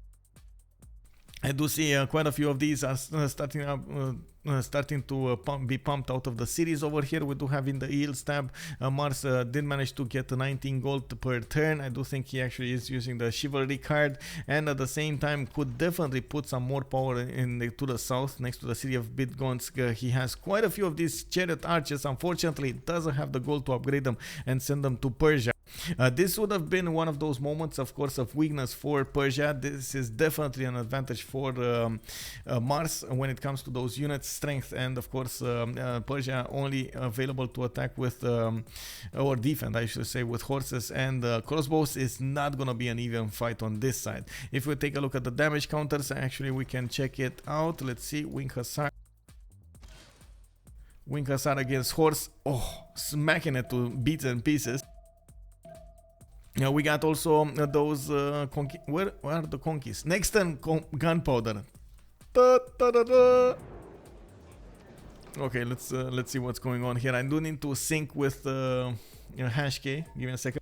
I do see quite a few of these are starting to be pumped out of the series over here. We do have in the Eel Stab, Mars did manage to get 19 gold per turn. I do think he actually is using the Chivalry card, and at the same time could definitely put some more power to the south next to the city of Bitgonsk. He has quite a few of these chariot archers. Unfortunately, doesn't have the gold to upgrade them and send them to Persia. This would have been one of those moments, of course, of weakness for Persia. This is definitely an advantage for Mars when it comes to those units' strength, and of course Persia only available to attack with or defend, I should say, with horses and crossbows. Is not gonna be an even fight on this side. If we take a look at the damage counters, actually we can check it out. Let's see. Wing Hussar against horse, oh, smacking it to bits and pieces. We got also those where are the conquests? Next turn, gunpowder. Okay, let's see what's going on here. I do need to sync with hash key. Give me a second.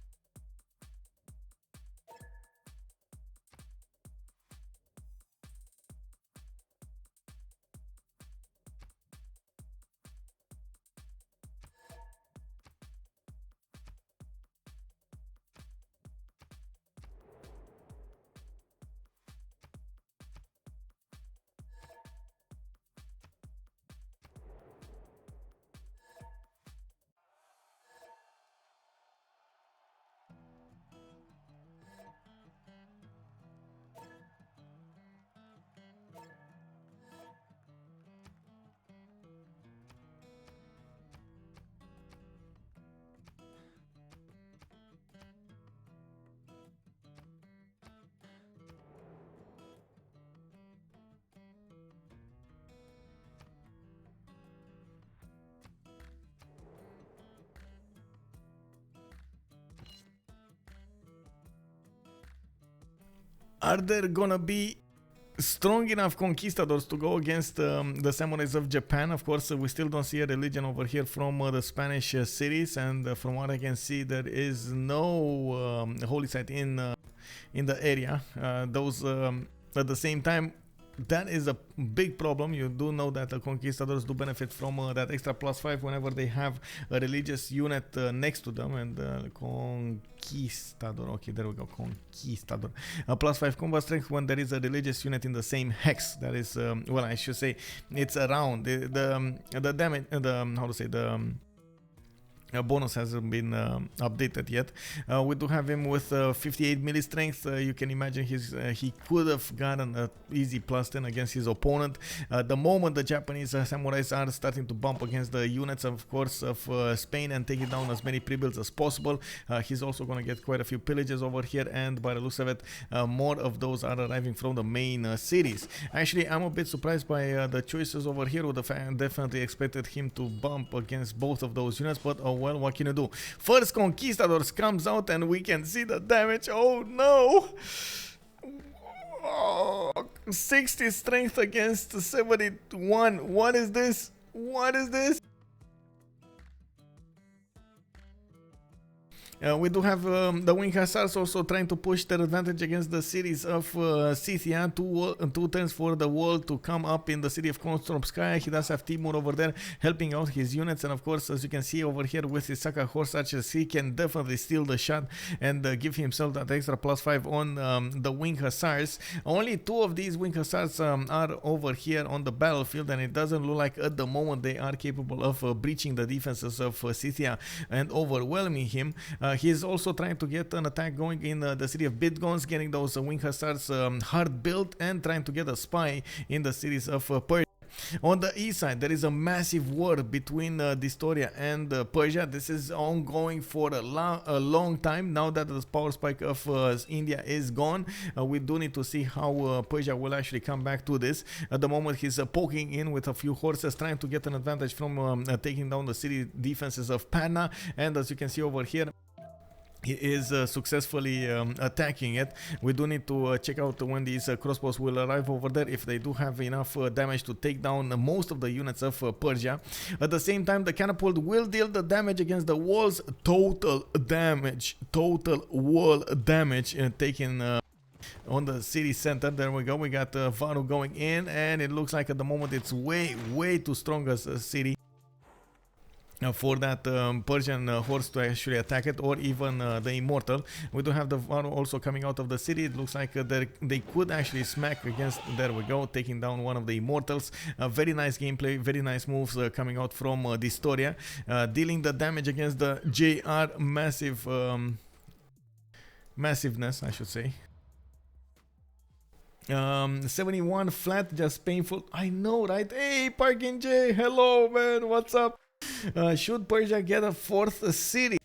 Are there gonna be strong enough conquistadors to go against the samurais of Japan? Of course, we still don't see a religion over here from the Spanish cities, and from what I can see, there is no holy site in the area. Those at the same time, that is a big problem. You do know that the conquistadors do benefit from that extra +5 whenever they have a religious unit next to them, and conquistador, okay, there we go, conquistador, a +5 combat strength when there is a religious unit in the same hex. That is, well, I should say it's around the damage, how to say, the bonus hasn't been updated yet. We do have him with 58 melee strength. You can imagine he could have gotten an easy +10 against his opponent. The moment the Japanese samurais are starting to bump against the units, of course, of Spain and taking down as many pre-builds as possible, he's also going to get quite a few pillages over here, and by the looks of it, more of those are arriving from the main cities. Actually, I'm a bit surprised by the choices over here. Would have definitely expected him to bump against both of those units, but well, what can you do? First Conquistadors comes out and we can see the damage. Oh no! Oh, 60 strength against 71. What is this? What is this? We do have the Wing Hussars also trying to push their advantage against the cities of Scythia. Two turns for the wall to come up in the city of Konstropskaya. He does have Timur over there helping out his units, and of course, as you can see over here with his Saka horse archers, he can definitely steal the shot and give himself that extra +5 on the Wing Hussars. Only 2 of these Wing Hussars are over here on the battlefield, and it doesn't look like at the moment they are capable of breaching the defenses of Scythia and overwhelming him. He is also trying to get an attack going in the city of Bitgons, getting those Wing Hussars hard built, and trying to get a spy in the cities of Persia. On the east side, there is a massive war between Dystoria and Persia. This is ongoing for a long time. Now that the power spike of India is gone, we do need to see how Persia will actually come back to this. At the moment, he's poking in with a few horses, trying to get an advantage from taking down the city defenses of Panna. And as you can see over here, he is successfully attacking it. We do need to check out when these crossbows will arrive over there, if they do have enough damage to take down most of the units of Persia. At the same time, the catapult will deal the damage against the walls. Total damage, total wall damage taken on the city center. There we go. We got Varu going in, and it looks like at the moment it's way too strong as a city for that Persian horse to actually attack it, or even the Immortal. We do have the Varu also coming out of the city. It looks like they could actually smack against, there we go, taking down one of the Immortals. Very nice gameplay, very nice moves coming out from Dystoria, dealing the damage against the JR massiveness, I should say. 71 flat, just painful. I know, right? Hey, Parkin J, hello man, what's up? Should Persia get a 4th city?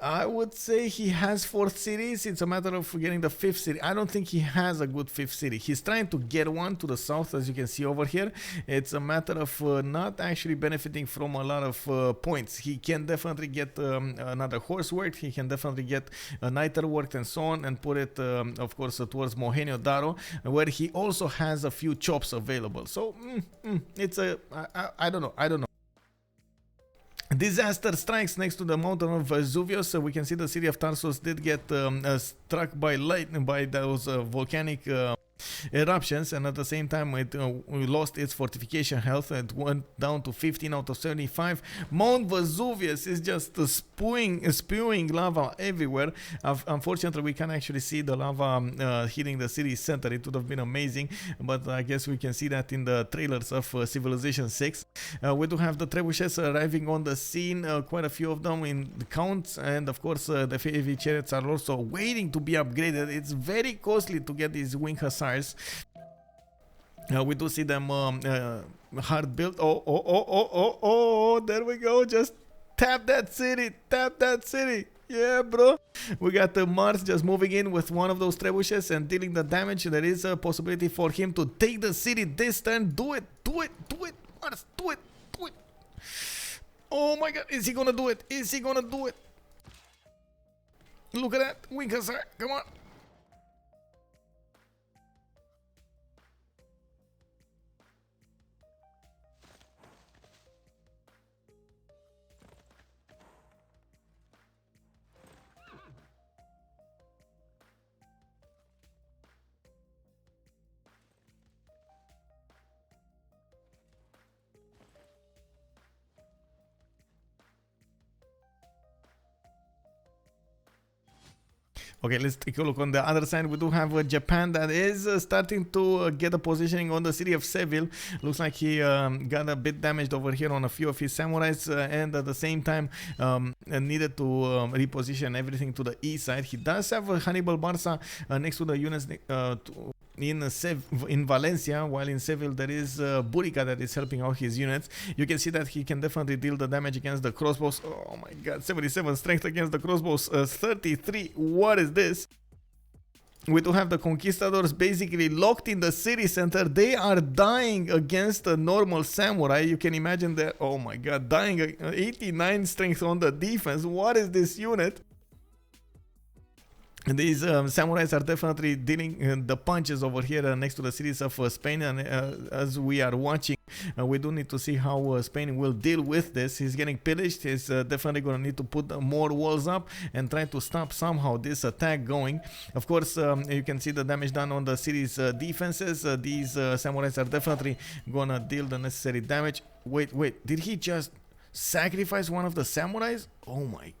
I would say he has 4th cities. It's a matter of getting the 5th city. I don't think he has a good 5th city. He's trying to get one to the south, as you can see over here. It's a matter of not actually benefiting from a lot of points. He can definitely get another horse worked. He can definitely get a niter worked and so on, and put it, of course, towards Mohenio Daro, where he also has a few chops available. So it's a I don't know. Disaster strikes next to the mountain of Vesuvius. We can see the city of Tarsus did get struck by lightning, by those volcanic eruptions, and at the same time it lost its fortification health. It went down to 15 out of 75. Mount Vesuvius is just spewing lava everywhere. Unfortunately, we can't actually see the lava hitting the city center. It would have been amazing, but I guess we can see that in the trailers of Civilization 6. We do have the trebuchets arriving on the scene, quite a few of them in the counts, and of course the heavy chariots are also waiting to be upgraded. It's very costly to get these Wing Hussars. We do see them hard built. Oh, there we go. Just tap that city. Yeah, bro. We got the Mars just moving in with one of those trebuchets and dealing the damage. There is a possibility for him to take the city this turn. Do it, Mars, do it. Oh my god, is he gonna do it? Look at that, Wing Hussar, come on. Okay, let's take a look on the other side. We do have Japan that is starting to get a positioning on the city of Seville. Looks like he got a bit damaged over here on a few of his samurais, and at the same time needed to reposition everything to the east side. He does have a Hannibal Barca next to the units in Valencia, while in Seville there is Burica that is helping out his units. You can see that he can definitely deal the damage against the crossbows. Oh my god, 77 strength against the crossbows, 33. What is this? We do have the conquistadors basically locked in the city center. They are dying against a normal samurai. You can imagine that. Oh my god, dying 89 strength on the defense. What is this unit? These samurais are definitely dealing the punches over here next to the cities of Spain, and as we are watching, we do need to see how Spain will deal with this. He's getting pillaged. He's definitely going to need to put more walls up and try to stop somehow this attack going. Of course, you can see the damage done on the city's defenses. These samurais are definitely going to deal the necessary damage. Wait, did he just sacrifice one of the samurais? Oh my.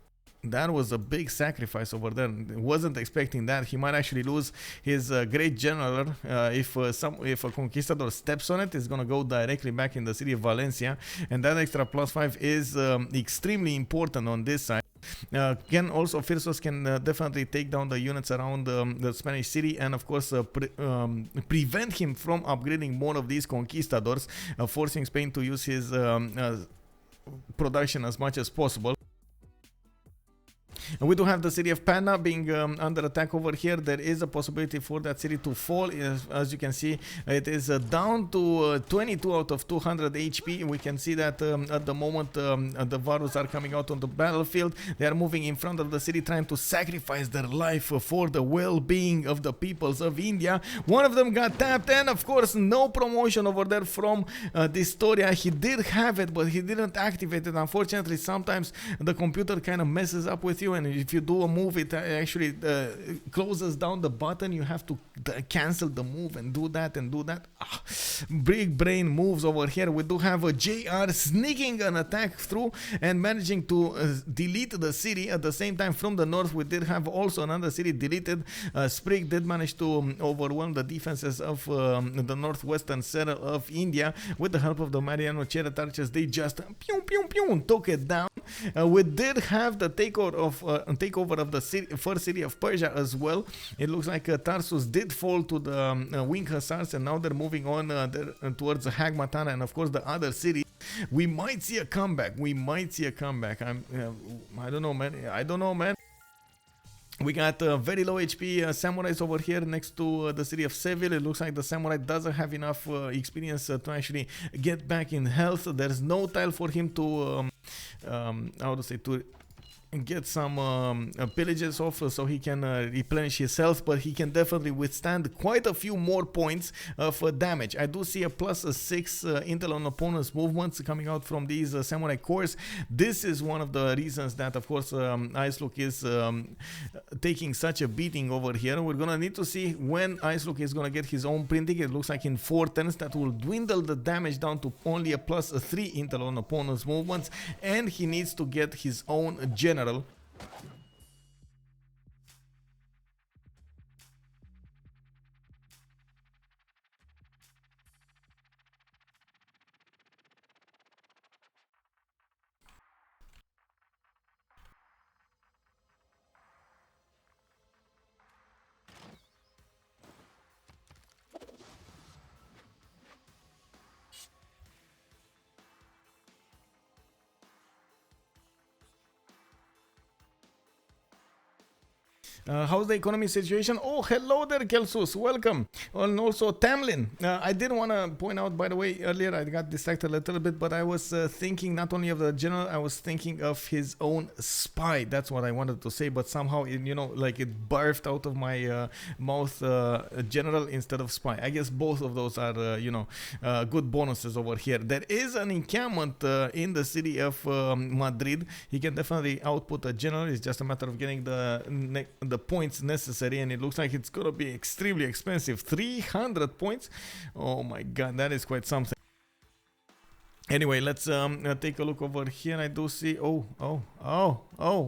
That was a big sacrifice over there. Wasn't expecting that. He might actually lose his great general if a conquistador steps on it. It's gonna go directly back in the city of Valencia, and that extra +5 is extremely important on this side. Can also Firsos can definitely take down the units around the Spanish city, and of course prevent him from upgrading more of these conquistadors, forcing Spain to use his production as much as possible. And we do have the city of Panna being under attack over here. There is a possibility for that city to fall. As you can see, it is down to 22 out of 200 HP. We can see that at the moment the Varus are coming out on the battlefield. They are moving in front of the city, trying to sacrifice their life for the well-being of the peoples of India. One of them got tapped, and of course no promotion over there from Distoria. He did have it, but he didn't activate it. Unfortunately, sometimes the computer kind of messes up with you, and if you do a move, it actually closes down the button. You have to cancel the move and do that and do that. Big brain moves over here. We do have a JR sneaking an attack through and managing to delete the city. At the same time, from the north, we did have also another city deleted. Sprig did manage to overwhelm the defenses of the northwestern center of India with the help of the Mariano Chariot archers. They just took it down. We did have the takeover of the first city of Persia as well. It looks like Tarsus did fall to the wing hussars, and now they're moving on towards Hagmatana and of course the other cities. We might see a comeback. I don't know, man. We got very low HP samurais over here next to the city of Seville. It looks like the samurai doesn't have enough experience to actually get back in health. There's no tile for him to to get some pillages off so he can replenish his health, but he can definitely withstand quite a few more points of damage. I do see a +6 intel on opponents' movements coming out from these samurai cores. This is one of the reasons that, of course, Icelook is taking such a beating over here. We're gonna need to see when Icelook is gonna get his own printing. It looks like in 4 turns that will dwindle the damage down to only a +3 intel on opponents' movements, and he needs to get his own general. How's the economy situation? Oh, hello there, Kelsus. Welcome. And also, Tamlin. I did want to point out, by the way, earlier I got distracted a little bit, but I was thinking not only of the general, I was thinking of his own spy. That's what I wanted to say, but somehow, it barfed out of my mouth, general instead of spy. I guess both of those are, good bonuses over here. There is an encampment in the city of Madrid. He can definitely output a general. It's just a matter of getting the points necessary, and it looks like it's gonna be extremely expensive. 300 points. Oh my god, that is quite something. Anyway, let's take a look over here. I do see. Oh,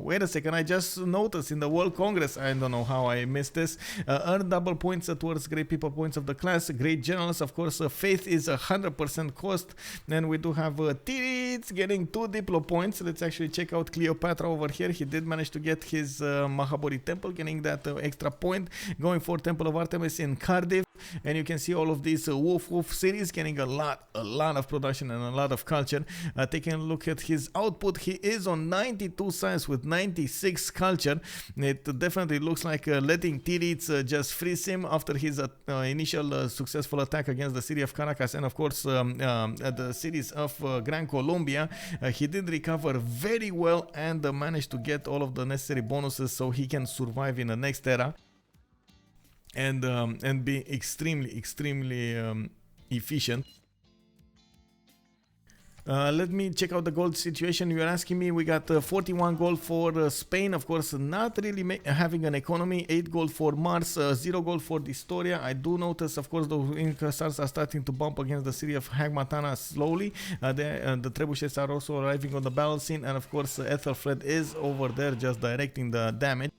wait a second. I just noticed in the World Congress, I don't know how I missed this. Earn double points towards great people points of the class. Great generals, of course. Faith is 100% cost. And we do have Tirits getting 2 Diplo points. Let's actually check out Cleopatra over here. He did manage to get his Mahabodhi Temple, getting that extra point. Going for Temple of Artemis in Cardiff. And you can see all of these Woof Woof cities getting a lot of production and a lot of culture. Taking a look at his output, he is on 92 science with 96 culture. It definitely looks like letting Tirits just freeze him after his initial successful attack against the city of Caracas and of course the cities of Gran Colombia. He did recover very well and managed to get all of the necessary bonuses so he can survive in the next era and be extremely efficient. Let me check out the gold situation. You're asking me, we got 41 gold for Spain, of course, not really having an economy. 8 gold for Mars, 0 gold for Distoria. I do notice, of course, the Inca stars are starting to bump against the city of Hagmatana slowly. The trebuchets are also arriving on the battle scene, and of course, Ethelfred is over there just directing the damage.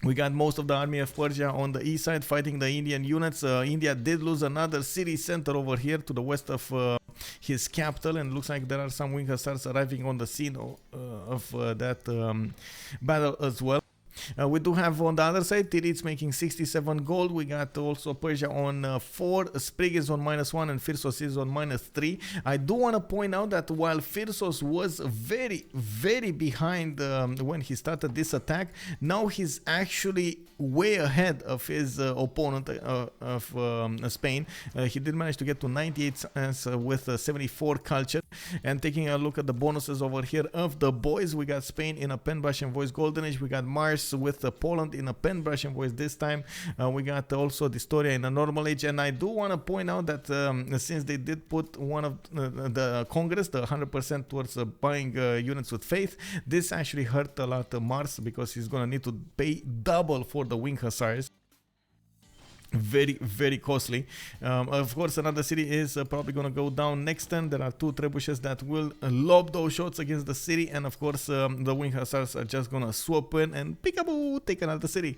We got most of the army of Persia on the east side fighting the Indian units. India did lose another city center over here to the west of his capital, and looks like there are some wing hussars arriving on the scene of that battle as well. We do have on the other side Tirits making 67 gold. We got also Persia on 4, Sprig is on -1, and Firsos is on -3. I do want to point out that while Firsos was very behind when he started this attack, now he's actually way ahead of his opponent of Spain. He did manage to get to 98 with 74 culture. And taking a look at the bonuses over here of the boys, we got Spain in a pen, brush and voice golden age. We got Mars with Poland in a pen, brush and voice this time. We got also Distoria in a normal age. And I do want to point out that since they did put one of the Congress, the 100% towards buying units with faith, this actually hurt a lot Mars, because he's gonna need to pay double for the wing hussars. Very costly. Of course, another city is probably gonna go down next turn. There are 2 trebuchets that will lob those shots against the city, and of course the wing hussars are just gonna swap in and peekaboo, take another city.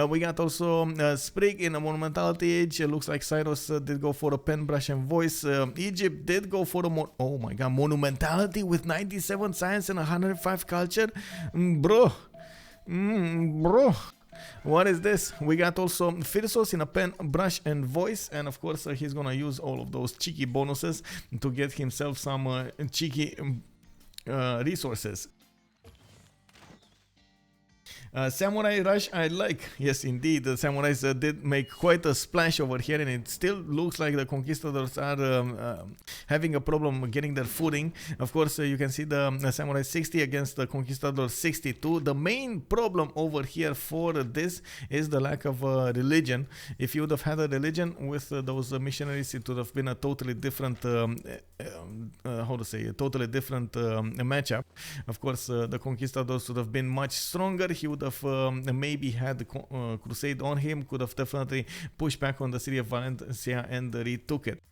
We got also Sprig in a monumentality age. It looks like Cyrus did go for a pen, brush and voice. Egypt did go for a monumentality with 97 science and 105 culture. Bro. What is this? We got also Firsos in a pen, brush and voice, and of course he's gonna use all of those cheeky bonuses to get himself some cheeky resources. Samurai Rush, I like. Yes, indeed. The Samurais did make quite a splash over here, and it still looks like the Conquistadors are having a problem getting their footing. Of course, you can see the Samurai 60 against the Conquistador 62. The main problem over here for this is the lack of religion. If you would have had a religion with those missionaries, it would have been a totally different, totally different matchup. Of course, the Conquistadors would have been much stronger. He would have maybe had the crusade on him, could have definitely pushed back on the city of Valencia and retook it.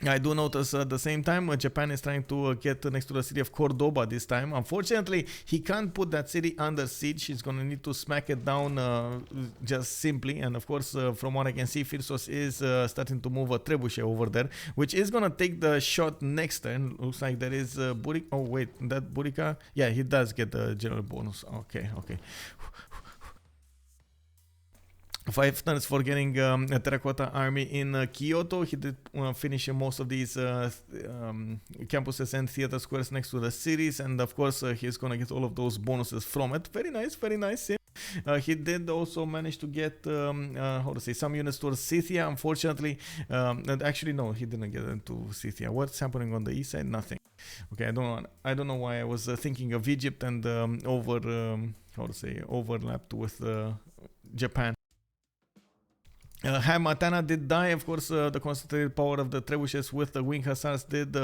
I do notice at the same time Japan is trying to get next to the city of Cordoba this time. Unfortunately, he can't put that city under siege. He's going to need to smack it down just simply. And of course, from what I can see, Firsos is starting to move a trebuchet over there, which is going to take the shot next turn. Looks like there is Burica. Oh wait, that Burica. Yeah, he does get the general bonus. Okay. 5 turns for getting a terracotta army in Kyoto. He did finish most of these campuses and theater squares next to the cities, and of course he's gonna get all of those bonuses from it. Very nice. He did also manage to get some units towards Scythia. Unfortunately, and actually no, he didn't get into Scythia. What's happening on the east side? Nothing. Okay, I don't know why I was thinking of Egypt and overlapped with Japan. Hamatana did die, of course. The concentrated power of the trebuchets with the wing hussars did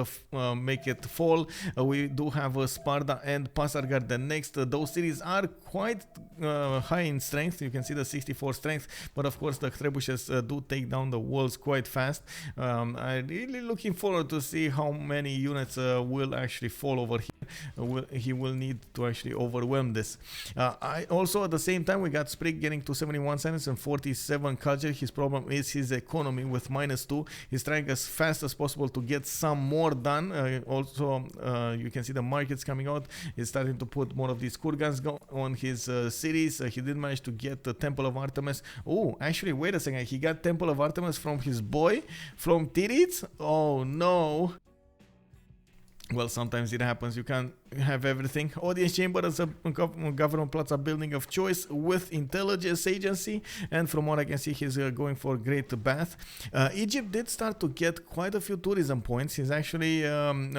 make it fall. We do have Sparta and Pasargard the next. Those cities are quite high in strength. You can see the 64 strength, but of course the trebuchets do take down the walls quite fast. I'm really looking forward to see how many units will actually fall over here. He will need to actually overwhelm this. I also at the same time we got Sprig getting to 71 science and 47 culture. His problem is his economy with -2. He's trying as fast as possible to get some more done. Also, you can see the markets coming out. He's starting to put more of these kurgans on his cities. He did manage to get the Temple of Artemis. Oh, actually, wait a second. He got Temple of Artemis from his boy, from Tirits. Oh no. Well, sometimes it happens. You can't have everything. Audience chamber is a government plaza building of choice with intelligence agency, and from what I can see, he's going for Great Bath. Egypt did start to get quite a few tourism points. He's actually on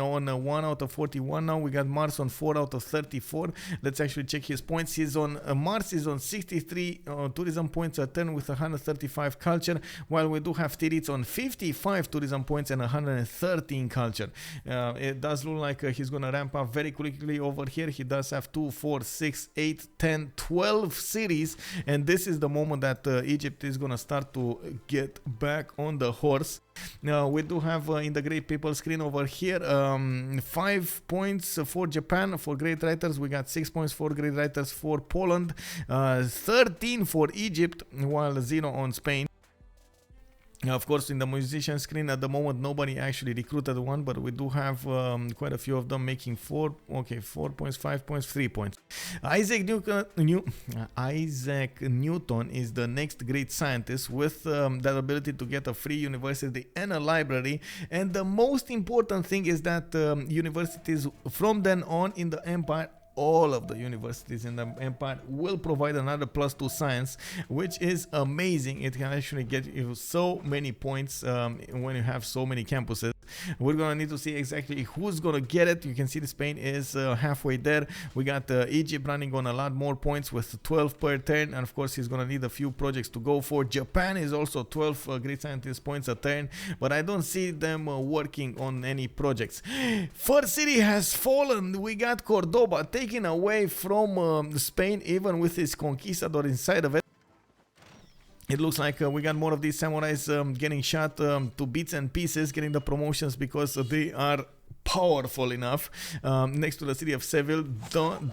1 out of 41 now. We got Mars on 4 out of 34. Let's actually check his points. He's on Mars is on 63 tourism points a turn with 135 culture, while we do have Tirits on 55 tourism points and 113 culture. It does look like he's gonna ramp up very quickly over here. He does have 2, 4, 6, 8, 10, 12 cities, and this is the moment that Egypt is gonna start to get back on the horse. Now we do have in the Great People screen over here 5 points for Japan for great writers. We got 6 points for great writers for Poland, 13 for Egypt, while 0 on Spain. Of course, in the musician screen at the moment, nobody actually recruited one, but we do have quite a few of them making 4 points, 5 points, 3 points. Isaac Newton is the next great scientist with that ability to get a free university and a library. And the most important thing is that universities from then on in the Empire, all of the universities in the Empire will provide another +2 science, which is amazing. It can actually get you so many points when you have so many campuses. We're gonna need to see exactly who's gonna get it. You can see the Spain is halfway there. We got Egypt running on a lot more points with 12 per turn, and of course he's gonna need a few projects to go for. Japan is also 12 great scientist points a turn, but I don't see them working on any projects. First city has fallen. We got Cordoba taken away from Spain, even with his conquistador inside of it. It looks like we got more of these samurais getting shot to bits and pieces, getting the promotions because they are powerful enough. Next to the city of Seville,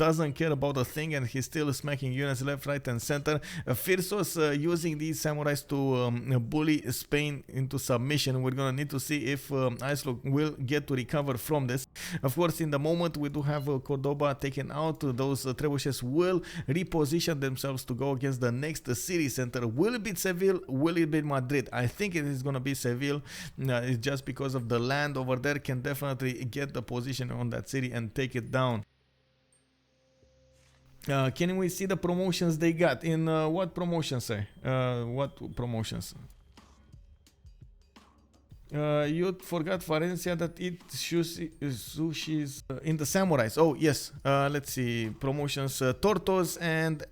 doesn't care about a thing, and he's still smacking units left, right, and center. Firsos using these samurais to bully Spain into submission. We're gonna need to see if Iceland will get to recover from this. Of course, in the moment we do have Cordoba taken out. Those trebuchets will reposition themselves to go against the next city center. Will it be Seville? Will it be Madrid? I think it is gonna be Seville. It's just because of the land over there can definitely get the position on that city and take it down. Can we see the promotions they got? In what promotions, sir? What promotions? You forgot Valencia that eats sushis in the samurais. Oh yes, let's see promotions: tortoise and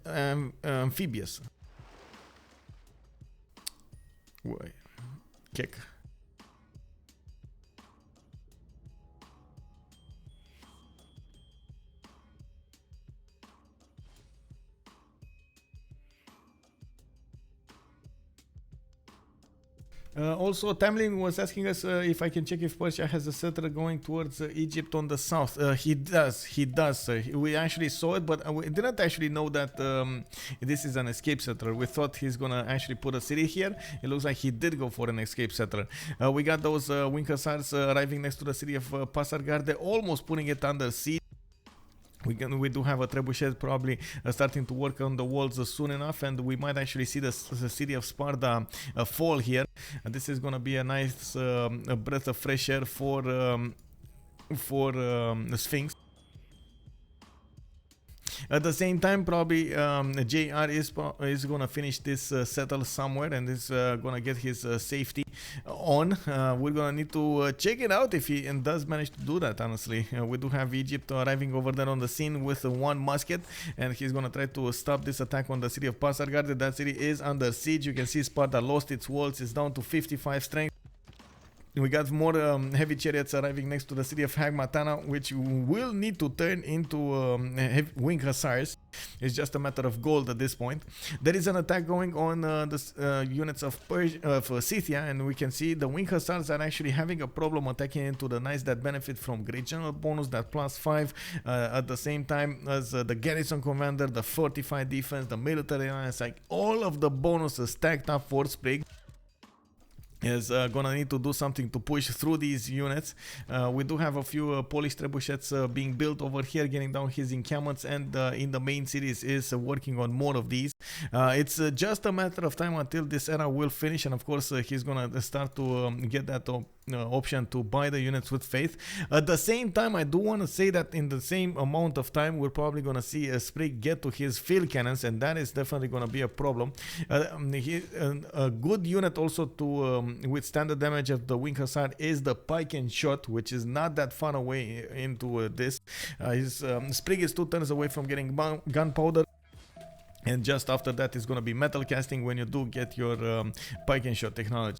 amphibious. Wait, kick. Also, Tamlin was asking us if I can check if Persia has a settler going towards Egypt on the south. He does. We actually saw it, but we didn't actually know that this is an escape settler. We thought he's gonna actually put a city here. It looks like he did go for an escape settler. We got those wing hussars arriving next to the city of Pasargard, almost putting it under siege. We do have a trebuchet probably starting to work on the walls soon enough, and we might actually see the city of Sparta fall here. And this is gonna be a nice breath of fresh air for Sphinx. At the same time, probably JR is gonna finish this settle somewhere and is gonna get his safety on. We're gonna need to check it out if he does manage to do that. Honestly, we do have Egypt arriving over there on the scene with one musket, and he's gonna try to stop this attack on the city of Pasargard. That city is under siege. You can see Sparta lost its walls. It's down to 55 strength. We got more heavy chariots arriving next to the city of Hagmatana, which will need to turn into wing hussars. It's just a matter of gold at this point. There is an attack going on the units of Scythia, and we can see the wing hussars are actually having a problem attacking into the knights that benefit from great general bonus, that +5, at the same time as the garrison commander, the fortified defense, the military alliance, like all of the bonuses stacked up for Sprig. Is gonna need to do something to push through these units. We do have a few Polish trebuchets being built over here, getting down his encampments, and in the main cities is working on more of these. It's just a matter of time until this era will finish, and of course he's gonna start to get that option to buy the units with faith. At the same time, I do want to say that in the same amount of time, we're probably gonna see Sprig get to his field cannons, and that is definitely gonna be a problem. A good unit also to withstand the damage of the wing hussar is the pike and shot, which is not that far away into this. Sprig is 2 turns away from getting gunpowder, and just after that is going to be metal casting when you do get your pike and shot technology.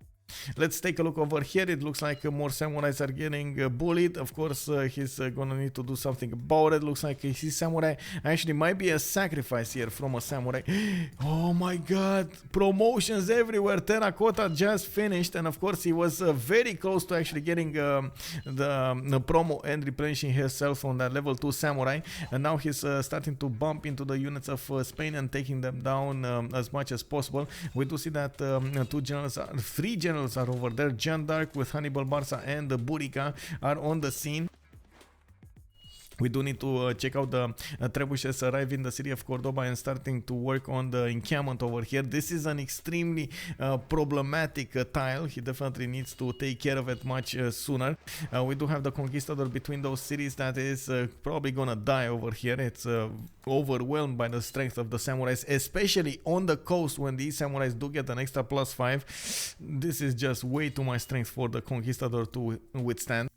Let's take a look over here. It looks like more samurais are getting bullied. Of course, he's gonna need to do something about it. Looks like his samurai actually might be a sacrifice here from a samurai. Oh my god, promotions everywhere. Terracotta just finished, and of course he was very close to actually getting the promo and replenishing himself on that level 2 samurai, and now he's starting to bump into the units of Spain and taking them down as much as possible. We do see that 3 generals are over there. Jeanne d'Arc with Hannibal Barca and the Burica are on the scene. We do need to check out the trebuchets arriving in the city of Cordoba and starting to work on the encampment over here. This is an extremely problematic tile. He definitely needs to take care of it much sooner. We do have the conquistador between those cities that is probably gonna die over here. It's overwhelmed by the strength of the samurais, especially on the coast when these samurais do get an extra +5. This is just way too much strength for the conquistador to withstand.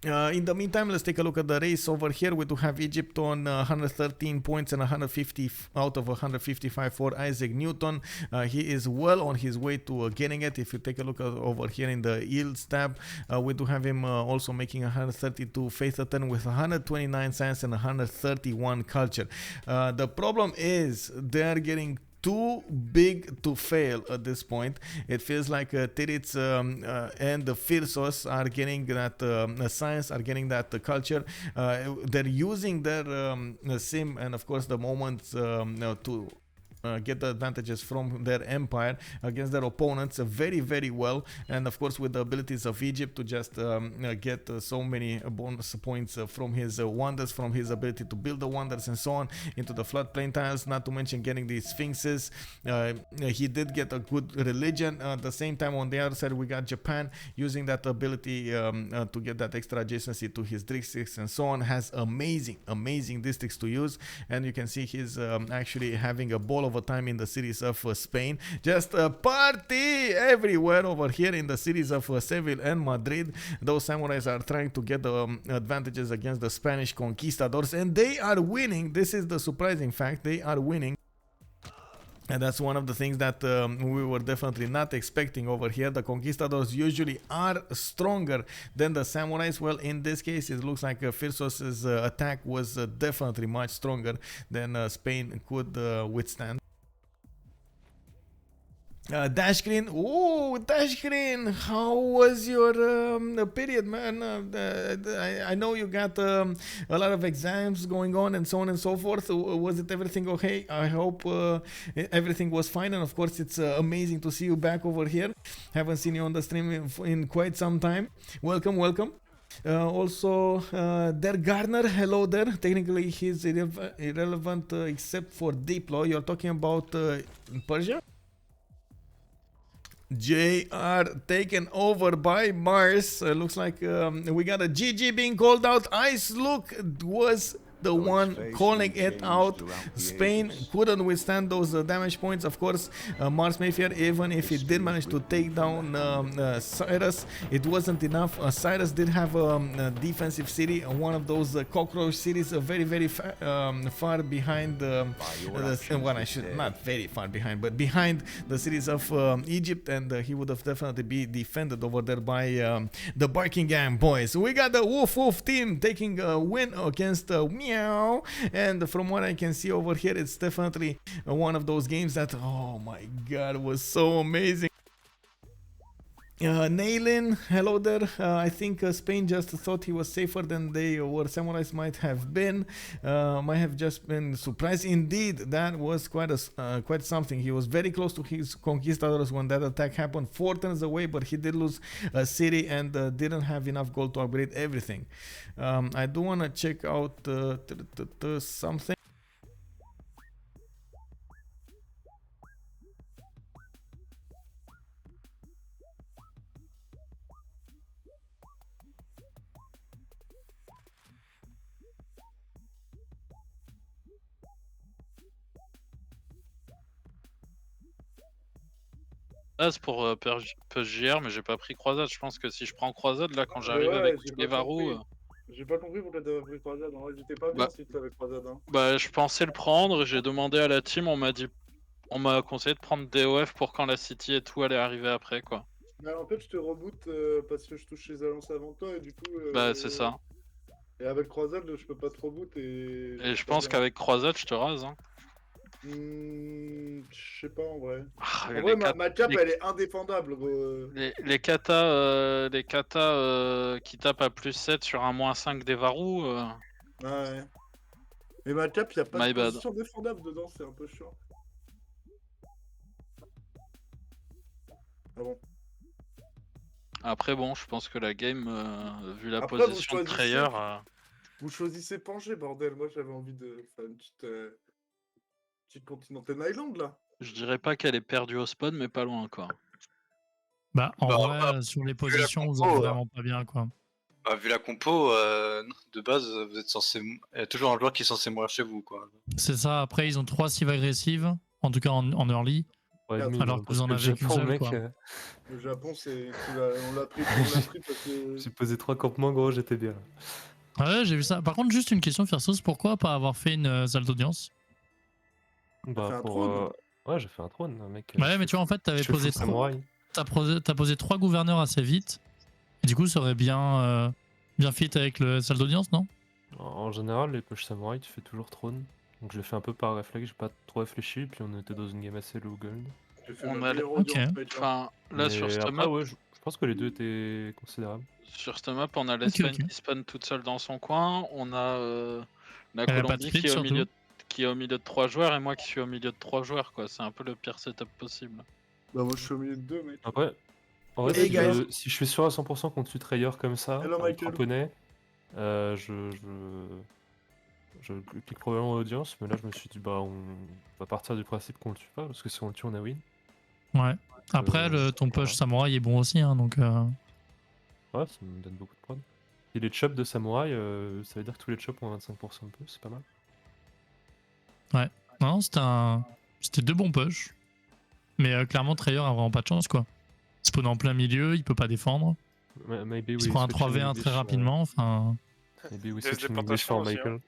In the meantime, let's take a look at the race over here. We do have Egypt on 113 points and 150 out of 155 for Isaac Newton. He is well on his way to getting it. If you take a look over here in the yields tab, we do have him also making 132 faith attempt with 129 science and 131 culture. The problem is they are getting too big to fail at this point. It feels like Tiritz and the Firsos are getting that science, are getting that culture. They're using their sim and of course the moments to get the advantages from their empire against their opponents very, very well, and of course with the abilities of Egypt to just get so many bonus points from his wonders, from his ability to build the wonders and so on into the floodplain tiles, not to mention getting these sphinxes. He did get a good religion. At the same time, on the other side, we got Japan using that ability to get that extra adjacency to his districts and so on. Has amazing districts to use, and you can see he's actually having a ball of a time in the cities of Spain. Just a party everywhere over here in the cities of Seville and Madrid. Those samurais are trying to get the advantages against the Spanish conquistadors, and they are winning. This is the surprising fact. They are winning. And that's one of the things that we were definitely not expecting over here. The conquistadors usually are stronger than the samurais. Well, in this case, it looks like Firsos' attack was definitely much stronger than Spain could withstand. Dashgreen, oh Dashgreen, how was your period, man? I know you got a lot of exams going on and so on and so forth. Was it everything okay? I hope everything was fine, and of course it's amazing to see you back over here. Haven't seen you on the stream in quite some time. Welcome. Also, Der Garner, hello there. Technically he's irrelevant except for Diplo. You're talking about Persia? JR taken over by Mars. Looks like we got a GG being called out. Ice Look was the one calling it out. Spain couldn't withstand those damage points. Of course, Mars Mayfair, even if he did manage to take down Cyrus, it wasn't enough. Cyrus did have a defensive city, one of those cockroach cities, very far behind. Well, I should not very far behind, but behind the cities of Egypt, and he would have definitely be defended over there by the Barkingham boys. We got the Woof Woof team taking a win against Meow, and from what I can see over here, it's definitely one of those games that, oh my god, was so amazing. Nailin, hello there. I think Spain just thought he was safer than they were. Samurais might have been. Might have just been surprised. Indeed, that was quite something. He was very close to his conquistadors when that attack happened, 4 turns away, but he did lose a city and didn't have enough gold to upgrade everything. I do want to check out something. Là, c'est pour PSJR, mais j'ai pas pris croisade. Je pense que si je prends croisade, là, quand j'arrive ouais, avec j'ai les pas varous. J'ai pas compris pourquoi t'avais pris croisade. En vrai, j'étais pas bien si t'avais croisade. Hein. Bah, je pensais le prendre. J'ai demandé à la team, on m'a conseillé de prendre DOF pour quand la City et tout allait arriver après, quoi. Bah, en fait, je te reboot parce que je touche les alliances avant toi et du coup. Bah, c'est ça. Et avec croisade, je peux pas te reboot et. Et je pense qu'avec croisade, je te rase. Hein. Je sais pas en vrai. Ah, En vrai, ma cap elle est indéfendable. Gros. Les katas qui tapent à plus 7 sur un moins 5 des varous. Ouais. Mais ma cap, y a pas My de bad. position défendable dedans, c'est un peu chiant. Ah bon. Après, bon, je pense que la game, vu la Après, position de Trayer. Vous choisissez pencher, bordel. Moi, j'avais envie de faire une petite Continental Island là. Je dirais pas qu'elle est perdue au spawn, mais pas loin, quoi. Bah, en vrai, sur les positions, vous êtes vraiment pas bien, quoi. Bah, vu la compo, de base, vous êtes censé. Il y a toujours un joueur qui est censé mourir chez vous, quoi. C'est ça. Après, ils ont 3 cives agressives, en tout cas en early. Ouais, alors que vous en avez qu'une seule, quoi. Le Japon, c'est. On l'a pris parce que. J'ai posé 3 campements, gros, j'étais bien. Ouais, j'ai vu ça. Par contre, juste une question, Firsos, pourquoi pas avoir fait une salle d'audience? Bah, ouais, j'ai fait un trône, mec. Ouais, mais tu vois, en fait, t'avais posé 3 gouverneurs assez vite. Et du coup, ça aurait bien fit avec le salle d'audience, non? En général, les push samouraï, tu fais toujours trône. Donc je l'ai fait un peu par réflexe, j'ai pas trop réfléchi, puis on était dans une game assez low gold. On a enfin, là, sur cette map, ouais, je pense que les deux étaient considérables. Sur cette map, on a l'Espagne qui spawn toute seule dans son coin, on a la Colombie qui est au milieu de 3 joueurs et moi qui suis au milieu de 3 joueurs, quoi. C'est un peu le pire setup possible. Bah moi je suis au milieu de 2, mec. Après, en vrai, si je suis sûr à 100% qu'on tue Trayer comme ça, avec japonais, je clique probablement audience, mais là je me suis dit bah on va partir du principe qu'on le tue pas, parce que si on le tue on a win. Ouais. Après ton push samouraï est bon aussi, hein, donc... Ouais, ça me donne beaucoup de prod. Et les chops de samouraï, ça veut dire que tous les chops ont 25% de plus, c'est pas mal. Ouais. Non, c'était 2 bons push. Mais clairement Trayer a vraiment pas de chance, quoi. Spawn en plein milieu, il peut pas défendre. Il se prend un 3v1 très rapidement, enfin... Maybe we switch in English for Michael.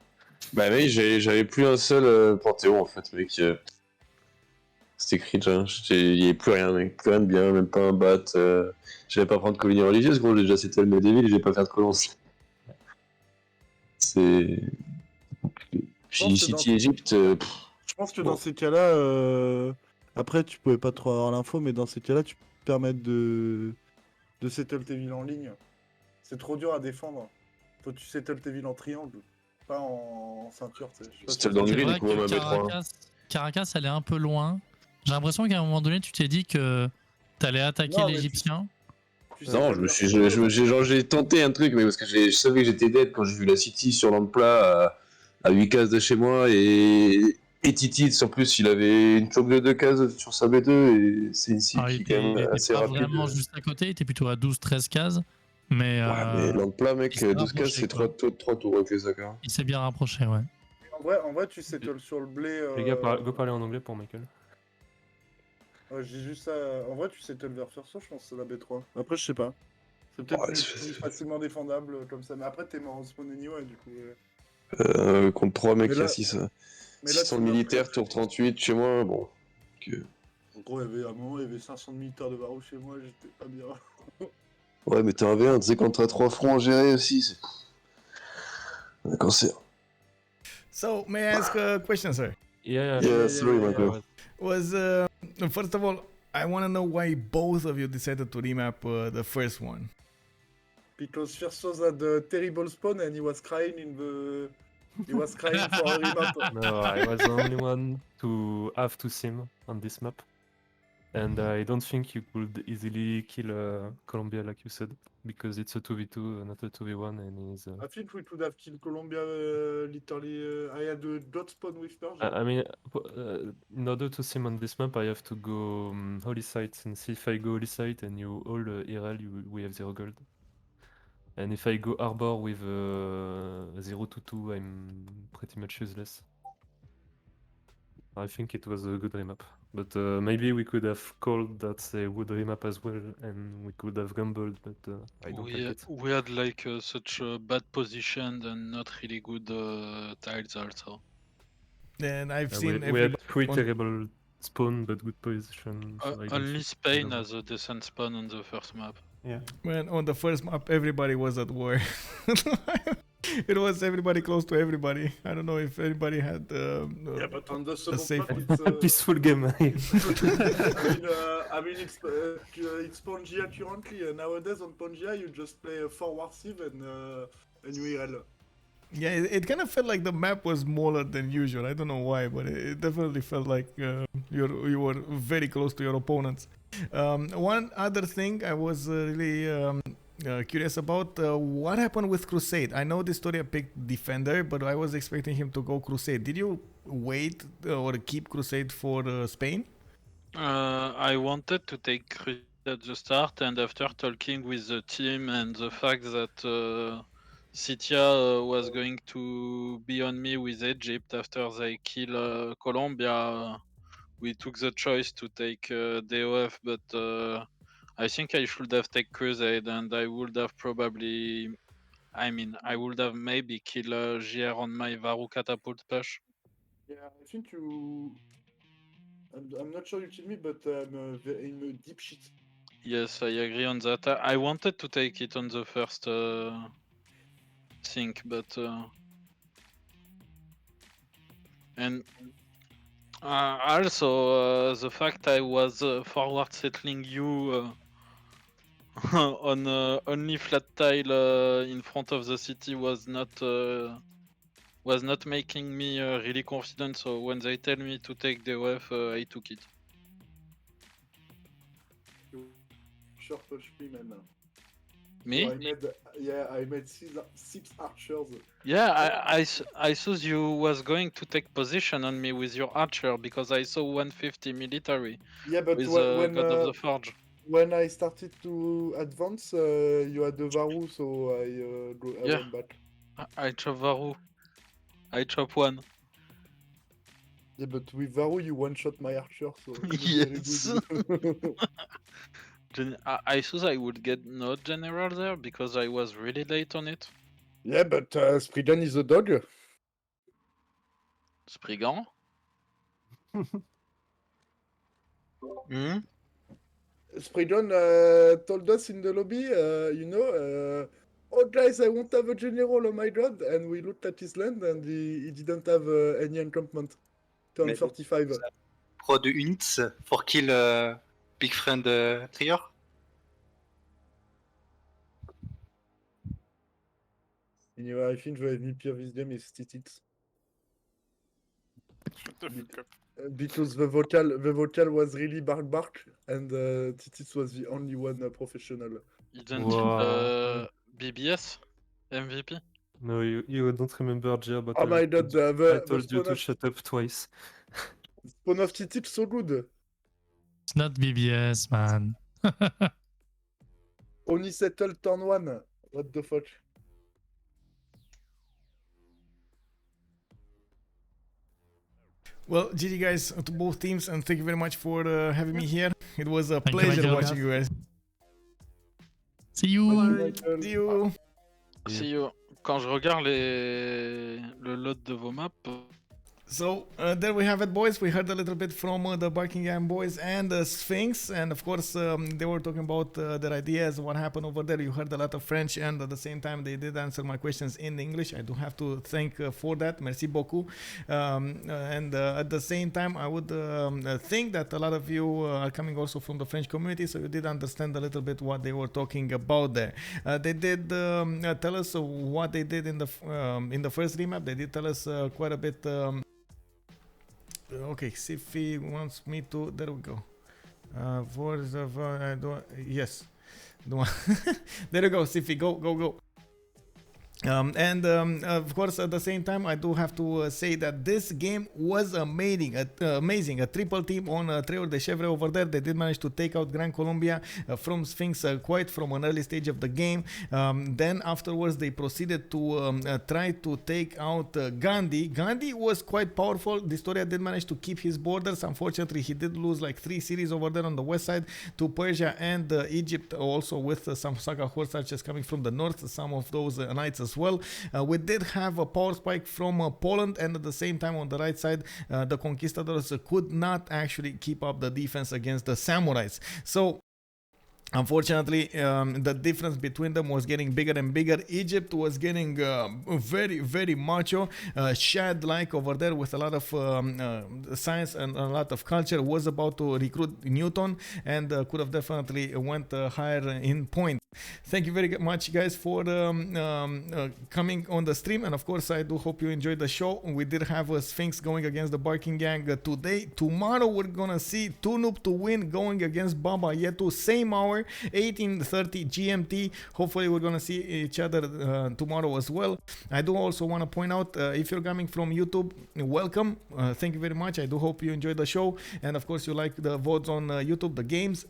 Bah mec, j'avais plus un seul Panthéon en fait, mec. C'était cringe, hein. Il y avait plus rien, mec. Plus rien de bien, même pas un bat. J'allais pas prendre colonie religieuse, gros. J'ai déjà c'était le Medeville et j'ai pas fait de colons. C'est compliqué. Puis City Egypte. Je pense que dans ces cas-là, après tu pouvais pas trop avoir l'info, mais dans ces cas-là, tu peux te permettre de settle tes villes en ligne. C'est trop dur à défendre. Faut que tu settle tes villes en triangle, pas en ceinture. C'était dans le grid, du coup, on avait 3. Caracas, elle est un peu loin. J'ai l'impression qu'à un moment donné, tu t'es dit que t'allais attaquer l'Égyptien. Non, j'ai tenté un truc, mais parce que je savais que j'étais dead quand j'ai vu la City sur l'Ampla à 8 cases de chez moi et Titits, en plus, il avait une choc de 2 cases sur sa B2 et c'est une City qui est quand même assez rapide. Vraiment juste à côté, il était plutôt à 12-13 cases. Mais, Ouais, mais l'emploi, mec, il s'est 12 cases, c'est rapproché, 3 tours avec les AK. il s'est bien rapproché, ouais. En vrai, tu settle sur le blé. Les gars, go parler en anglais pour Michael. Ouais, je dis juste ça. En vrai, tu settle vers Firso, je pense que c'est la B3. Après, je sais pas. C'est peut-être Ouais, plus facilement défendable comme ça. Mais après, t'es mort en spawn anyway, du coup. contre 3 mecs, Mais il y a là- 600 Mais là, tu militaires, tour 38 chez moi, bon. En gros, il y avait, à un moment, il y avait 500 militaires de Varou chez moi, j'étais pas bien. Ouais, mais t'es un V1, tu sais, quand t'as 3 fronts à gérer aussi, c'est un cancer. So, may I ask a question, sir? Yeah, sorry, Michael. Was first of all, I want to know why both of you decided to remap the first one. Because Firsos had a terrible spawn and he was crying He was crying for a remap. No, I was the only one to have to sim on this map. And I don't think you could easily kill Colombia like you said, because it's a 2v2, not a 2v1, and he's... I think we could have killed Colombia literally. I had a dot spawn with Purge. I mean, in order to sim on this map, I have to go holy sites, and see if I go holy site and you all IRL, we have 0 gold. And if I go Arbor with 0-2-2, I'm pretty much useless. I think it was a good remap. But maybe we could have called that they would remap as well, and we could have gambled, but I don't like it. We had like such a bad position and not really good tiles also. And I've seen we had 3 terrible spawn, but good position. So I don't Only think Spain we has a decent spawn on the first map. Yeah. when on the first map, everybody was at war. It was everybody close to everybody. I don't know if anybody had Yeah, but on the second safe map, one. it's Peaceful game. I mean, it's Pangea currently. Nowadays on Pangea, you just play a forward sieve and URL. Yeah, it kind of felt like the map was smaller than usual. I don't know why, but it definitely felt like you were very close to your opponents. One other thing I was really curious about, what happened with Crusade? I know this story picked Defender, but I was expecting him to go Crusade. Did you wait or keep Crusade for Spain? I wanted to take Crusade at the start, and after talking with the team and the fact that Sitia was going to be on me with Egypt after they kill Colombia, we took the choice to take DOF, but I think I should have taken Crusade, and I would have probably... I mean, I would have maybe killed GR on my Varu catapult push. Yeah, I think you. I'm not sure you killed me, but I'm in a deep shit. Yes, I agree on that. I wanted to take it on the first thing, but and also the fact I was forward settling you on only flat tile in front of the city was not making me really confident. So when they tell me to take the WF, I took it. Sure, push me, man. Me? So I made 6 archers. Yeah, I saw you was going to take position on me with your archer because I saw 150 military. Yeah, but with when God of the Forge. when I started to advance, you had the Varu, so I went back. I chop Varu. I chop one. Yeah, but with Varu, you one-shot my archer, so it was Yes. very good. I thought I would get no general there because I was really late on it. Yeah, but Spriggan is a dog. Spriggan? Spriggan told us in the lobby, oh guys, I won't have a general, oh my god, and we looked at his land and he didn't have any encampment. Turn 45. Pro de units for kill big friend Trier. Anyway, I think the MVP of this game is Titits. Shut the fuck up. Because the vocal was really bark, and Titits was the only one professional. Isn't Wow. it BBS MVP? No, you don't remember Gia, but Oh my god, I told you to shut up twice. Spawn of Titits so good. It's not BBS, man. Only settled turn 1. What the fuck? Well, GG guys to both teams, and thank you very much for having me here. It was a Thank you, pleasure Michael. watching you guys. See you. Michael. See you. See you. Quand je regarde le load de vos maps, So there we have it, boys. We heard a little bit from the Buckingham boys and the Sphinx, and of course they were talking about their ideas, what happened over there. You heard a lot of French, and at the same time they did answer my questions in English. I do have to thank for that. Merci beaucoup. And at the same time, I would think that a lot of you are coming also from the French community, so you did understand a little bit what they were talking about there. They did tell us what they did in the first remap. They did tell us quite a bit. Okay, Siffy wants me to. There we go. Yes. There you go, Siffy. Go. Of course, at the same time, I do have to say that this game was amazing. Amazing. A triple team on Treur de Chevre over there. They did manage to take out Gran Colombia from Sphinx quite from an early stage of the game. Then afterwards, they proceeded to try to take out Gandhi. Gandhi was quite powerful. Historia did manage to keep his borders. Unfortunately, he did lose like 3 cities over there on the west side to Persia and Egypt, also with some Saga horse archers coming from the north. Some of those knights as well. We did have a power spike from Poland, and at the same time on the right side the conquistadors could not actually keep up the defense against the samurais. So unfortunately, the difference between them was getting bigger and bigger. Egypt was getting very, very macho, Shad-like over there with a lot of science and a lot of culture, was about to recruit Newton, and could have definitely went higher in point. Thank you very much, guys, for coming on the stream, and of course I do hope you enjoyed the show. We did have a Sphinx going against the Barking Gang today. Tomorrow we're gonna see Tunub to win going against Baba Yetu, same hour, 18:30 GMT. Hopefully we're gonna see each other tomorrow as well. I do also want to point out, if you're coming from YouTube, welcome. Thank you very much. I do hope you enjoyed the show, and of course you like the votes on YouTube, the games.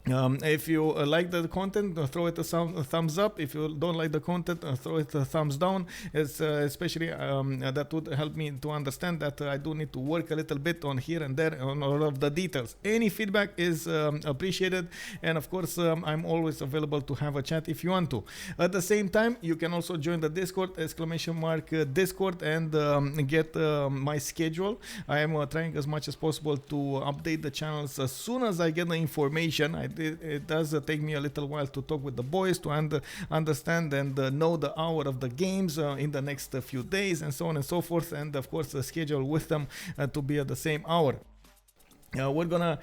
If you like the content, throw it a thumbs up. If you don't like the content, throw it a thumbs down. It's especially that would help me to understand that I do need to work a little bit on here and there on all of the details. Any feedback is appreciated, and of course I'm always available to have a chat if you want to. At the same time, you can also join the Discord, _Discord, and get my schedule. I am trying as much as possible to update the channels as soon as I get the information. It does take me a little while to talk with the boys to understand and know the hour of the games in the next few days, and so on and so forth, and of course schedule with them to be at the same hour. We're gonna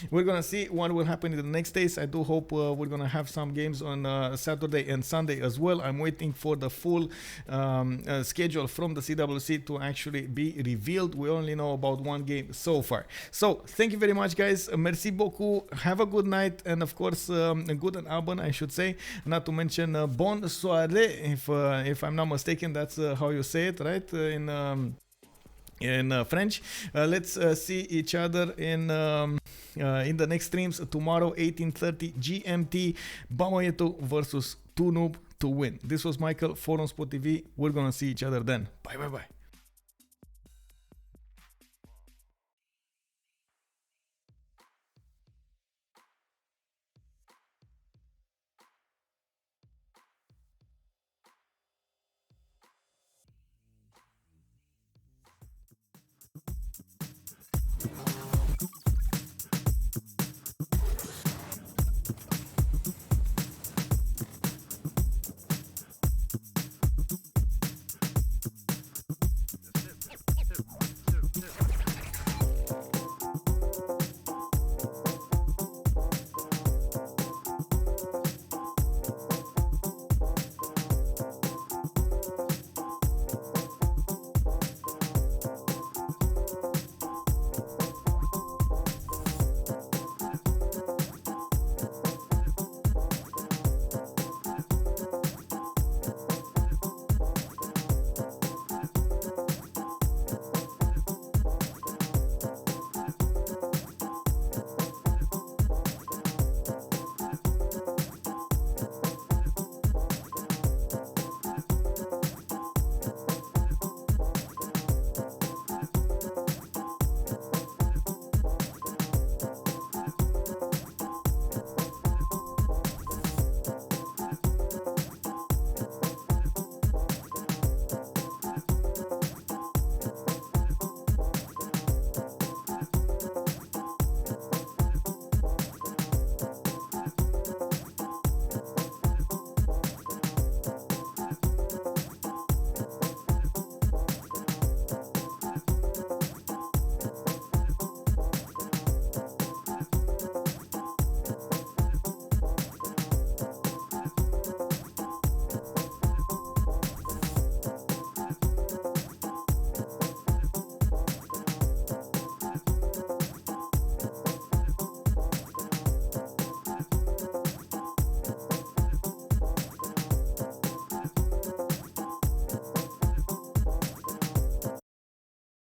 we're gonna see what will happen in the next days. I do hope we're gonna have some games on Saturday and Sunday as well. I'm waiting for the full schedule from the CWC to actually be revealed. We only know about one game so far. So thank you very much, guys. Merci beaucoup. Have a good night, and of course good and Abend, I should say, not to mention bonne soirée, if I'm not mistaken. That's how you say it, right? In French. Let's see each other in the next streams tomorrow, 18:30 GMT. Bamayeto versus Tunub to win. This was Michael for OnSpotTV. We're gonna see each other then. Bye.